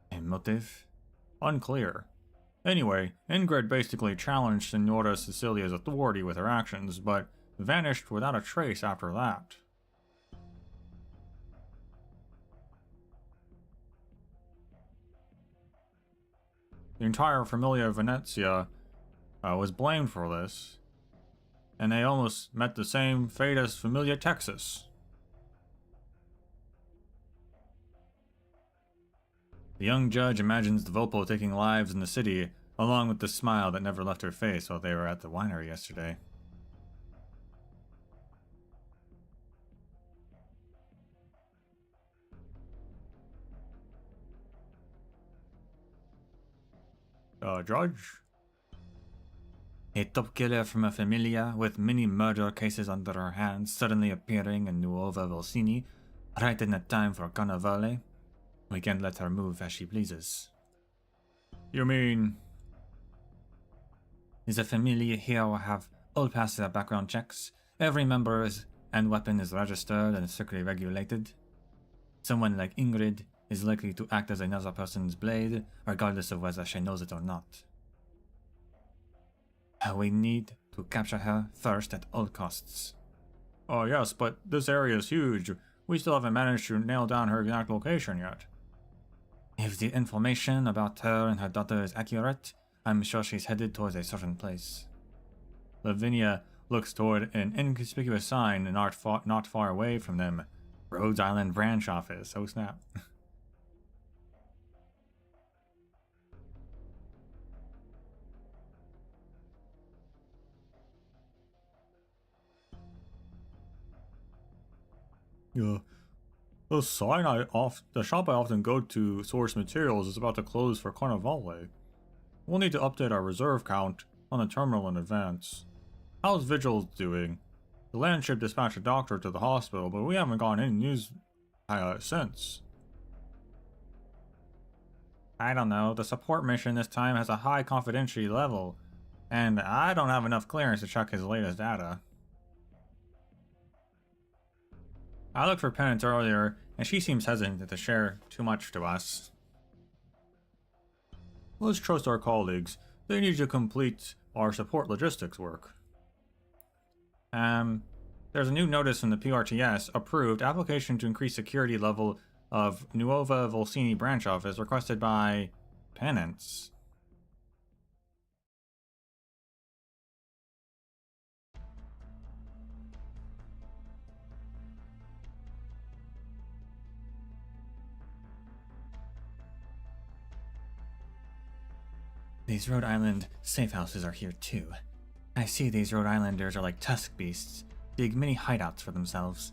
A motive? Unclear. Anyway, Ingrid basically challenged Signora Cecilia's authority with her actions, but vanished without a trace after that. The entire Familia of Venezia was blamed for this, and they almost met the same fate as Familia Texas. The young judge imagines the Volpo taking lives in the city, along with the smile that never left her face while they were at the winery yesterday. Judge? A top killer from a Familia with many murder cases under her hands suddenly appearing in Nuova Volsini, right in the time for Carnevale. We can't let her move as she pleases. You mean... The Familia here have all passed their background checks. Every member and weapon is registered and strictly regulated. Someone like Ingrid is likely to act as another person's blade, regardless of whether she knows it or not. We need to capture her first at all costs. Oh yes, but this area is huge. We still haven't managed to nail down her exact location yet. If the information about her and her daughter is accurate, I'm sure she's headed towards a certain place. Lavinia looks toward an inconspicuous sign not far away from them. Rhode Island branch office. Oh snap. Yeah. The shop I often go to source materials is about to close for Carnevale. We'll need to update our reserve count on the terminal in advance. How's Vigil doing? The land ship dispatched a doctor to the hospital, but we haven't gotten any news since. I don't know. The support mission this time has a high confidentiality level, and I don't have enough clearance to check his latest data. I looked for Penance earlier, and she seems hesitant to share too much to us. Let's trust our colleagues. They need to complete our support logistics work. There's a new notice from the PRTS. Approved. Application to increase security level of Nuova Volsini branch office requested by Penance. These Rhode Island safe houses are here too. I see these Rhode Islanders are like tusk beasts, dig mini hideouts for themselves.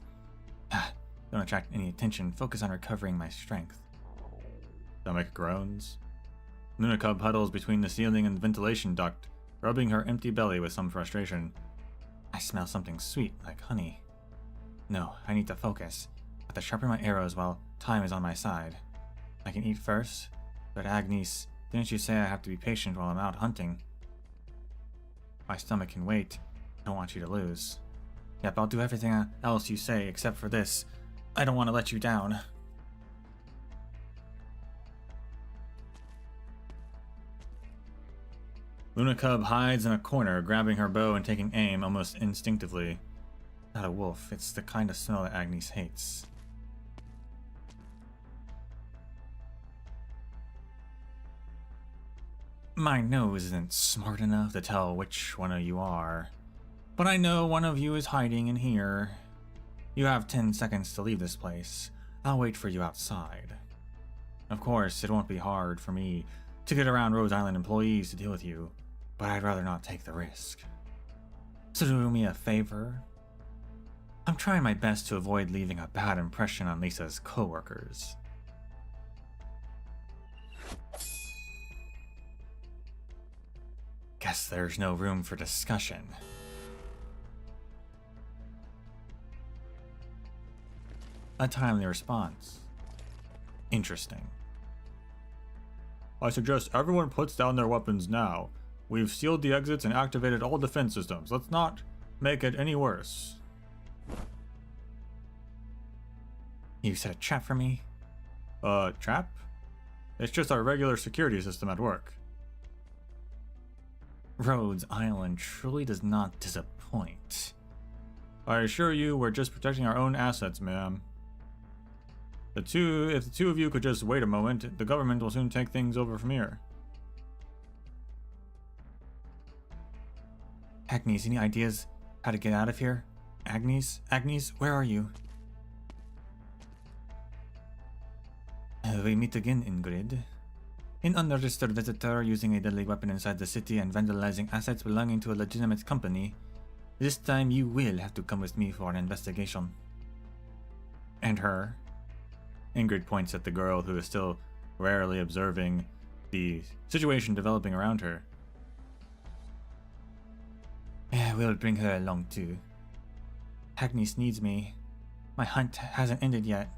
Don't attract any attention, focus on recovering my strength. Stomach groans. Nunacub huddles between the ceiling and ventilation duct, rubbing her empty belly with some frustration. I smell something sweet, like honey. No, I need to focus. I have to sharpen my arrows while time is on my side. I can eat first, But Agnes, didn't you say I have to be patient while I'm out hunting? My stomach can wait. I don't want you to lose. Yep, I'll do everything else you say except for this. I don't want to let you down. Luna Cub hides in a corner, grabbing her bow and taking aim almost instinctively. Not a wolf, it's the kind of smell that Agnes hates. My nose isn't smart enough to tell which one of you are, but I know one of you is hiding in here. You have 10 seconds to leave this place. I'll wait for you outside. Of course, it won't be hard for me to get around Rose Island employees to deal with you, but I'd rather not take the risk. So do me a favor. I'm trying my best to avoid leaving a bad impression on Lisa's co-workers. Guess there's no room for discussion. A timely response. Interesting. I suggest everyone puts down their weapons now. We've sealed the exits and activated all defense systems. Let's not make it any worse. You set a trap for me? Trap? It's just our regular security system at work. Rhodes Island truly does not disappoint. I assure you, we're just protecting our own assets, ma'am. If the two of you could just wait a moment, the government will soon take things over from here. Agnes, any ideas how to get out of here? Agnes, where are you? We meet again, Ingrid. An unregistered visitor using a deadly weapon inside the city and vandalizing assets belonging to a legitimate company. This time you will have to come with me for an investigation. And her? Ingrid points at the girl who is still warily observing the situation developing around her. We'll bring her along too. Agnes needs me. My hunt hasn't ended yet.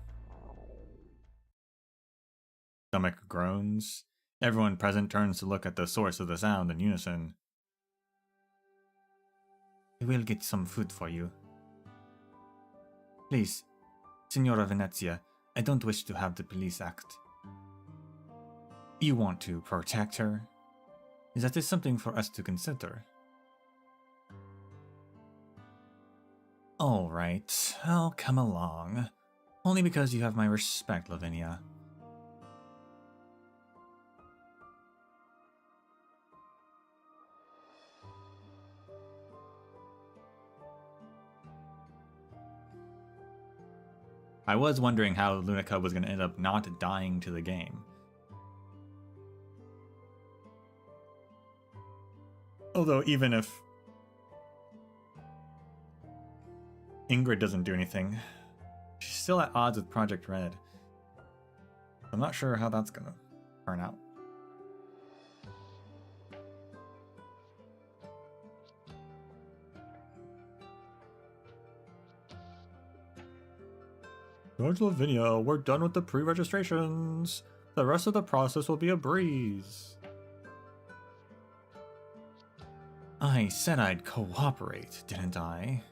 Stomach groans. Everyone present turns to look at the source of the sound in unison. We'll get some food for you. Please, Signora Venezia, I don't wish to have the police act. You want to protect her? That is something for us to consider. Alright, I'll come along. Only because you have my respect, Lavinia. I was wondering how Luna Cub was going to end up not dying to the game. Although, even if Ingrid doesn't do anything, she's still at odds with Project Red. I'm not sure how that's going to turn out. George Lavinia, we're done with the pre-registrations. The rest of the process will be a breeze. I said I'd cooperate, didn't I?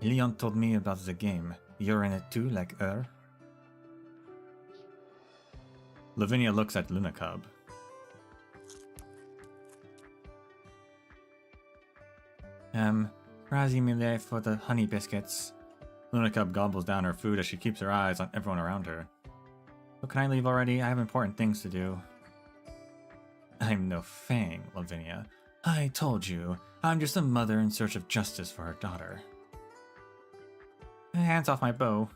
Leon told me about the game. You're in it too, like her? Lavinia looks at Luna Cub. Razzie Millet for the honey biscuits. Luna Cub gobbles down her food as she keeps her eyes on everyone around her. So can I leave already? I have important things to do. I'm no Fang, Lavinia. I told you, I'm just a mother in search of justice for her daughter. Hands off my bow.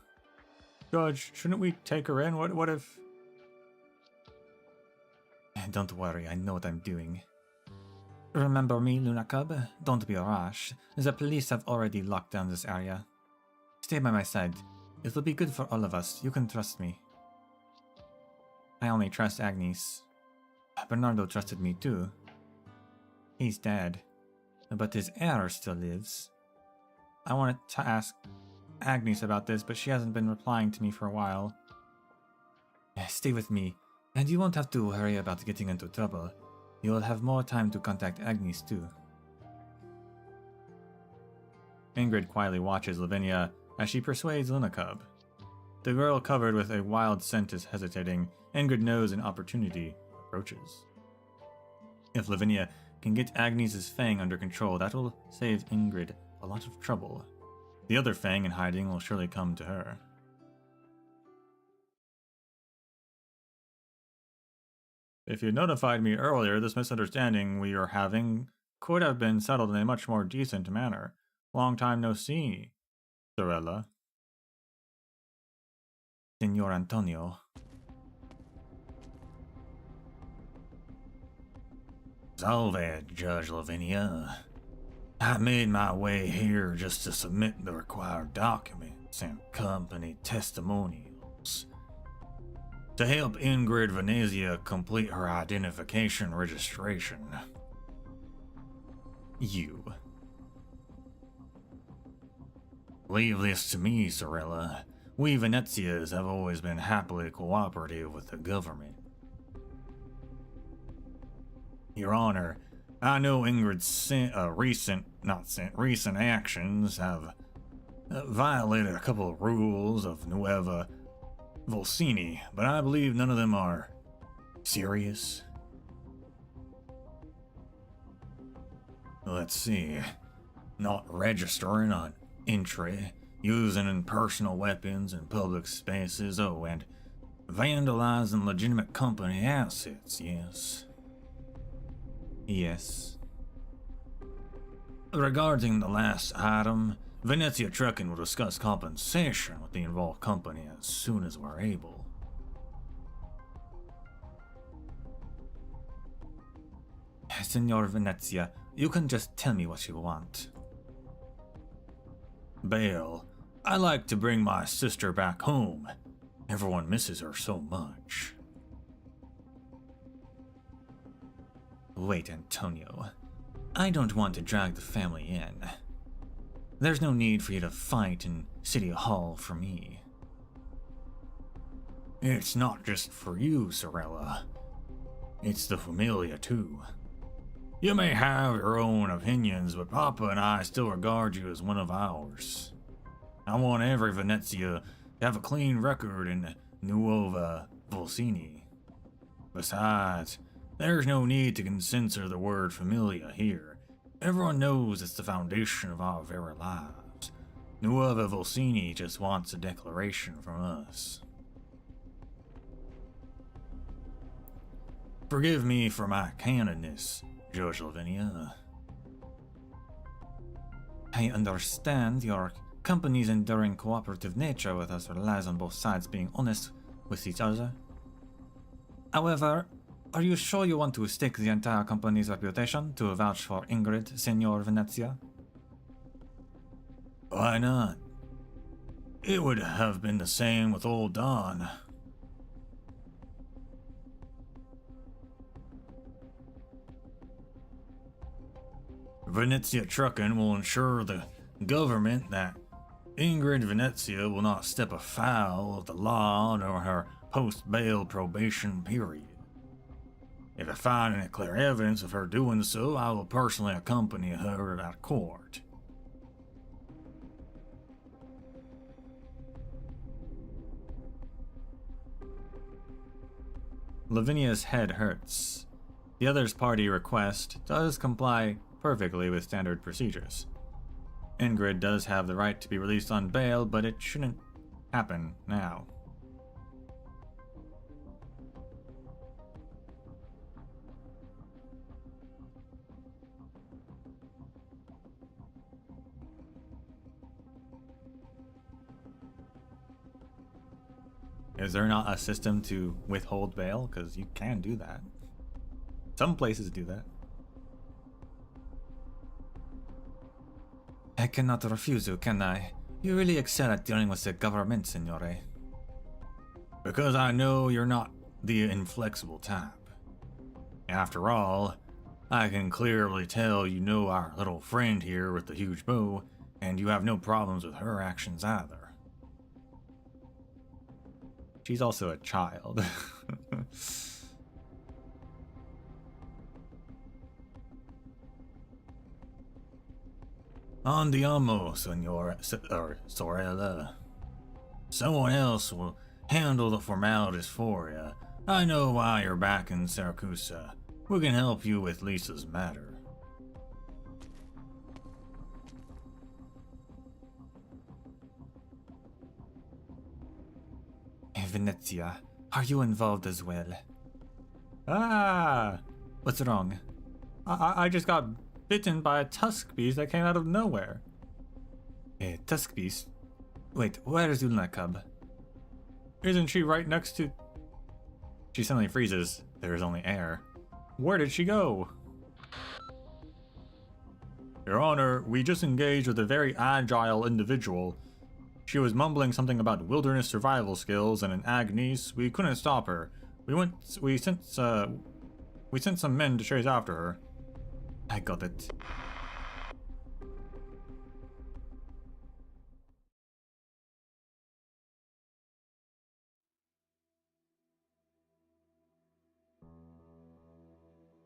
Judge, shouldn't we take her in? What if... Don't worry, I know what I'm doing. Remember me, Luna Cub? Don't be rash. The police have already locked down this area. Stay by my side. It will be good for all of us. You can trust me. I only trust Agnes. Bernardo trusted me too. He's dead, but his heir still lives. I wanted to ask Agnes about this, but she hasn't been replying to me for a while. Stay with me. And you won't have to worry about getting into trouble. You'll have more time to contact Agnes too. Ingrid quietly watches Lavinia as she persuades Lunacub. The girl covered with a wild scent is hesitating. Ingrid knows an opportunity approaches. If Lavinia can get Agnes's fang under control, that will save Ingrid a lot of trouble. The other fang in hiding will surely come to her. If you notified me earlier, this misunderstanding we are having could have been settled in a much more decent manner. Long time no see, Sorella. Signor Antonio. Salve, Judge Lavinia. I made my way here just to submit the required documents and company testimonials to help Ingrid Venezia complete her identification registration. You. Leave this to me, Sorella. We Venezias have always been happily cooperative with the government. Your Honor, I know Ingrid's recent actions have violated a couple of rules of Nueva Volsini, but I believe none of them are serious. Let's see. Not registering on entry, using personal weapons in public spaces, and vandalizing legitimate company assets, yes. Yes. Regarding the last item, Venezia Trucking will discuss compensation with the involved company as soon as we're able. Signor Venezia, you can just tell me what you want. Bail, I like to bring my sister back home. Everyone misses her so much. Wait, Antonio. I don't want to drag the family in. There's no need for you to fight in City Hall for me. It's not just for you, Sorella. It's the Familia, too. You may have your own opinions, but Papa and I still regard you as one of ours. I want every Venezia to have a clean record in Nuova Volsini. Besides, there's no need to censor the word Familia here. Everyone knows it's the foundation of our very lives. Nuova Volsini just wants a declaration from us. Forgive me for my candidness, Judge Lavinia. I understand your company's enduring cooperative nature with us relies on both sides being honest with each other. However, are you sure you want to stake the entire company's reputation to vouch for Ingrid, Signor Venezia? Why not? It would have been the same with old Don. Venezia Trucking will ensure the government that Ingrid Venezia will not step afoul of the law nor her post-bail probation period. If I find any clear evidence of her doing so, I will personally accompany her to that court. Lavinia's head hurts. The other's party request does comply perfectly with standard procedures. Ingrid does have the right to be released on bail, but it shouldn't happen now. Is there not a system to withhold bail? Because you can do that. Some places do that. I cannot refuse you, can I? You really excel at dealing with the government, Signore. Because I know you're not the inflexible type. After all, I can clearly tell you know our little friend here with the huge bow, and you have no problems with her actions either. She's also a child. Andiamo, Sorella. Someone else will handle the formalities for you. I know why you're back in Saracusa. We can help you with Lisa's matter. Venezia, are you involved as well? Ah! What's wrong? I just got bitten by a tusk beast that came out of nowhere. A tusk beast? Wait, where's Ulna Cub? Isn't she right next to... She suddenly freezes. There is only air. Where did she go? Your Honor, we just engaged with a very agile individual. She was mumbling something about wilderness survival skills and an Agnes. We couldn't stop her. We sent some men to chase after her. I got it.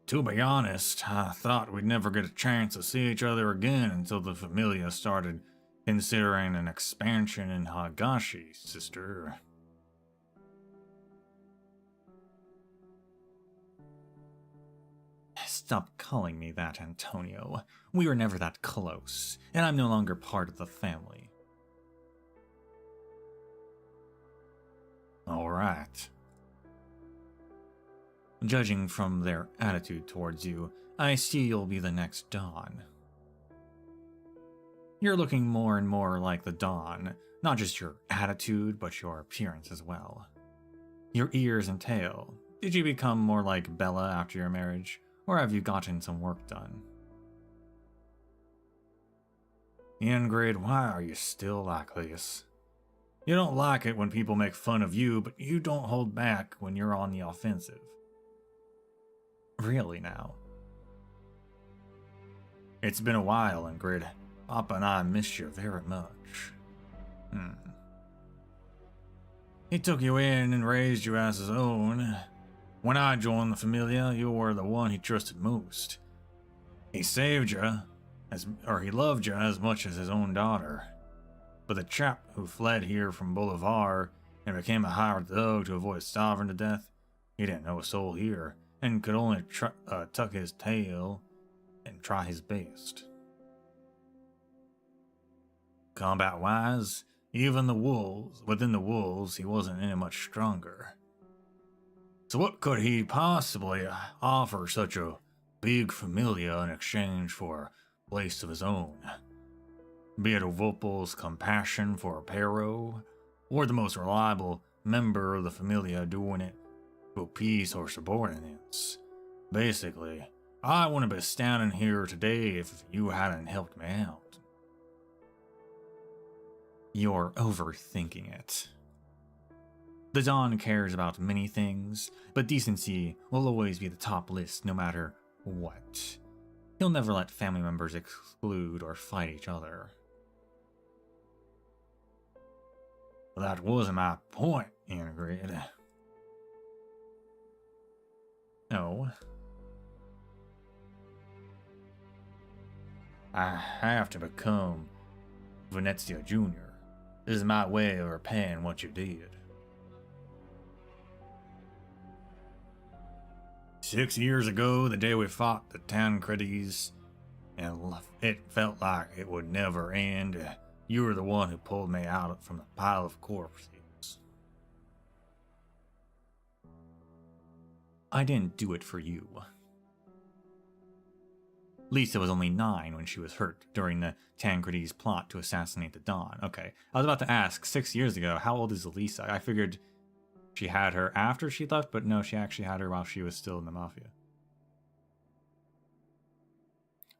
To be honest, I thought we'd never get a chance to see each other again until the Familia started considering an expansion in Hagashi, sister. Stop calling me that, Antonio. We were never that close, and I'm no longer part of the family. All right. Judging from their attitude towards you, I see you'll be the next Dawn. You're looking more and more like the Dawn, not just your attitude, but your appearance as well. Your ears and tail. Did you become more like Bella after your marriage, or have you gotten some work done? Ingrid, why are you still like this? You don't like it when people make fun of you, but you don't hold back when you're on the offensive. Really now? It's been a while, Ingrid. Papa and I miss you very much. He took you in and raised you as his own. When I joined the Familia, you were the one he trusted most. He saved you, he loved you as much as his own daughter. But the chap who fled here from Bolivar and became a hired thug to avoid starving to death, he didn't know a soul here, and could only tuck his tail and try his best. Combat-wise, even within the wolves, he wasn't any much stronger. So what could he possibly offer such a big Familia in exchange for a place of his own? Be it a Vopal's compassion for a Pero, or the most reliable member of the Familia doing it to appease or subordinates. Basically, I wouldn't be standing here today if you hadn't helped me out. You're overthinking it. The Dawn cares about many things, but decency will always be the top list no matter what. He'll never let family members exclude or fight each other. That wasn't my point, Ingrid. No. I have to become Venezia Jr. This is my way of repaying what you did. 6 years ago, the day we fought the Tancredi's, and it felt like it would never end, you were the one who pulled me out from the pile of corpses. I didn't do it for you. Lisa was only 9 when she was hurt during the Tancredi's plot to assassinate the Dawn. Okay, I was about to ask, 6 years ago, how old is Lisa? I figured she had her after she left, but no, she actually had her while she was still in the Mafia.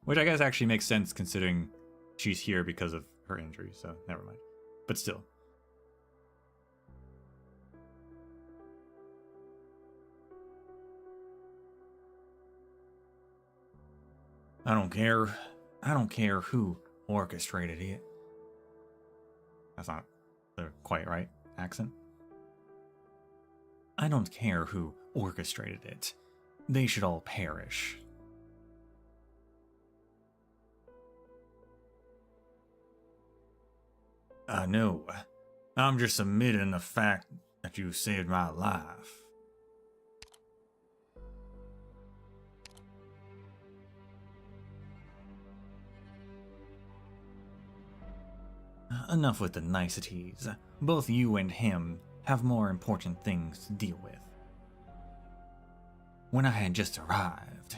Which I guess actually makes sense considering she's here because of her injury, so never mind. But still. I don't care who orchestrated it. That's not the quite right accent. I don't care who orchestrated it. They should all perish. I know. I'm just admitting the fact that you saved my life. Enough with the niceties. Both you and him have more important things to deal with. When I had just arrived,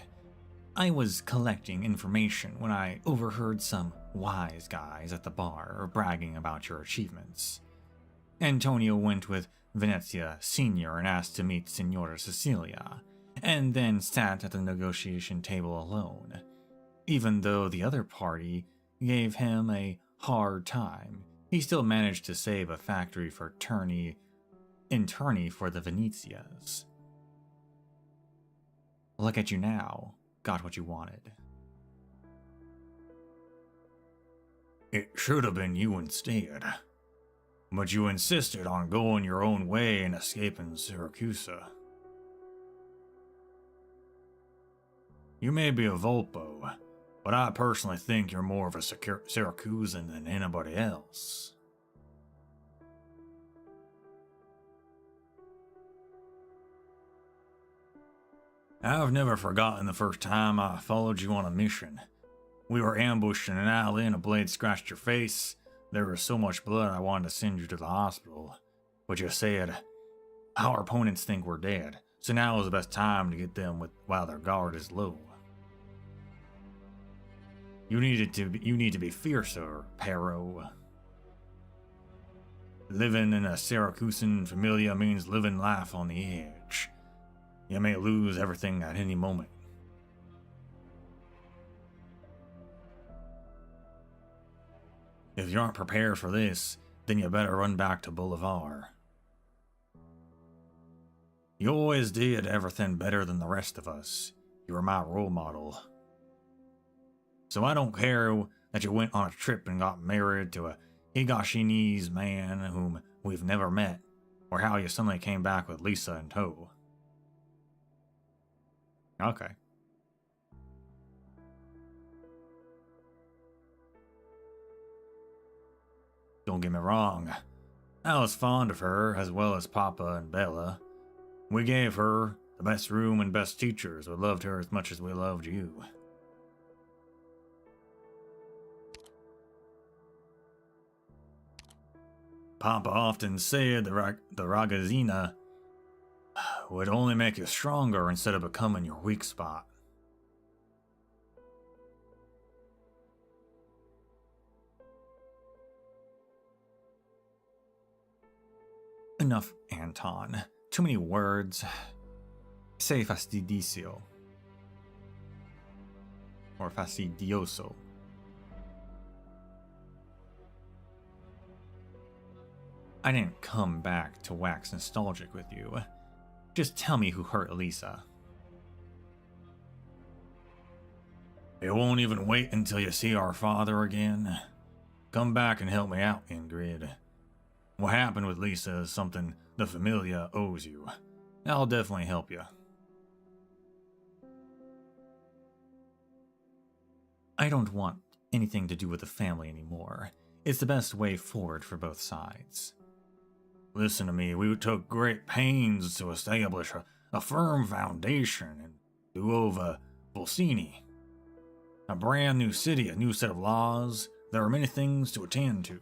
I was collecting information when I overheard some wise guys at the bar bragging about your achievements. Antonio went with Venezia Senior and asked to meet Signora Cecilia, and then sat at the negotiation table alone, even though the other party gave him a hard time. He still managed to save a factory for in tourney for the Venezias. Look at you now. Got what you wanted. It should have been you instead. But you insisted on going your own way and escaping Syracuse. You may be a Volpo, but I personally think you're more of a Syracusan than anybody else. I've never forgotten the first time I followed you on a mission. We were ambushed in an alley and a blade scratched your face. There was so much blood I wanted to send you to the hospital. But you said, our opponents think we're dead, so now is the best time to get them while their guard is low. You need to be fiercer, Pero. Living in a Syracusan familia means living life on the edge. You may lose everything at any moment. If you aren't prepared for this, then you better run back to Boulevard. You always did everything better than the rest of us. You were my role model. So I don't care that you went on a trip and got married to a Higashinese man whom we've never met, or how you suddenly came back with Lisa in tow. Okay. Don't get me wrong. I was fond of her, as well as Papa and Bella. We gave her the best room and best teachers. We loved her as much as we loved you. Papa often said the Ragazzina would only make you stronger instead of becoming your weak spot. Enough, Anton. Too many words. Say fastidioso. Or fastidioso. I didn't come back to wax nostalgic with you. Just tell me who hurt Elisa. It won't even wait until you see our father again. Come back and help me out, Ingrid. What happened with Lisa is something the Familia owes you. I'll definitely help you. I don't want anything to do with the family anymore. It's the best way forward for both sides. Listen to me, we took great pains to establish a firm foundation in Nuova Volsini. A brand new city, a new set of laws. There are many things to attend to.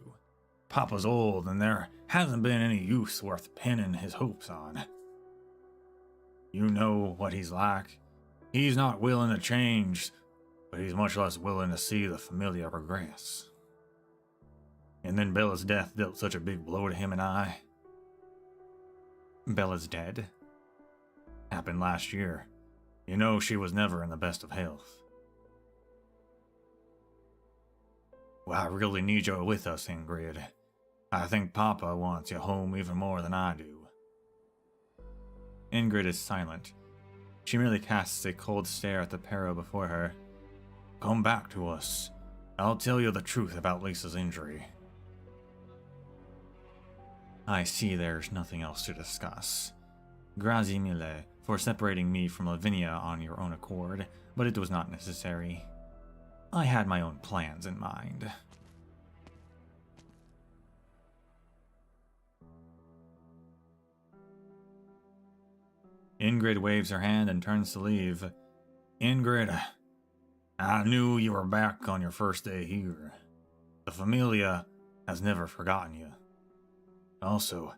Papa's old, and there hasn't been any use worth pinning his hopes on. You know what he's like. He's not willing to change, but he's much less willing to see the Familia progress. And then Bella's death dealt such a big blow to him and I. Bella's dead? Happened last year. You know she was never in the best of health. Well, I really need you with us, Ingrid. I think Papa wants you home even more than I do. Ingrid is silent. She merely casts a cold stare at the Pero before her. Come back to us. I'll tell you the truth about Lisa's injury. I see there's nothing else to discuss. Grazie mille for separating me from Lavinia on your own accord, but it was not necessary. I had my own plans in mind. Ingrid waves her hand and turns to leave. Ingrid, I knew you were back on your first day here. The Familia has never forgotten you. Also,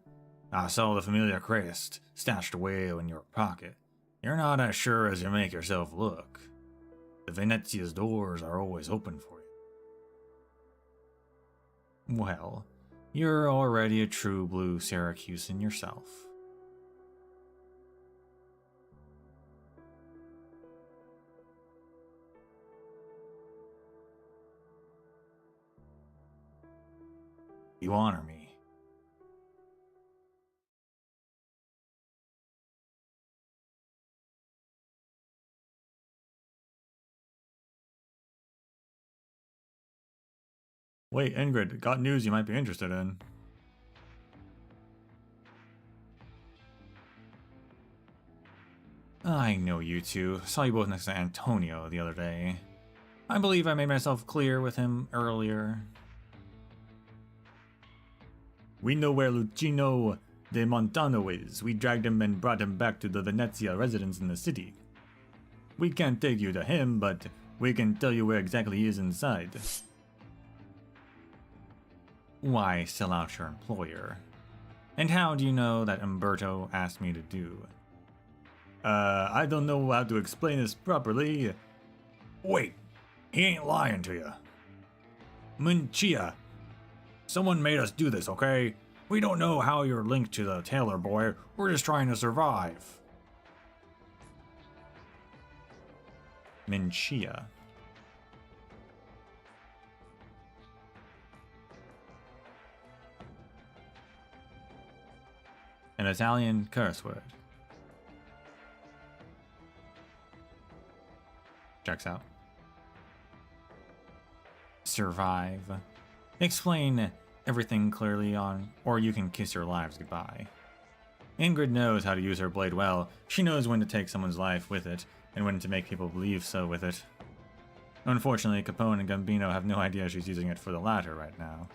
I saw the Familia crest stashed away in your pocket. You're not as sure as you make yourself look. The Venezia's doors are always open for you. Well, you're already a true blue Syracusan yourself. You honor me. Wait, Ingrid, got news you might be interested in. I know you two. Saw you both next to Antonio the other day. I believe I made myself clear with him earlier. We know where Lucino de Montano is. We dragged him and brought him back to the Venezia residence in the city. We can't take you to him, but we can tell you where exactly he is inside. Why sell out your employer? And how do you know that Umberto asked me to do? I don't know how to explain this properly. Wait, he ain't lying to you. Munchia. Someone made us do this, okay? We don't know how you're linked to the tailor boy. We're just trying to survive. Minchia. An Italian curse word. Checks out. Survive. Explain everything clearly on, or you can kiss your lives goodbye. Ingrid knows how to use her blade well. She knows when to take someone's life with it, and when to make people believe so with it. Unfortunately, Capone and Gambino have no idea she's using it for the latter right now.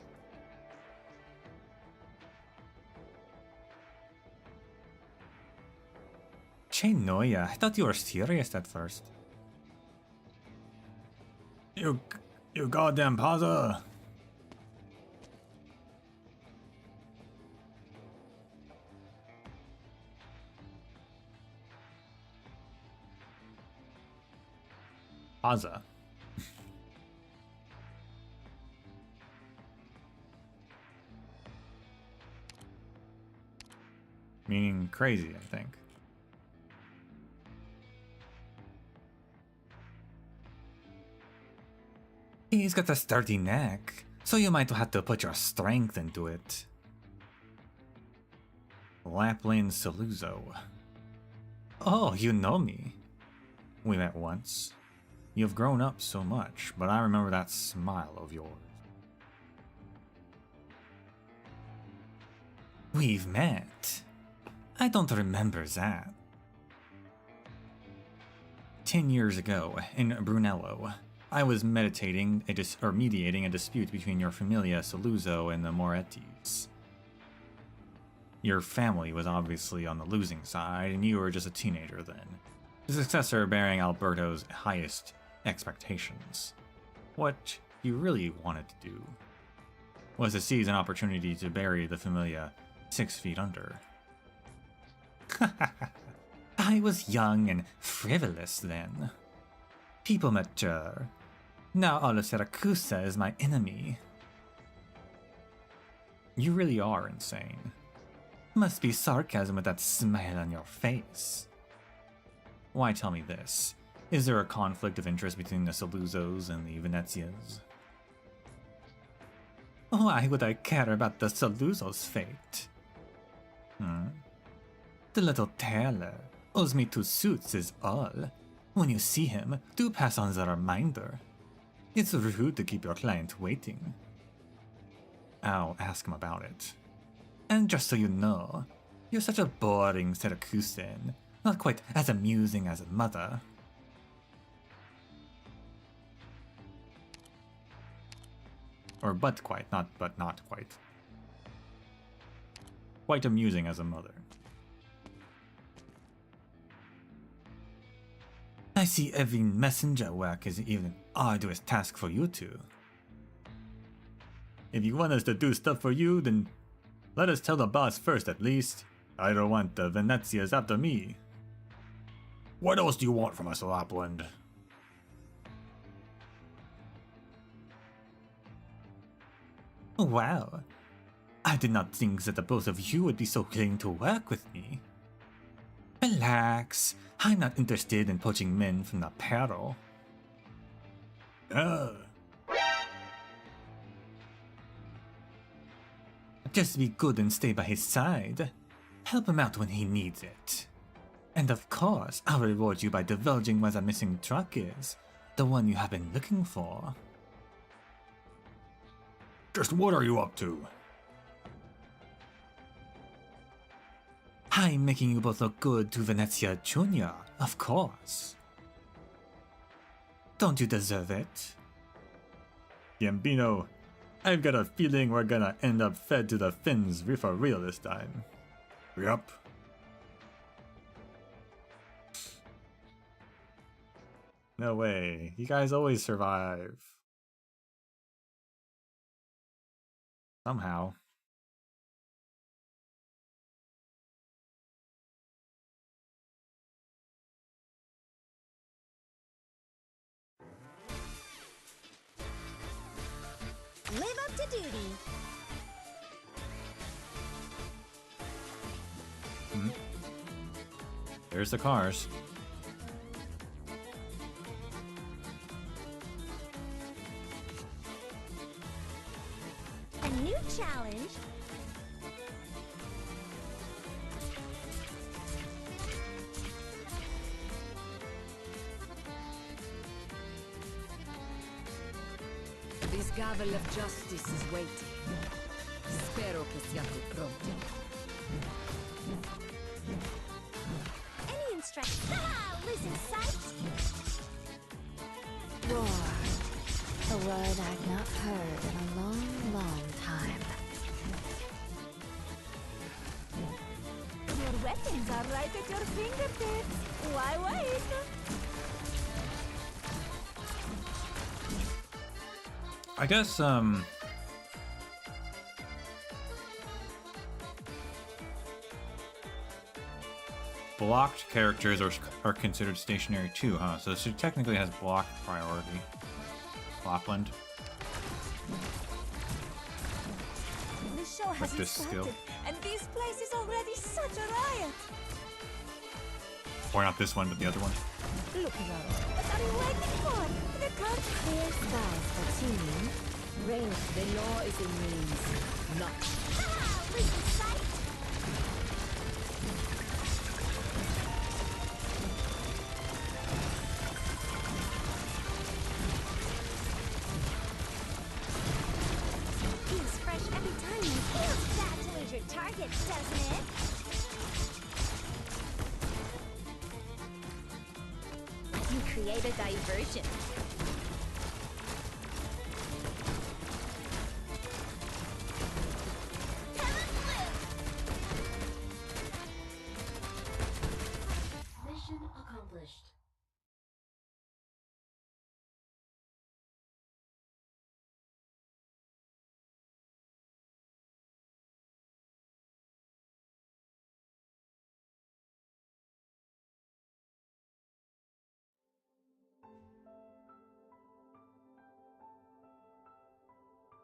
Che noia, I thought you were serious at first. You goddamn pazza! Pazza. Meaning crazy, I think. He's got a sturdy neck, so you might have to put your strength into it. Lapland Saluzzo. Oh, you know me. We met once. You've grown up so much, but I remember that smile of yours. We've met. I don't remember that. 10 years ago, in Brunello, I was mediating a dispute between your Familia Saluzzo and the Morettis. Your family was obviously on the losing side, and you were just a teenager then. The successor bearing Alberto's highest expectations. What you really wanted to do was to seize an opportunity to bury the Familia 6 feet under. I was young and frivolous then. People mature. Now all of Siracusa is my enemy. You really are insane. Must be sarcasm with that smile on your face. Why tell me this? Is there a conflict of interest between the Saluzzos and the Venezias? Why would I care about the Saluzzos' fate? The little tailor owes me 2 suits is all. When you see him, do pass on the reminder. It's rude to keep your client waiting. I'll ask him about it. And just so you know, You're such a boring Sirakusen, not quite as amusing as a mother. Or but quite, not but not quite. Quite amusing as a mother. I see every messenger work is even an arduous task for you two. If you want us to do stuff for you, then let us tell the boss first at least. I don't want the Venezias after me. What else do you want from us, Lapland? Wow. I did not think that the both of you would be so willing to work with me. Relax. I'm not interested in poaching men from the peril. Just be good and stay by his side. Help him out when he needs it. And of course, I'll reward you by divulging where the missing truck is. The one you have been looking for. Just what are you up to? I'm making you both look good to Venezia Jr., of course. Don't you deserve it? Gambino, I've got a feeling we're gonna end up fed to the fins for real this time. Yep. No way. You guys always survive. Somehow. Live up to duty. There's the cars. A new challenge. This gavel of justice is waiting. Spero che siate pronti. Any instructions? Haha! Losing sight? Roar. A word I've not heard in a long, long time. Your weapons are right at your fingertips. Why wait? I guess, blocked characters are considered stationary too, huh? So she technically has block priority. Lapland. The show With hasn't this started, skill. and this place is already such a riot. Or not this one, but the other one. Look around. What are you waiting for? The crowd. Clear skies for teaming. Rain. The law is a means, not. Ah! Losing sight? Feels fresh every time you feels bad to lose your target, doesn't it? You create a diversion. Mission accomplished.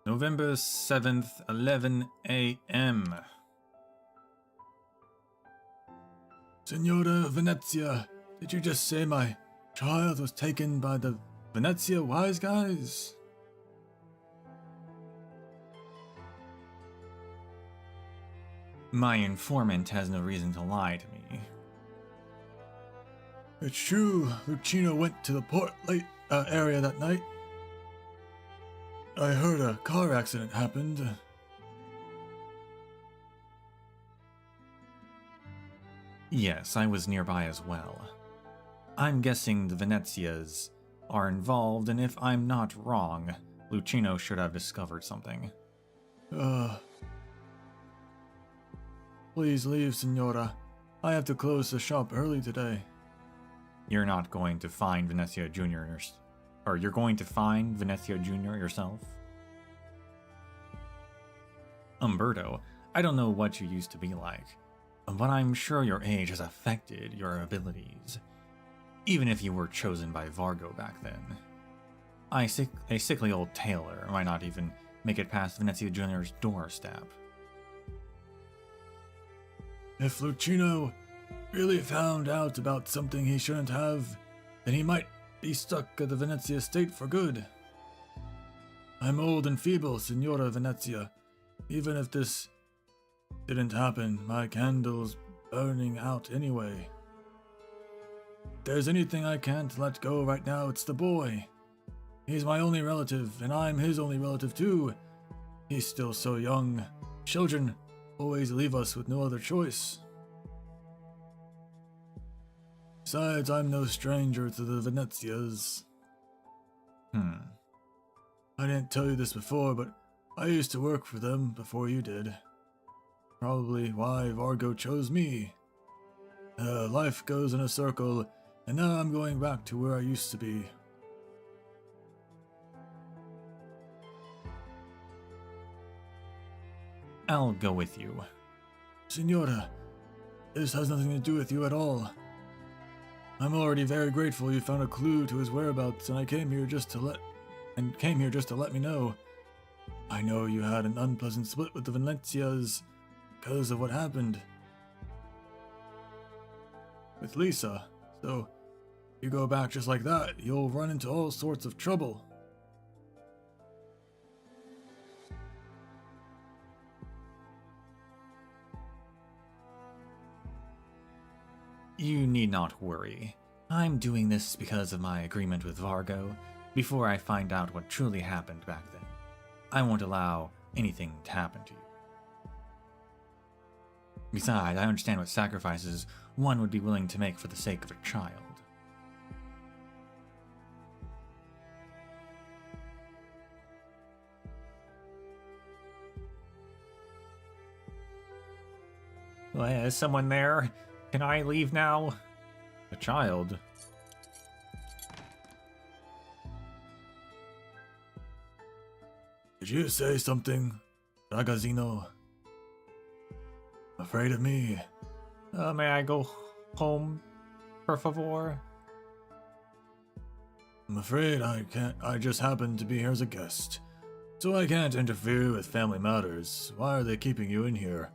November 7th, 11 a.m. Signora Venezia, did you just say my child was taken by the Venezia wise guys? My informant has no reason to lie to me. It's true, Lucina went to the port late area that night. I heard a car accident happened. Yes, I was nearby as well. I'm guessing the Venezias are involved, and if I'm not wrong, Lucino should have discovered something. Please leave, Signora. I have to close the shop early today. You're not going to find Venezia Jr. Or you're going to find Venezia Jr. yourself? Umberto, I don't know what you used to be like, but I'm sure your age has affected your abilities. Even if you were chosen by Vargo back then. A sickly old tailor might not even make it past Venezia Jr.'s doorstep. If Lucino really found out about something he shouldn't have, then he might be stuck at the Venezia estate for good. I'm old and feeble, Signora Venezia. Even if this didn't happen, my candle's burning out anyway. If there's anything I can't let go right now, it's the boy. He's my only relative, and I'm his only relative too. He's still so young. Children always leave us with no other choice. Besides, I'm no stranger to the Venezias. I didn't tell you this before, but I used to work for them before you did. Probably why Vargo chose me. Life goes in a circle, and now I'm going back to where I used to be. I'll go with you. Signora, this has nothing to do with you at all. I'm already very grateful you found a clue to his whereabouts, and came here just to let me know. I know you had an unpleasant split with the Venezias because of what happened with Lisa, so you go back just like that, you'll run into all sorts of trouble. You need not worry. I'm doing this because of my agreement with Vargo. Before I find out what truly happened back then, I won't allow anything to happen to you. Besides, I understand what sacrifices one would be willing to make for the sake of a child. Is someone there? Can I leave now? A child? Did you say something, Ragazzino? Afraid of me? May I go home, por favor? I'm afraid I can't. I just happen to be here as a guest, so I can't interfere with family matters. Why are they keeping you in here?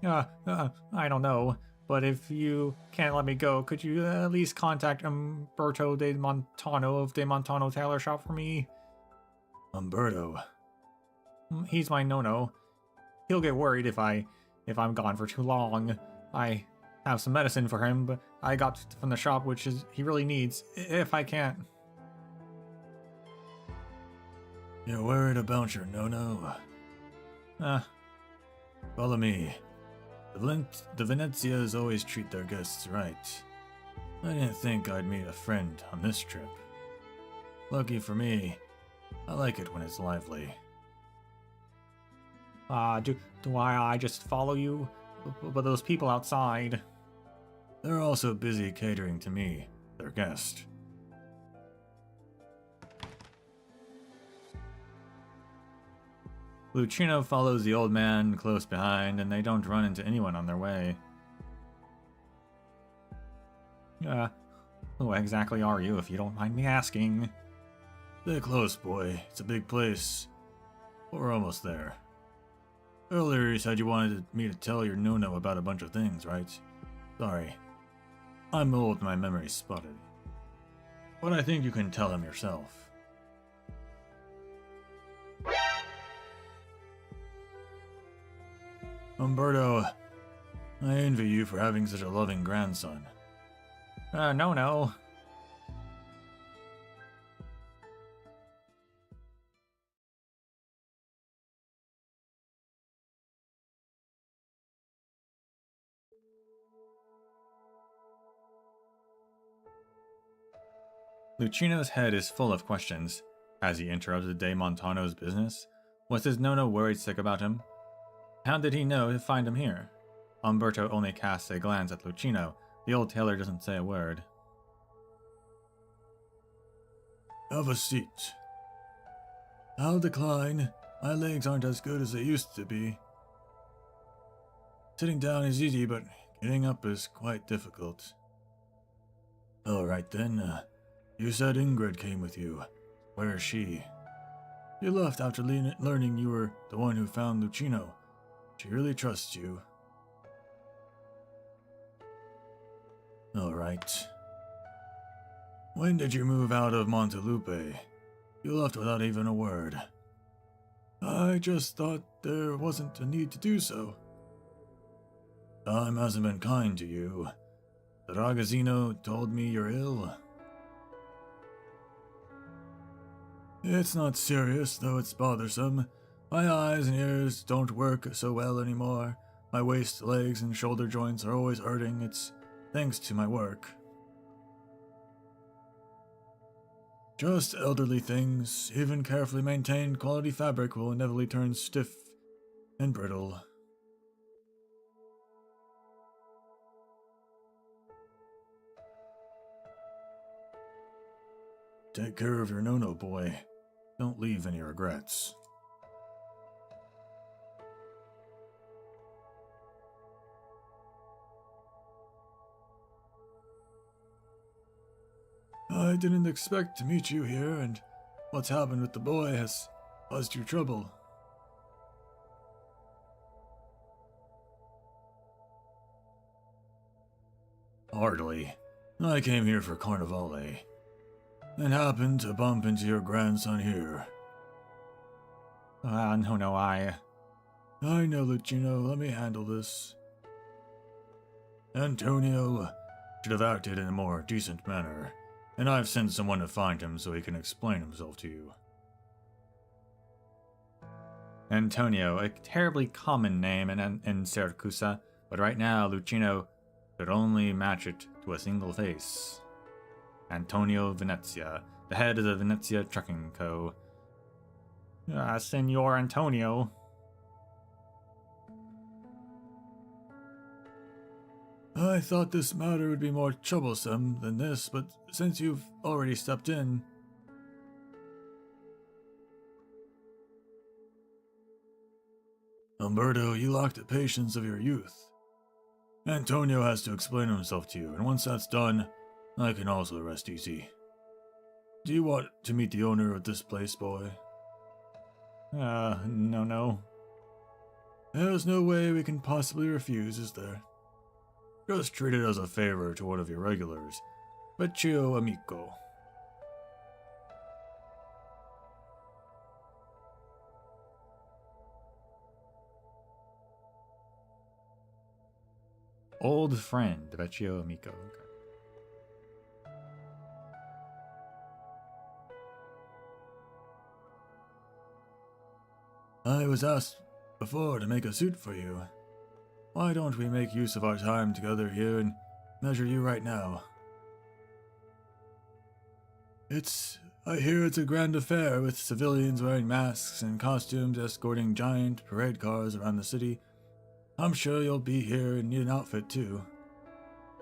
I don't know, but if you can't let me go, could you at least contact Umberto de Montano of De Montano Tailor Shop for me? Umberto? He's my no-no. He'll get worried if I'm gone for too long. I have some medicine for him, but I got from the shop, which is he really needs, if I can't. You're worried about your no-no? Follow me. The Venezias always treat their guests right. I didn't think I'd meet a friend on this trip. Lucky for me, I like it when it's lively. Do I just follow you? But those people outside... They're also busy catering to me, their guest. Lucino follows the old man close behind, and they don't run into anyone on their way. Who exactly are you, if you don't mind me asking? Stay close, boy. It's a big place. We're almost there. Earlier you said you wanted me to tell your no-no about a bunch of things, right? Sorry. I'm old and my memory's spotted. But I think you can tell him yourself. Umberto, I envy you for having such a loving grandson. No. Lucino's head is full of questions. Has he interrupted De Montano's business? Was his Nono worried sick about him? How did he know to find him here? Umberto only casts a glance at Lucino. The old tailor doesn't say a word. Have a seat. I'll decline. My legs aren't as good as they used to be. Sitting down is easy, but getting up is quite difficult. Alright then, you said Ingrid came with you. Where is she? You left after learning you were the one who found Lucino. She really trusts you. Alright. When did you move out of Montelupe? You left without even a word. I just thought there wasn't a need to do so. Time hasn't been kind to you. The ragazzino told me you're ill. It's not serious, though it's bothersome. My eyes and ears don't work so well anymore. My waist, legs, and shoulder joints are always hurting. It's thanks to my work. Just elderly things. Even carefully maintained quality fabric will inevitably turn stiff and brittle. Take care of your Nono, boy. Don't leave any regrets. I didn't expect to meet you here, and what's happened with the boy has caused you trouble. Hardly. I came here for Carnivale, and happened to bump into your grandson here. No, I know, Lucino. Let me handle this. Antonio should have acted in a more decent manner, and I've sent someone to find him so he can explain himself to you. Antonio, a terribly common name in Siracusa, but right now Lucino could only match it to a single face. Antonio Venezia, the head of the Venezia Trucking Co. Senor Antonio. I thought this matter would be more troublesome than this, but since you've already stepped in... Umberto, you lack the patience of your youth. Antonio has to explain himself to you, and once that's done, I can also rest easy. Do you want to meet the owner of this place, boy? No. There's no way we can possibly refuse, is there? Just treat it as a favor to one of your regulars. Vecchio amico. Old friend, Vecchio amico. Okay. I was asked before to make a suit for you. Why don't we make use of our time together here and measure you right now? I hear it's a grand affair with civilians wearing masks and costumes escorting giant parade cars around the city. I'm sure you'll be here and need an outfit too.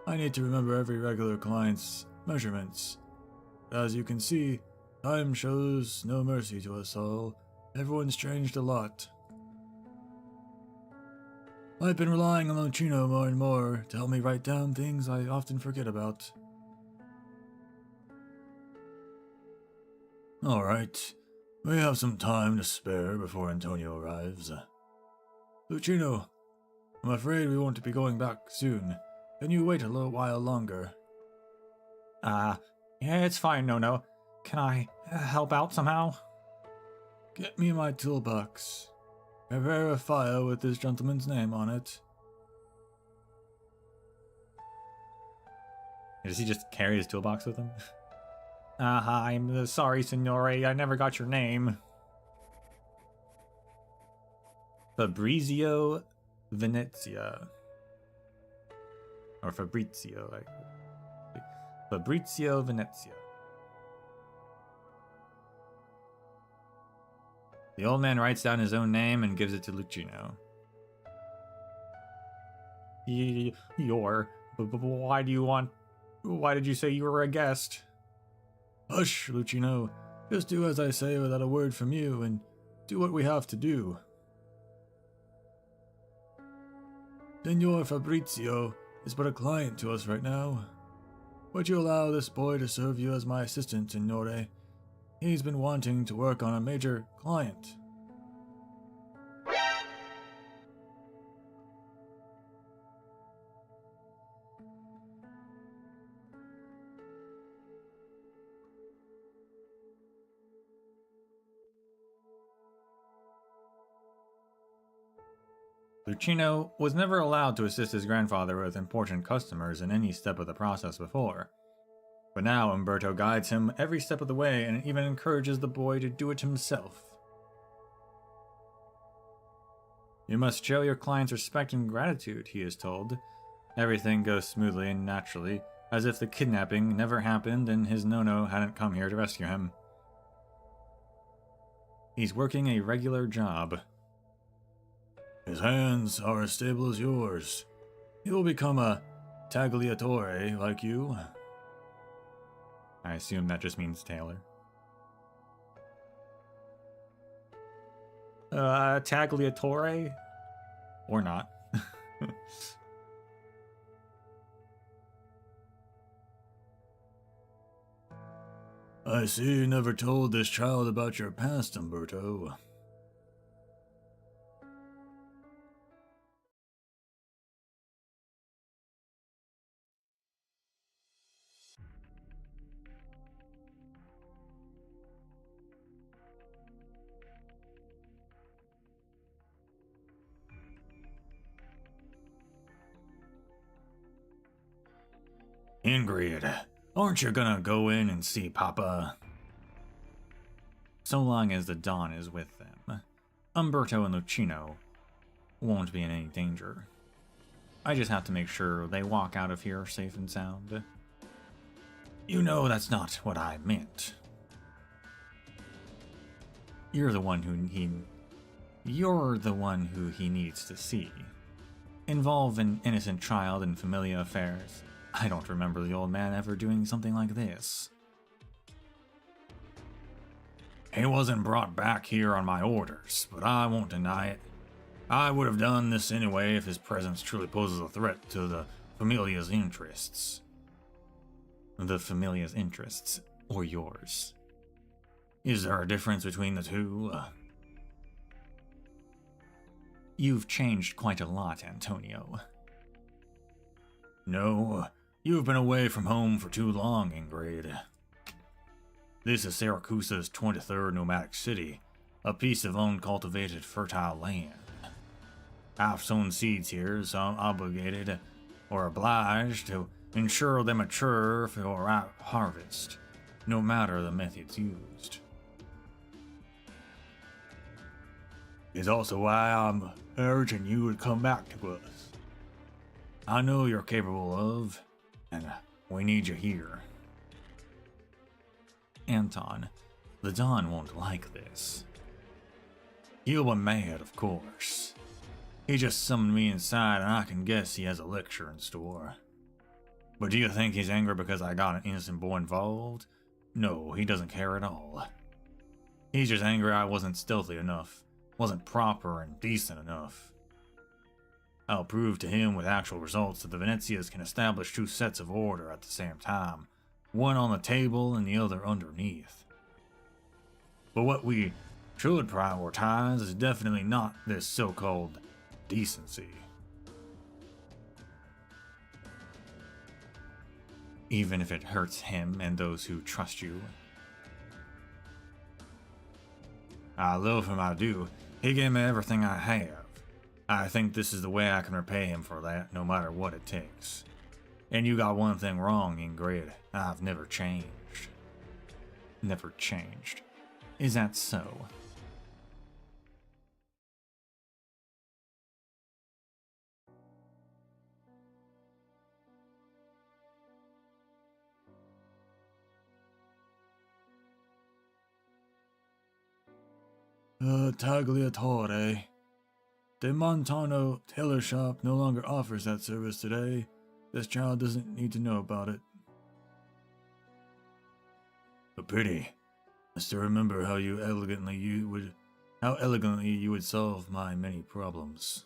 I need to remember every regular client's measurements. As you can see, time shows no mercy to us all. Everyone's changed a lot. I've been relying on Lucino more and more to help me write down things I often forget about. Alright, we have some time to spare before Antonio arrives. Lucino, I'm afraid we won't be going back soon. Can you wait a little while longer? Yeah, it's fine, No. Can I help out somehow? Get me my toolbox. Prepare a file with this gentleman's name on it. Does he just carry his toolbox with him? I'm sorry, signore. I never got your name. Fabrizio Venezia. Or Fabrizio. Fabrizio Venezia. The old man writes down his own name and gives it to Lucino. Why did you say you were a guest? Hush, Lucino. Just do as I say without a word from you, and do what we have to do. Signor Fabrizio is but a client to us right now. Would you allow this boy to serve you as my assistant, Signore? He's been wanting to work on a major client. Lucino was never allowed to assist his grandfather with important customers in any step of the process before. But now Umberto guides him every step of the way and even encourages the boy to do it himself. You must show your clients respect and gratitude, he is told. Everything goes smoothly and naturally, as if the kidnapping never happened and his Nono hadn't come here to rescue him. He's working a regular job. His hands are as stable as yours. He will become a tagliatore like you. I assume that just means tailor. Tagliatore? Or not. I see you never told this child about your past, Umberto. Ingrid, aren't you gonna go in and see Papa? So long as the Don is with them, Umberto and Lucino won't be in any danger. I just have to make sure they walk out of here safe and sound. You know that's not what I meant. You're the one who he needs to see. Involve an innocent child in familia affairs. I don't remember the old man ever doing something like this. He wasn't brought back here on my orders, but I won't deny it. I would have done this anyway if his presence truly poses a threat to the familia's interests. The familia's interests, or yours? Is there a difference between the two? You've changed quite a lot, Antonio. No, you've been away from home for too long, Ingrid. This is Syracusa's 23rd nomadic city, a piece of uncultivated fertile land. I've sown seeds here, so I'm obligated or obliged to ensure they mature for a ripe harvest, no matter the methods used. It's also why I'm urging you to come back to us. I know you're capable of, and we need you here. Anton, the Don won't like this. He'll be mad, of course. He just summoned me inside, and I can guess he has a lecture in store. But do you think he's angry because I got an innocent boy involved? No, he doesn't care at all. He's just angry I wasn't stealthy enough, wasn't proper and decent enough. I'll prove to him with actual results that the Venezias can establish two sets of order at the same time, one on the table and the other underneath. But what we should prioritize is definitely not this so-called decency. Even if it hurts him and those who trust you. I love him, I do. He gave me everything I have. I think this is the way I can repay him for that, no matter what it takes. And you got one thing wrong, Ingrid. I've never changed. Never changed. Is that so? Tagliatore. De Montano Tailor Shop no longer offers that service today. This child doesn't need to know about it. A pity. I still remember how elegantly you would solve my many problems.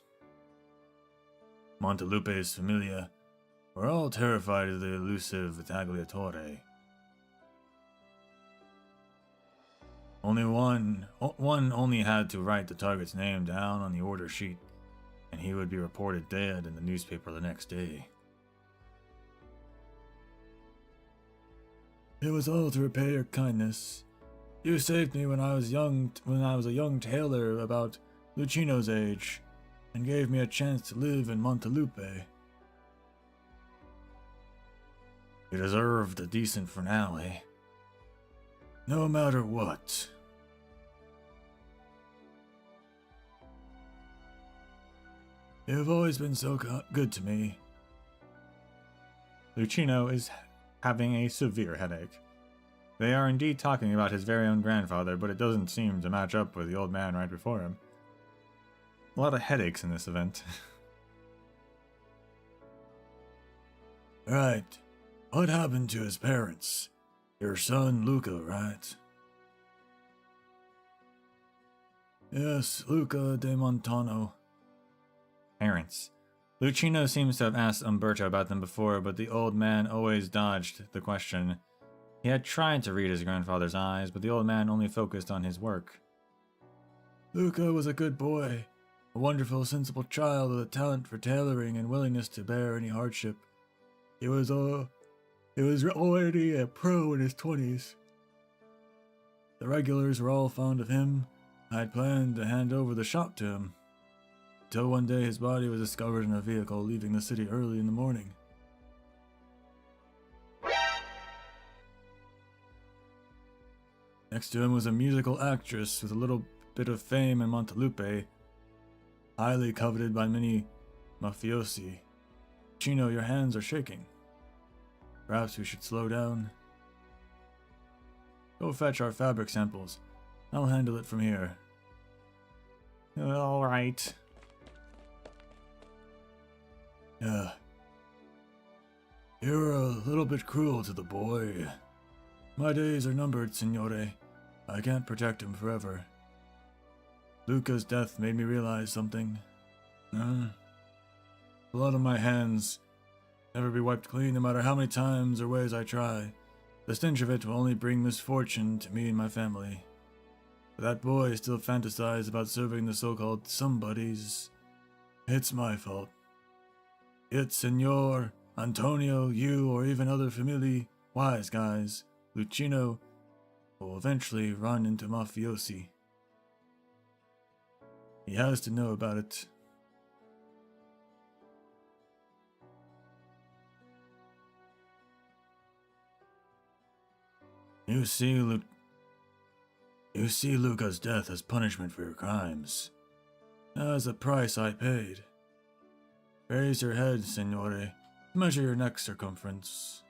Montelupe's familia were all terrified of the elusive Tagliatore. One only had to write the target's name down on the order sheet, and he would be reported dead in the newspaper the next day. It was all to repay your kindness. You saved me when I was a young tailor about Lucino's age, and gave me a chance to live in Montelupe. You deserved a decent finale. No matter what. You've always been so good to me. Lucino is having a severe headache. They are indeed talking about his very own grandfather, but it doesn't seem to match up with the old man right before him. A lot of headaches in this event. Right. What happened to his parents? Your son, Luca, right? Yes, Luca de Montano. Parents. Lucino seems to have asked Umberto about them before, but the old man always dodged the question. He had tried to read his grandfather's eyes, but the old man only focused on his work. Luca was a good boy, a wonderful, sensible child with a talent for tailoring and willingness to bear any hardship. He was already a pro in his 20s. The regulars were all fond of him. I had planned to hand over the shop to him, until one day his body was discovered in a vehicle leaving the city early in the morning. Next to him was a musical actress with a little bit of fame in Montelupe, highly coveted by many mafiosi. Chino, your hands are shaking. Perhaps we should slow down. Go fetch our fabric samples. I'll handle it from here. All right. Yeah. You're a little bit cruel to the boy. My days are numbered, signore. I can't protect him forever. Luca's death made me realize something. Blood on my hands never be wiped clean no matter how many times or ways I try. The stench of it will only bring misfortune to me and my family. But that boy still fantasized about serving the so-called somebodies. It's my fault. It's Signor, Antonio, you, or even other family wise guys, Lucino, will eventually run into mafiosi. He has to know about it. You see Luca's death as punishment for your crimes. As a price I paid. Raise your head, signore. Measure your neck circumference.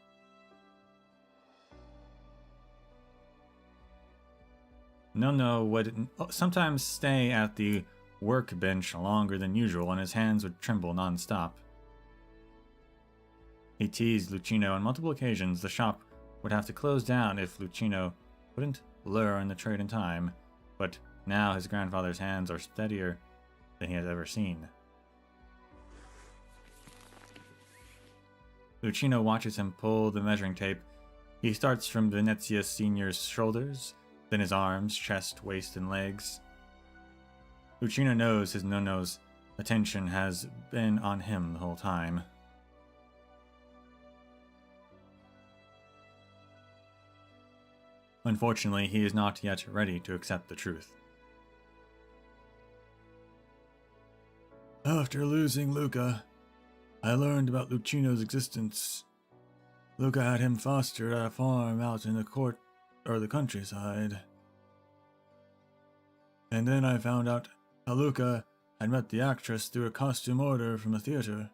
No, would sometimes stay at the workbench longer than usual, and his hands would tremble non-stop. He teased Lucino on multiple occasions. The shop would have to close down if Lucino wouldn't learn the trade in time, but now his grandfather's hands are steadier than he has ever seen. Lucino watches him pull the measuring tape. He starts from Venezia Senior's shoulders, then his arms, chest, waist, and legs. Lucino knows his nonno's attention has been on him the whole time. Unfortunately, he is not yet ready to accept the truth. After losing Luca, I learned about Lucino's existence. Luca had him fostered at a farm out in the countryside. And then I found out how Luca had met the actress through a costume order from the theater.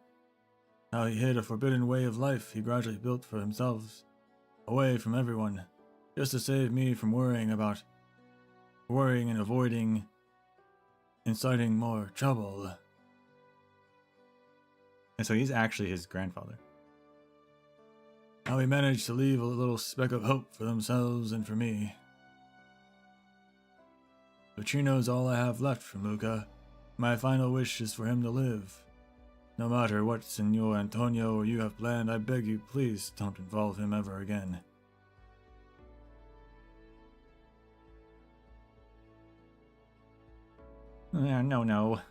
How he hid a forbidden way of life he gradually built for himself, away from everyone, just to save me from worrying and avoiding inciting more trouble. And so he's actually his grandfather. How he managed to leave a little speck of hope for themselves and for me. Luchino's all I have left from Luca. My final wish is for him to live. No matter what Senor Antonio or you have planned, I beg you, please don't involve him ever again. No.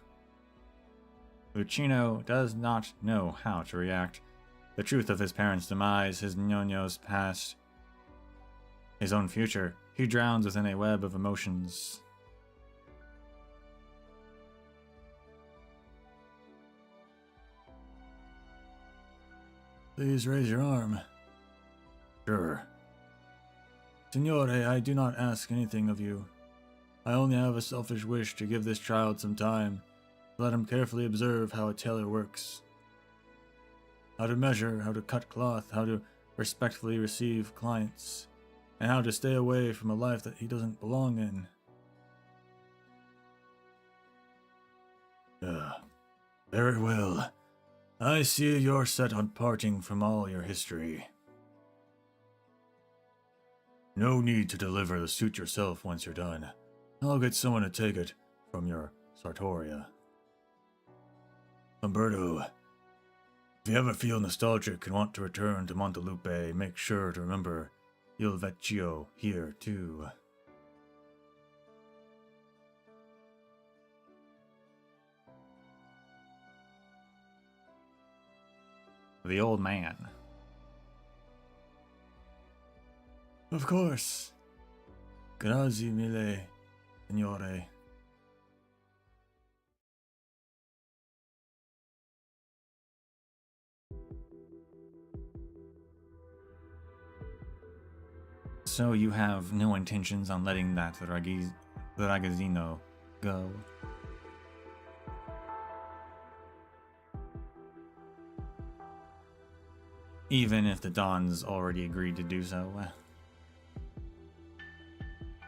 Lucino does not know how to react. The truth of his parents' demise, his Ñoño's past, his own future, he drowns within a web of emotions. Please raise your arm. Sure. Signore, I do not ask anything of you. I only have a selfish wish to give this child some time, to let him carefully observe how a tailor works. How to measure, how to cut cloth, how to respectfully receive clients, and how to stay away from a life that he doesn't belong in. Very well. I see you're set on parting from all your history. No need to deliver the suit yourself once you're done. I'll get someone to take it from your sartoria. Umberto, if you ever feel nostalgic and want to return to Montelupe, make sure to remember Il Vecchio here too. The old man. Of course. Grazie mille, signore. So you have no intentions on letting that ragazzino go? Even if the Dons already agreed to do so?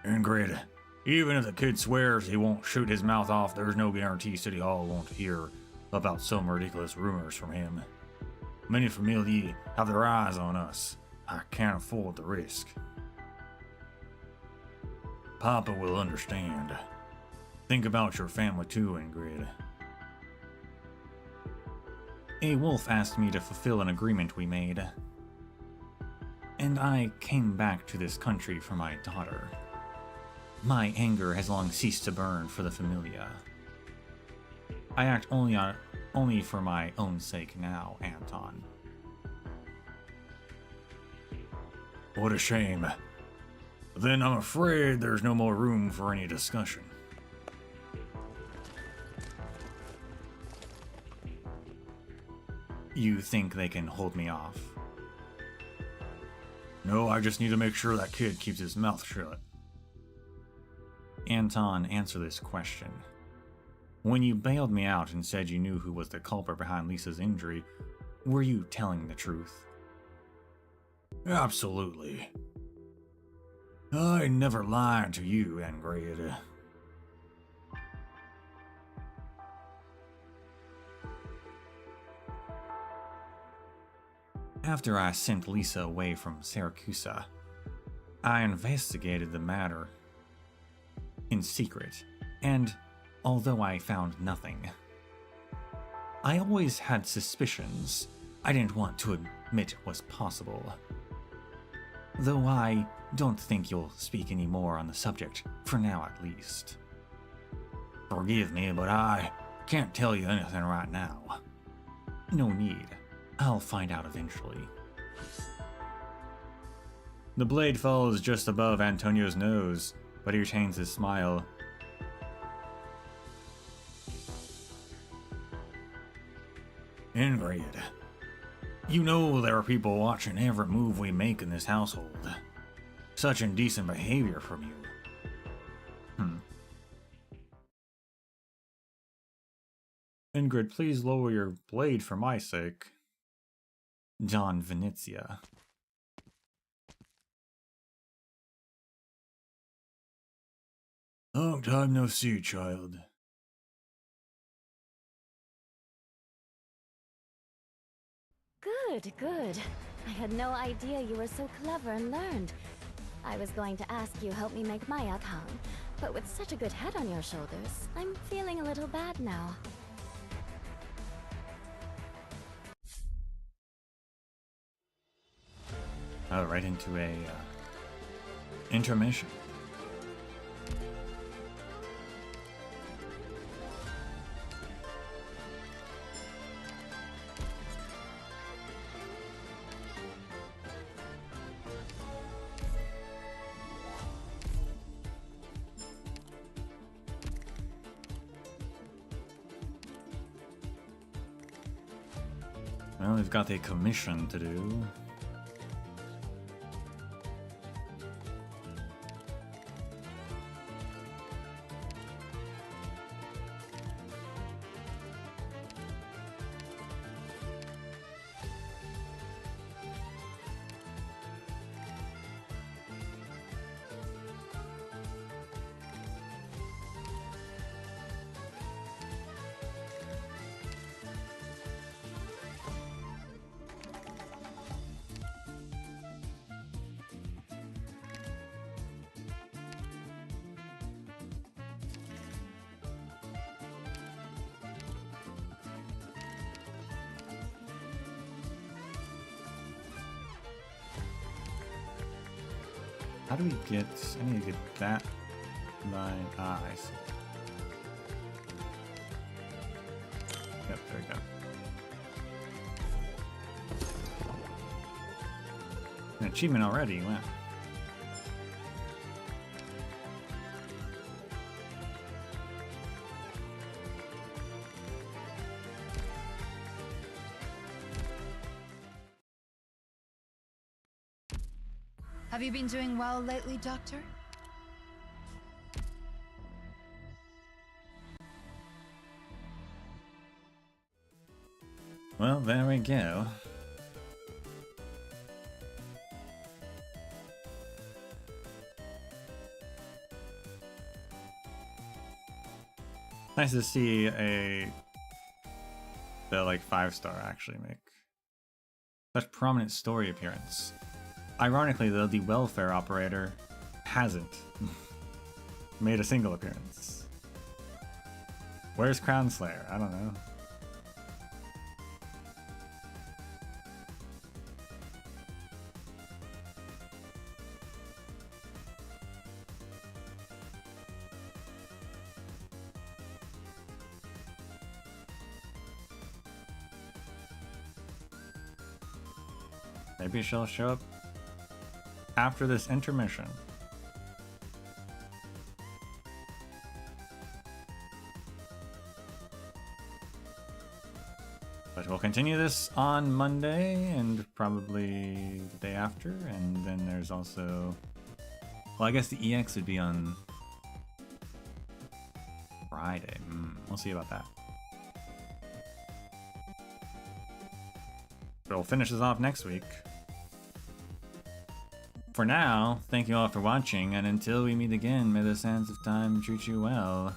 Ingrid, even if the kid swears he won't shoot his mouth off, there's no guarantee City Hall won't hear about some ridiculous rumors from him. Many familiae have their eyes on us. I can't afford the risk. Papa will understand. Think about your family too, Ingrid. A wolf asked me to fulfill an agreement we made, and I came back to this country for my daughter. My anger has long ceased to burn for the Familia. I act only for my own sake now, Anton. What a shame. Then I'm afraid there's no more room for any discussion. You think they can hold me off? No, I just need to make sure that kid keeps his mouth shut. Anton, answer this question. When you bailed me out and said you knew who was the culprit behind Lisa's injury, were you telling the truth? Absolutely. I never lied to you, Ingrid. After I sent Lisa away from Siracusa, I investigated the matter in secret, and although I found nothing, I always had suspicions I didn't want to admit was possible. Though I don't think you'll speak any more on the subject, for now at least. Forgive me, but I can't tell you anything right now. No need. I'll find out eventually. The blade falls just above Antonio's nose, but he retains his smile. Ingrid, you know there are people watching every move we make in this household. Such indecent behavior from you. Ingrid, please lower your blade for my sake. John Venezia. Long time no see, child. Good, good. I had no idea you were so clever and learned. I was going to ask you help me make my account, but with such a good head on your shoulders, I'm feeling a little bad now. Oh, right into a intermission. Well, we've got a commission to do. How do we get... I need to get that line... Ah, I see. Yep, there we go. An achievement already, wow. Have you been doing well lately, Doctor? Well, there we go. Nice to see the like 5-star actually make such prominent story appearance. Ironically, though, the welfare operator hasn't made a single appearance. Where's Crown Slayer? I don't know. Maybe she'll show up after this intermission. But we'll continue this on Monday and probably the day after, and then there's also... Well, I guess the EX would be on Friday. We'll see about that. But we'll finish this off next week. For now, thank you all for watching, and until we meet again, may the sands of time treat you well.